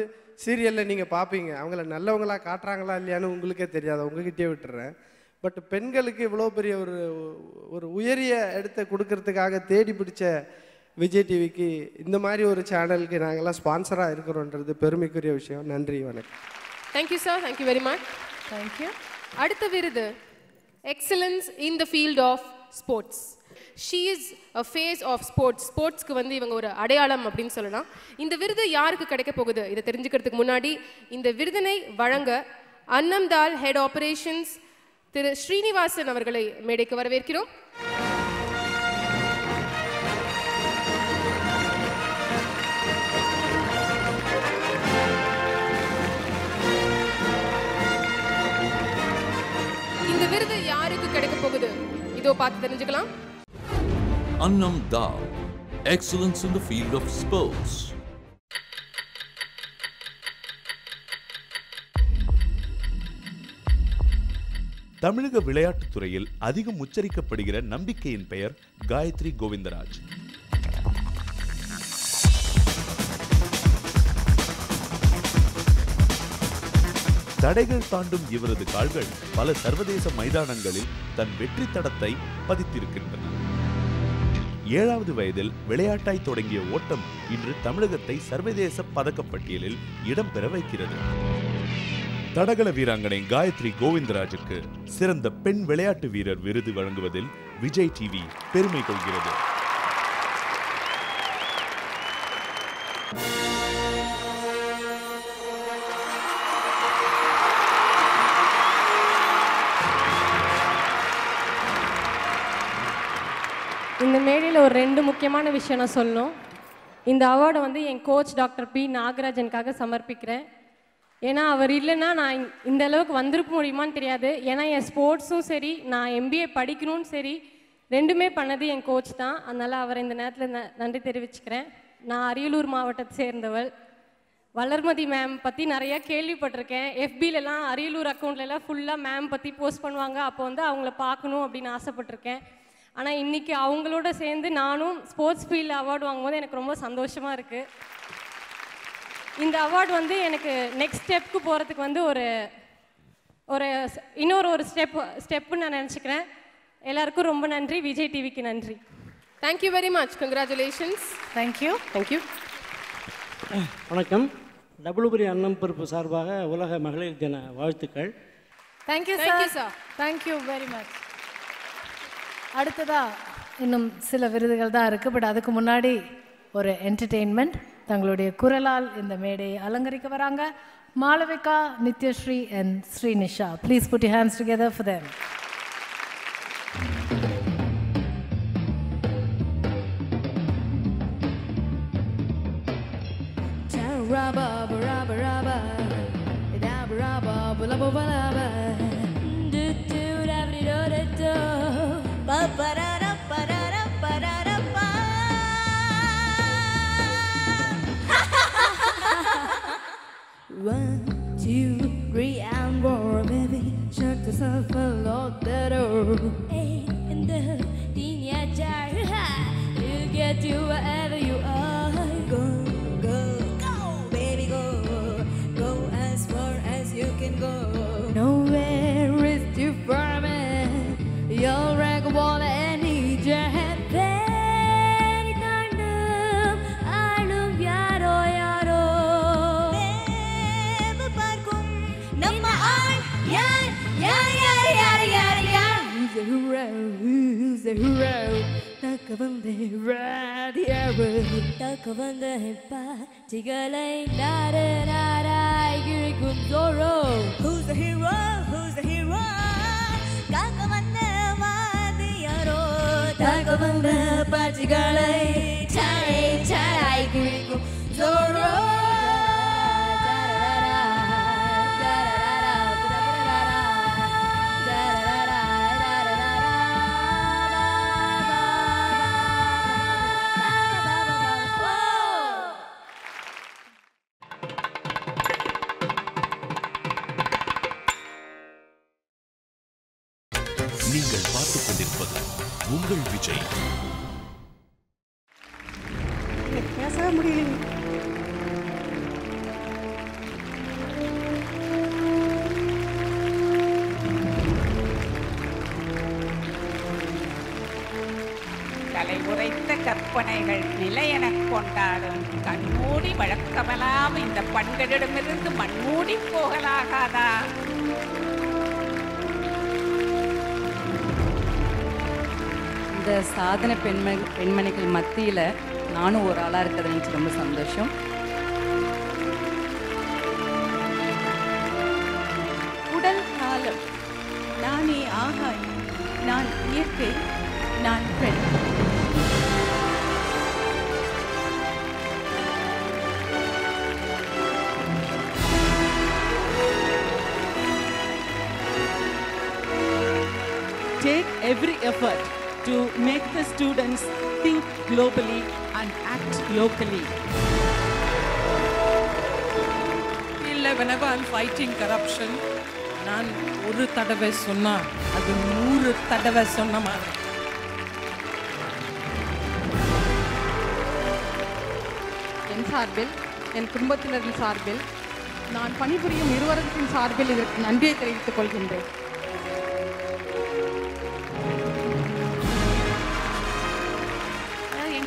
S9: சீரியலில் நீங்கள் பார்ப்பீங்க, அவங்கள நல்லவங்களாக காட்டுறாங்களா இல்லையான்னு உங்களுக்கே தெரியாது, உங்ககிட்டே விட்டுறேன். பட் பெண்களுக்கு இவ்வளோ பெரிய ஒரு உயரிய இடத்தை கொடுக்கறதுக்காக தேடி பிடிச்ச விஜய் டிவிக்கு இந்த மாதிரி ஒரு சேனலுக்கு நாங்கள்லாம் ஸ்பான்சராக இருக்கிறோன்றது பெருமைக்குரிய விஷயம். நன்றி, வணக்கம்.
S3: Thank you sir. Thank you very much.
S2: Thank you.
S3: அடுத்த விருது excellence in the field of sports. She is a face of sports. ஸ்போர்ட்ஸ்க்கு வந்து இவங்க ஒரு அடையாளம் அப்படின்னு சொல்லலாம். இந்த விருது யாருக்கு கிடைக்க போகுது இதை தெரிஞ்சுக்கிறதுக்கு முன்னாடி இந்த விருதினை வழங்க அன்னம்தால் ஹெட் ஆபரேஷன்ஸ் திரு ஸ்ரீனிவாசன் அவர்களை மேடைக்கு வரவேற்கிறோம். இந்த விருது யாருக்கு கிடைக்க போகுது இதோ பார்த்து தெரிஞ்சுக்கலாம்.
S1: Annam Dal, excellence in the field of sports.
S13: தமிழக விளையாட்டுத் துறையில் அதிகம் உச்சரிக்கப்படுகிற நம்பிக்கையின் பெயர் காயத்ரி கோவிந்தராஜ். தடைகள் தாண்டும் இவரது கால்கள் பல சர்வதேச மைதானங்களில் தன் வெற்றி தடத்தை பதித்திருக்கின்றன. 7வது வயதில் விளையாட்டாய் தொடங்கிய ஓட்டம் இன்று தமிழகத்தை சர்வதேச பதக்கப்பட்டியலில் இடம்பெற வைக்கிறது. தடகள வீராங்கனை காயத்ரி கோவிந்தராஜுக்கு சிறந்த பெண் விளையாட்டு வீரர் விருது வழங்குவதில் விஜய் டிவி பெருமை கொள்கிறது.
S10: இந்த மேடையில் ஒரு 2 முக்கியமான விஷயம் நான் சொல்லணும். இந்த அவார்டை வந்து என் கோச் டாக்டர் பி நாகராஜனுக்காக சமர்ப்பிக்கிறேன். ஏன்னா அவர் இல்லைன்னா நான் இந்த அளவுக்கு வந்திருக்க முடியுமான்னு தெரியாது. ஏன்னா என் ஸ்போர்ட்ஸும் சரி, நான் எம்பிஏ படிக்கணும்னு சரி, 2மே பண்ணது என் கோச் தான். அதனால் அவரை இந்த நேரத்தில் நன்றி தெரிவிச்சுக்கிறேன். நான் அரியலூர் மாவட்டத்தை சேர்ந்தவள். வளர்மதி மேம் பற்றி நிறையா கேள்விப்பட்டிருக்கேன். எஃபிலெலாம் அரியலூர் அக்கௌண்ட்லலாம் ஃபுல்லாக மேம் பற்றி போஸ்ட் பண்ணுவாங்க. அப்போ வந்து அவங்கள பார்க்கணும் அப்படின்னு ஆசைப்பட்டிருக்கேன். ஆனால் இன்றைக்கி அவங்களோட சேர்ந்து நானும் ஸ்போர்ட்ஸ் ஃபீல்டில் அவார்டு வாங்கும்போது எனக்கு ரொம்ப சந்தோஷமாக இருக்குது. இந்த அவார்டு வந்து எனக்கு நெக்ஸ்ட் ஸ்டெப்புக்கு போகிறதுக்கு வந்து இன்னொரு ஸ்டெப்புன்னு நான் நினச்சிக்கிறேன். எல்லாருக்கும் ரொம்ப நன்றி. விஜய் டிவிக்கு நன்றி.
S3: Thank you very much. Congratulations.
S2: Thank you.
S3: Thank you.
S15: வணக்கம். டபுள்புரி அன்னம் பொறுப்பு சார்பாக உலக மகளிர் தின வாழ்த்துக்கள்.
S2: Thank you sir. Thank you very much. அடுத்ததா இன்னும் சில விருதுகள் தான் இருக்குது. பட் அதுக்கு முன்னாடி ஒரு என்டர்டெயின்மெண்ட். தங்களுடைய குரலால் இந்த மேடையை அலங்கரிக்க வராங்க Malavika, Nithyasree and Srinisha. Please put your hands together for them.
S25: One, two, three, and four, baby. Shut yourself a lot better. Hey, in the teenager, you get to wherever you are. Go, go, go, baby, go. Go as far as you can go. Nowhere is too far, man. You'll wreck what I need your hand. Very kind of, I love yaro yaro. hero. Taka vande radio. Taka vande partyகளை நாடு நாடாய் கிழிக்கும் Zorro. Who's the hero? Who's the hero? காக்க வந்த வாத்தியாரோ. Taka vande partyகளை Sai Sai கிழிக்கும் Zorro.
S12: நீங்கள் பார்த்துக் கொண்டிருப்பது உங்கள் விஜய்.
S7: பேச முடியல.
S16: கலை உரைத்த கற்பனைகள் நிலையெனக் கொண்டாடும் கண்மூடி வழக்கமெல்லாம் இந்த பண்களிடமிருந்து மண்மூடி போகலாகாதா?
S17: இந்த சாதனை பெண்மணிகள் மத்தியில் நானும் ஒரு ஆளாக இருக்கிறத நினச்சி ரொம்ப சந்தோஷம்.
S22: உடல் காலம், நானே ஆகாயம், நான் இயற்கை, நான் பெண்.
S18: Take every effort to make the students think globally and act locally.
S24: Whenever I'm fighting corruption, நான் ஒரு தடவை சொன்னா அது 100 தடவை சொன்ன மாதிரி.
S5: என் சார்பில், என் குடும்பத்தினரின் சார்பில், நான் பணிபுரியும் இருவரின் சார்பில் இதற்கு நன்றியை தெரிவித்துக் கொள்கின்றேன்.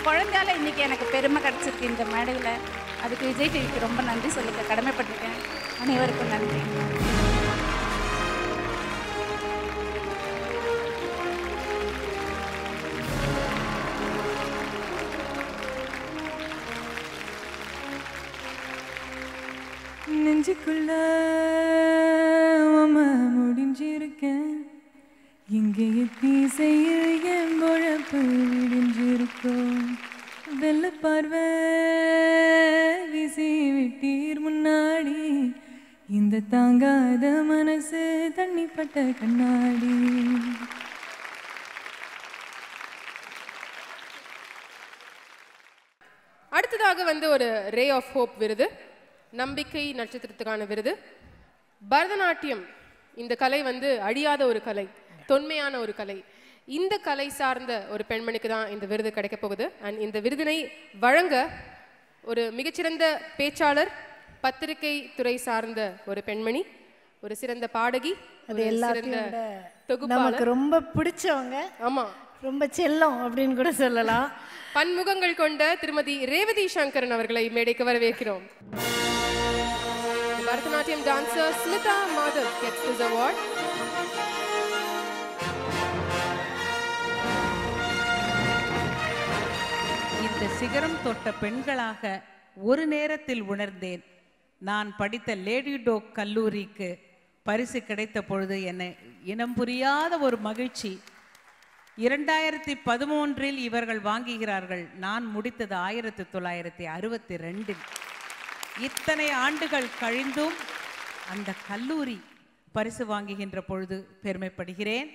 S6: குழந்தையால இன்னைக்கு எனக்கு பெருமை கிடைச்சிருக்கு இந்த மேடையில். அதுக்கு விஜய் டிவிக்கு ரொம்ப நன்றி சொல்லிக்க கடமைப்பட்டிருக்கேன். அனைவருக்கும் நன்றி.
S22: நெஞ்சுக்குள்ள முடிஞ்சிருக்கேன், இங்கே தீசையில் என் பொழப்பு விடிஞ்சிருக்கோம். வெள்ள பார்வை வீசி விட்டீர் முன்னாடி, இந்த தாங்காத மனசு தண்ணிப்பட்ட கண்ணாடி.
S3: அடுத்ததாக வந்து ஒரு ரே ஆஃப் ஹோப் விருது, நம்பிக்கை நட்சத்திரத்துக்கான விருது. பரதநாட்டியம் இந்த கலை வந்து அழியாத ஒரு கலை, தொன்மையான ஒரு கலை. இந்த கலை சார்ந்த ஒரு பெண்மணிக்கு தான் இந்த விருது கிடைக்க போகுது. அண்ட் இந்த விருதினை வழங்க ஒரு மிகச்சிறந்த பேச்சாளர், பத்திரிகை துறை சார்ந்த ஒரு பெண்மணி, ஒரு சிறந்த பாடகி,
S2: அது எல்லாத்தையும்
S3: தொகுப்பாளர்,
S2: நமக்கு ரொம்ப பிடிச்சவங்க,
S3: ஆமா
S2: ரொம்ப செல்லம் அப்படின்னு கூட சொல்லலாம்,
S3: பன்முகங்கள் கொண்ட திருமதி ரேவதி சங்கரன் அவர்களை மேடைக்கு வரவேற்கிறோம். Bharatanatyam dancer Smita Madhav gets this award.
S26: இந்த சிகரம் தொட்ட பெண்களாக ஒரு நேரத்தில் உணர்ந்தேன். நான் படித்த லேடி டோக் கல்லூரிக்கு பரிசு கிடைத்த பொழுது என்னை இனம் புரியாத ஒரு மகிழ்ச்சி. 2013 இவர்கள் வாங்குகிறார்கள், நான் முடித்தது 1962. இத்தனை ஆண்டுகள் கழிந்தும் அந்த கல்லூரி பரிசு வாங்குகின்ற பொழுது பெருமைப்படுகிறேன்.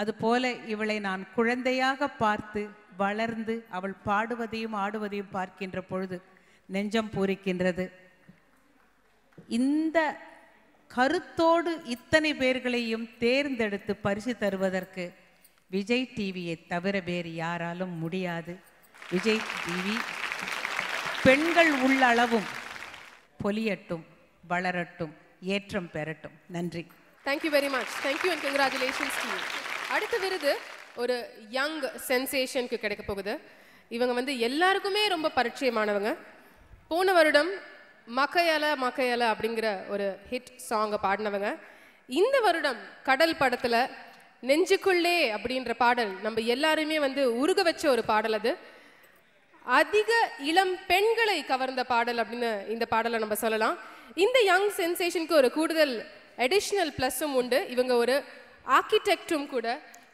S26: அதுபோல இவளை நான் குழந்தையாக பார்த்து வளர்ந்து அவள் பாடுவதையும் ஆடுவதையும் பார்க்கின்ற பொழுது நெஞ்சம் பூரிக்கின்றது. இந்த கருத்தோடு இத்தனை பேர்களையும் தேர்ந்தெடுத்து பரிசு தருவதற்கு விஜய் டிவியை தவிர வேறு யாராலும் முடியாது. விஜய் டிவி பெண்கள் உள்ளளவும் பொலியட்டும், வளரட்டும், ஏற்றம் பெறட்டும். நன்றி.
S3: Thank you very much. Thank you and congratulations to you. அடுத்த விருது ஒரு யங் சென்சேஷனுக்கு கிடைக்க போகுது. இவங்க வந்து எல்லாருக்குமே ரொம்ப பரிச்சயமானவங்க. போன வருடம் மக்கயல மக்கயல அப்படிங்கிற ஒரு ஹிட் சாங்கை பாடினவங்க. இந்த வருடம் கடல் படத்தில் நெஞ்சுக்குள்ளே அப்படின்ற பாடல் நம்ம எல்லாருமே வந்து உருக வச்ச ஒரு பாடல். அது அதிக இளம் பெண்களை கவர்ந்த பாடல் அப்படின்னு இந்த பாடலை நம்ம சொல்லலாம். இந்த யங் சென்சேஷனுக்கு ஒரு கூடுதல் அடிஷ்னல் ப்ளஸ்ஸும் உண்டு. இவங்க ஒரு ஆர்கிடெக்டும் கூட.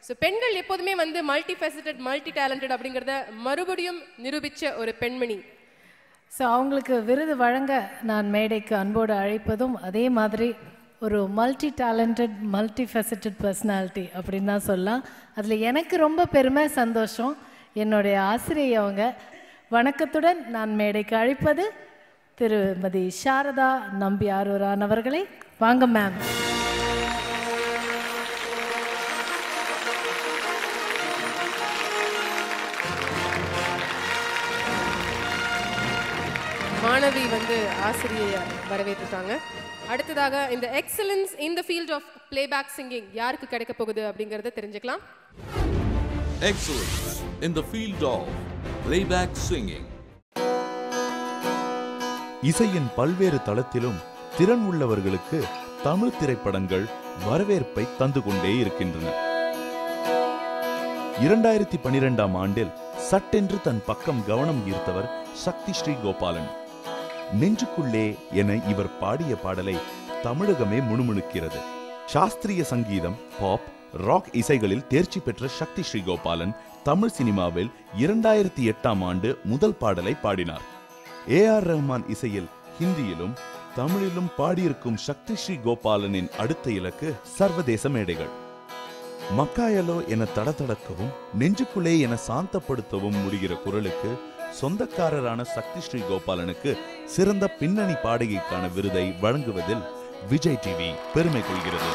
S3: ஸோ பெண்கள் எப்போதுமே வந்து மல்டி ஃபெசிட்டட், மல்டி டேலண்டட் அப்படிங்கிறத மறுபடியும் நிரூபித்த ஒரு பெண்மணி.
S2: ஸோ அவங்களுக்கு விருது வழங்க நான் மேடைக்கு அன்போடு அழைப்பதும் அதே மாதிரி ஒரு multi talented, multi faceted personality அப்படின்னு தான் சொல்லலாம். அதில் எனக்கு ரொம்ப பெருமை, சந்தோஷம். என்னுடைய ஆசிரியை அவங்க. வணக்கத்துடன் நான் மேடைக்கு அழைப்பது திருமதி சாரதா நம்பியாரூரான் அவர்களை. வாங்க மேம்.
S3: மாணவி வந்து ஆசிரியை வரவேற்றுட்டாங்க. அடுத்ததாக இந்த excellence in the field of playback singing யாருக்கு கிடைக்க போகுது அப்படிங்கறத தெரிஞ்சுக்கலாம்.
S1: Excellence in the field of playback singing.
S13: இசையின் பல்வேறு தளத்திலும் திறன் உள்ளவர்களுக்கு தமிழ் திரைப்படங்கள் வரவேற்பை தந்து கொண்டே இருக்கின்றன. 2012ஆம் ஆண்டில் சட்டென்று தன் பக்கம் கவனம் ஈர்த்தவர் சக்தி ஸ்ரீ கோபாலன். நெஞ்சுக்குள்ளே என இவர் பாடிய பாடலை தமிழகமே முணுமுணுக்கிறது. சாஸ்திரிய சங்கீதம், பாப், ராக் இசைகளில் தேர்ச்சி பெற்ற சக்தி ஸ்ரீ கோபாலன் தமிழ் சினிமாவில் 2008ஆம் ஆண்டு முதல் பாடலை பாடினார். AR ரஹ்மான் இசையில் ஹிந்தியிலும் தமிழிலும் பாடியிருக்கும் சக்தி ஸ்ரீ கோபாலனின் அடுத்த இலக்கு சர்வதேச மேடைகள். மக்காயலோ என தடதடக்கவும், நெஞ்சுக்குள்ளே என சாந்தப்படுத்தவும் முடிகிற குரலுக்கு சொந்தக்காரரான சக்தி ஸ்ரீ கோபாலனுக்கு சிறந்த பின்னணி பாடகிக்கான விருதை வழங்குவதில் விஜய் டிவி பெருமை கொள்கிறது.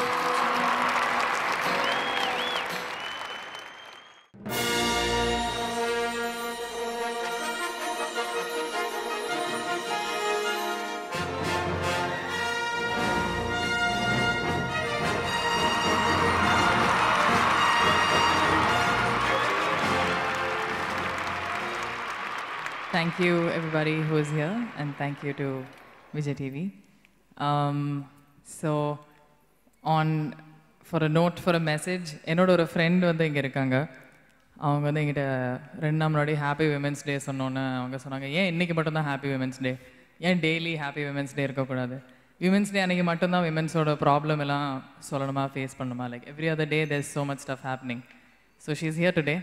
S8: Thank you everybody who is here, and thank you to Vijay TV. So for a note, for a message, என்னோட ஒரு ஃப்ரெண்ட் வந்து இங்கே இருக்காங்க. அவங்க வந்து எங்கிட்ட 2 நாள் முன்னாடி ஹாப்பி விமென்ஸ் டே சொன்னோன்னே அவங்க சொன்னாங்க, ஏன் இன்றைக்கி மட்டும்தான் ஹாப்பி விமென்ஸ் டே, ஏன் டெய்லி ஹாப்பி விமென்ஸ் டே இருக்கக்கூடாது, விமென்ஸ் டே அன்றைக்கி மட்டும்தான் விமென்ஸோட ப்ராப்ளம் எல்லாம் சொல்லணுமா, ஃபேஸ் பண்ணணுமா, like every other day there is so much stuff happening. So she is here today.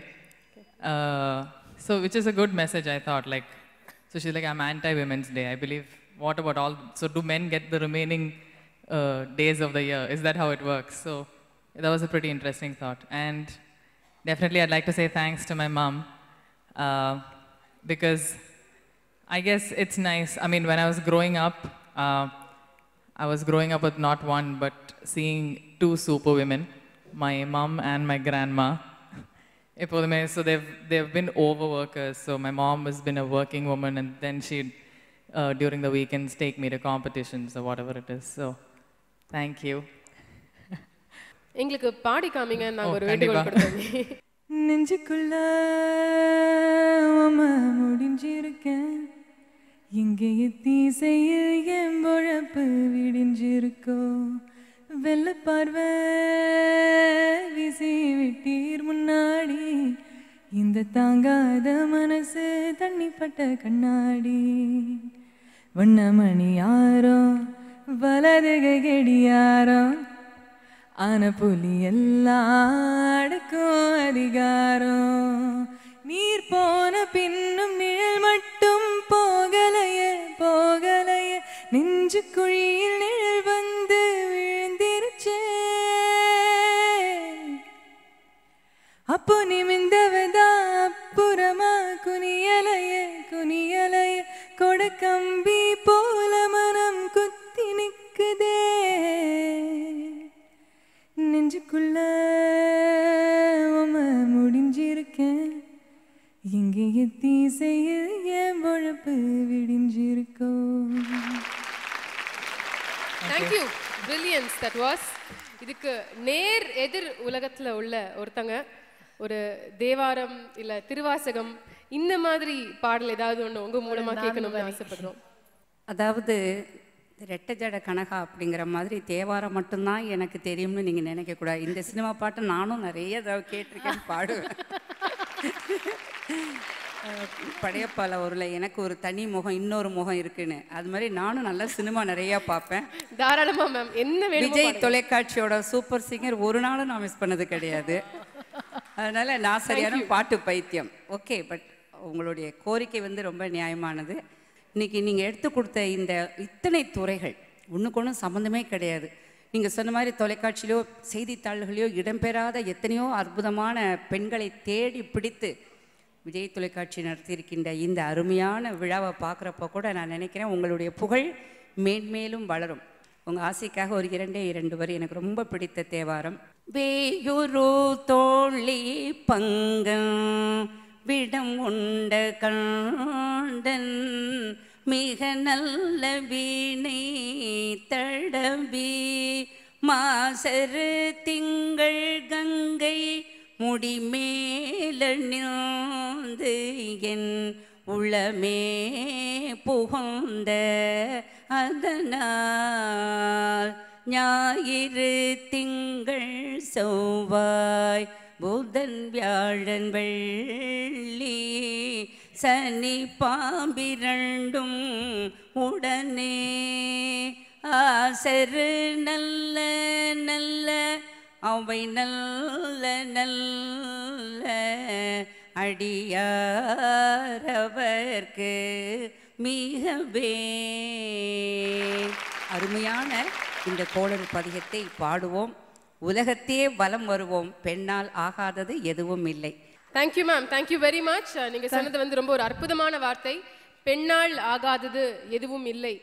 S8: So which is a good message, I thought. Like, so she's like, I'm anti-Women's Day. I believe, what about all, so do men get the remaining days of the year? Is that how it works? So that was a pretty interesting thought. And definitely I'd like to say thanks to my mom, because I guess it's nice. I mean, when I was growing up, I was growing up with not one, but seeing 2 super women, my mom and my grandma. So they've been overworkers. So my mom has been a working woman, and then she'd during the weekends take me to competitions or whatever it is. So thank you.
S3: எங்களுக்கு பாடி காமிங்க, நாங்க ஒரு வேண்டுகோள் கொடுத்தோம்.
S22: நெஞ்சுக்குள்ள முடிஞ்சிருக்கேன், இங்கே தீசையில் என் பொழப்பு விடிஞ்சிருக்கோ, வெள்ள பார்வை வீசி விட்டீர் முன்னாடி, இந்த தாங்காத மனசு தண்ணிப்பட்ட கண்ணாடி, வண்ணமணி யாரோ வலது கடியாரோ, ஆன புலி எல்லாம் அடக்கும் அதிகாரம், நீர் போன பின்னும் நிழல் மட்டும் போகலையே போகலையே, நெஞ்சு குழியில் நிழல் வந்து விழுந்திருச்சே, அப்போ நிமிந்தவதா அப்புறமா குனியலையே குனியலையே, கொடக்கம்பி போல மனம் குத்தி நிக்குதே, நெஞ்சுக்குள்ள முடிஞ்சிருக்கேன், இங்கே தீசையில் என் பொழப்பு விடிஞ்சிருக்கோ.
S3: Thank you. Brilliance that was. இதுக்கு நேர் எதிர் உலகத்துல உள்ள ஒருத்தங்க ஒரு தேவாரம் இல்ல திருவாசகம் இந்த மாதிரி பாடல் ஏதாவது ஒன்று உங்க மூலமா கேட்கணும்னு ஆசைப்படுறோம்.
S11: அதாவது
S17: ரெட்டை ஜட கனகா அப்படிங்கிற மாதிரி தேவாரம் மட்டும்தான் எனக்கு தெரியும்னு நீங்கள் நினைக்கக்கூடாது. இந்த சினிமா பாட்டு நானும் நிறைய தடவை கேட்டிருக்கேன், பாடுவேன். படையப்பால ஒருல எனக்கு ஒரு தனி முகம் இன்னொரு முகம் இருக்குன்னு, அது மாதிரி நானும் நல்லா சினிமா நிறையா பார்ப்பேன்.
S3: தாராளமா மேம், என்ன வேணுமோ
S17: விஜய் தொலைக்காட்சியோட சூப்பர் சிங்கர் ஒரு நாளும் நான் மிஸ் பண்ணது கிடையாது. அதனால நான் சரியான பாட்டு பைத்தியம். ஓகே, பட் உங்களுடைய கோரிக்கை வந்து ரொம்ப நியாயமானது. இன்னைக்கு நீங்கள் எடுத்து கொடுத்த இந்த இத்தனை துறைகள் ஒன்றுக்கு ஒன்றும் சம்மந்தமே கிடையாது. நீங்கள் சொன்ன மாதிரி தொலைக்காட்சியிலோ செய்தித்தாள்களையோ இடம்பெறாத எத்தனையோ அற்புதமான பெண்களை தேடி பிடித்து விஜய் தொலைக்காட்சி நடத்தியிருக்கின்ற இந்த அருமையான விழாவை பார்க்குறப்ப கூட நான் நினைக்கிறேன் உங்களுடைய புகழ் மேன்மேலும் வளரும். உங்கள் ஆசைக்காக ஒரு 2 வரி எனக்கு ரொம்ப பிடித்த தேவாரம். வேயுரு தோழி பங்கம் விடம் உண்ட கண்டன் மிக நல்ல வீணை தடவி மாசரு திங்கள் கங்கை முடிமேலணிந்து என் உளமே புகுந்த அதனால் ஞாயிறு திங்கள் செவ்வாய் புதன் வியாழன் வெள்ளி சனி பாம்பிரண்டும் உடனே ஆசரு நல்ல நல்ல அவை நல்ல நல்ல அடியாரவர்க்கு மிகவே. அருமையான இந்த கோளறு பதிகத்தை பாடுவோம், உலகத்தையே வலம் வருவோம், பெண்ணால் ஆகாதது எதுவும் இல்லை.
S3: Thank you ma'am, thank you very much. நீங்க சொன்னது வந்து ரொம்ப ஒரு அற்புதமான வார்த்தை, பெண்ணால் ஆகாதது எதுவும் இல்லை.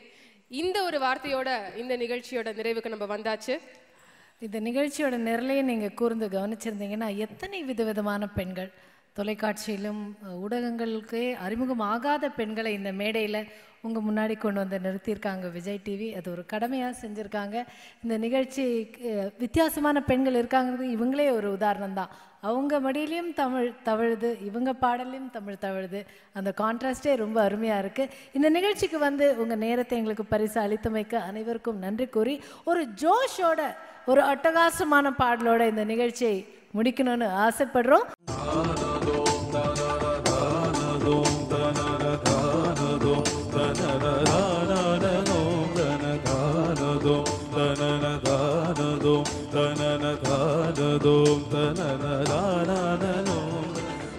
S3: இந்த ஒரு வார்த்தையோட இந்த நிகழ்ச்சியோட நிறைவுக்கு நம்ம வந்தாச்சு.
S2: இந்த நிகழ்ச்சியோட நிரலையை நீங்கள் கூர்ந்து கவனிச்சிருந்தீங்கன்னா எத்தனை விதவிதமான பெண்கள், தொலைக்காட்சியிலும் ஊடகங்களுக்கே அறிமுகமாகாத பெண்களை இந்த மேடையில் உங்கள் முன்னாடி கொண்டு வந்து நிறுத்தியிருக்காங்க விஜய் டிவி. அது ஒரு கடமையாக செஞ்சுருக்காங்க. இந்த நிகழ்ச்சி வித்தியாசமான பெண்கள் இருக்காங்கிறது இவங்களே ஒரு உதாரணம் தான். அவங்க மடியிலையும் தமிழ் தவழுது, இவங்க பாடலையும் தமிழ் தவழுது. அந்த கான்ட்ராஸ்டே ரொம்ப அருமையாக இருக்குது. இந்த நிகழ்ச்சிக்கு வந்து உங்கள் நேரத்தை எங்களுக்கு பரிசு அளித்தமைக்கு அனைவருக்கும் நன்றி கூறி ஒரு ஜோஷோட ஒரு அட்டகாசமான பாடலோட இந்த நிகழ்ச்சியை முடிக்கணும்னு ஆசைப்படுறோம்.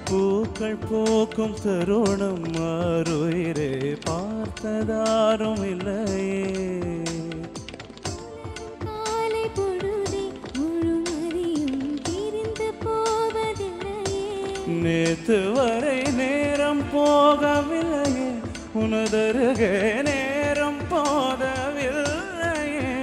S11: பூக்கள் பூக்கும் தருணம் மாறுயிரே பார்த்ததாரும் இல்லையே, நேத்து வரை நேரம் போகவில்லையே, உனதருகே நேரம் போதவில்லையே,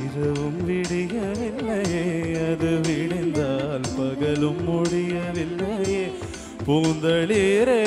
S11: இரவும் விடியவில்லையே, அது விடிந்தால் பகலும் முடியவில்லையே, பூந்தளிரே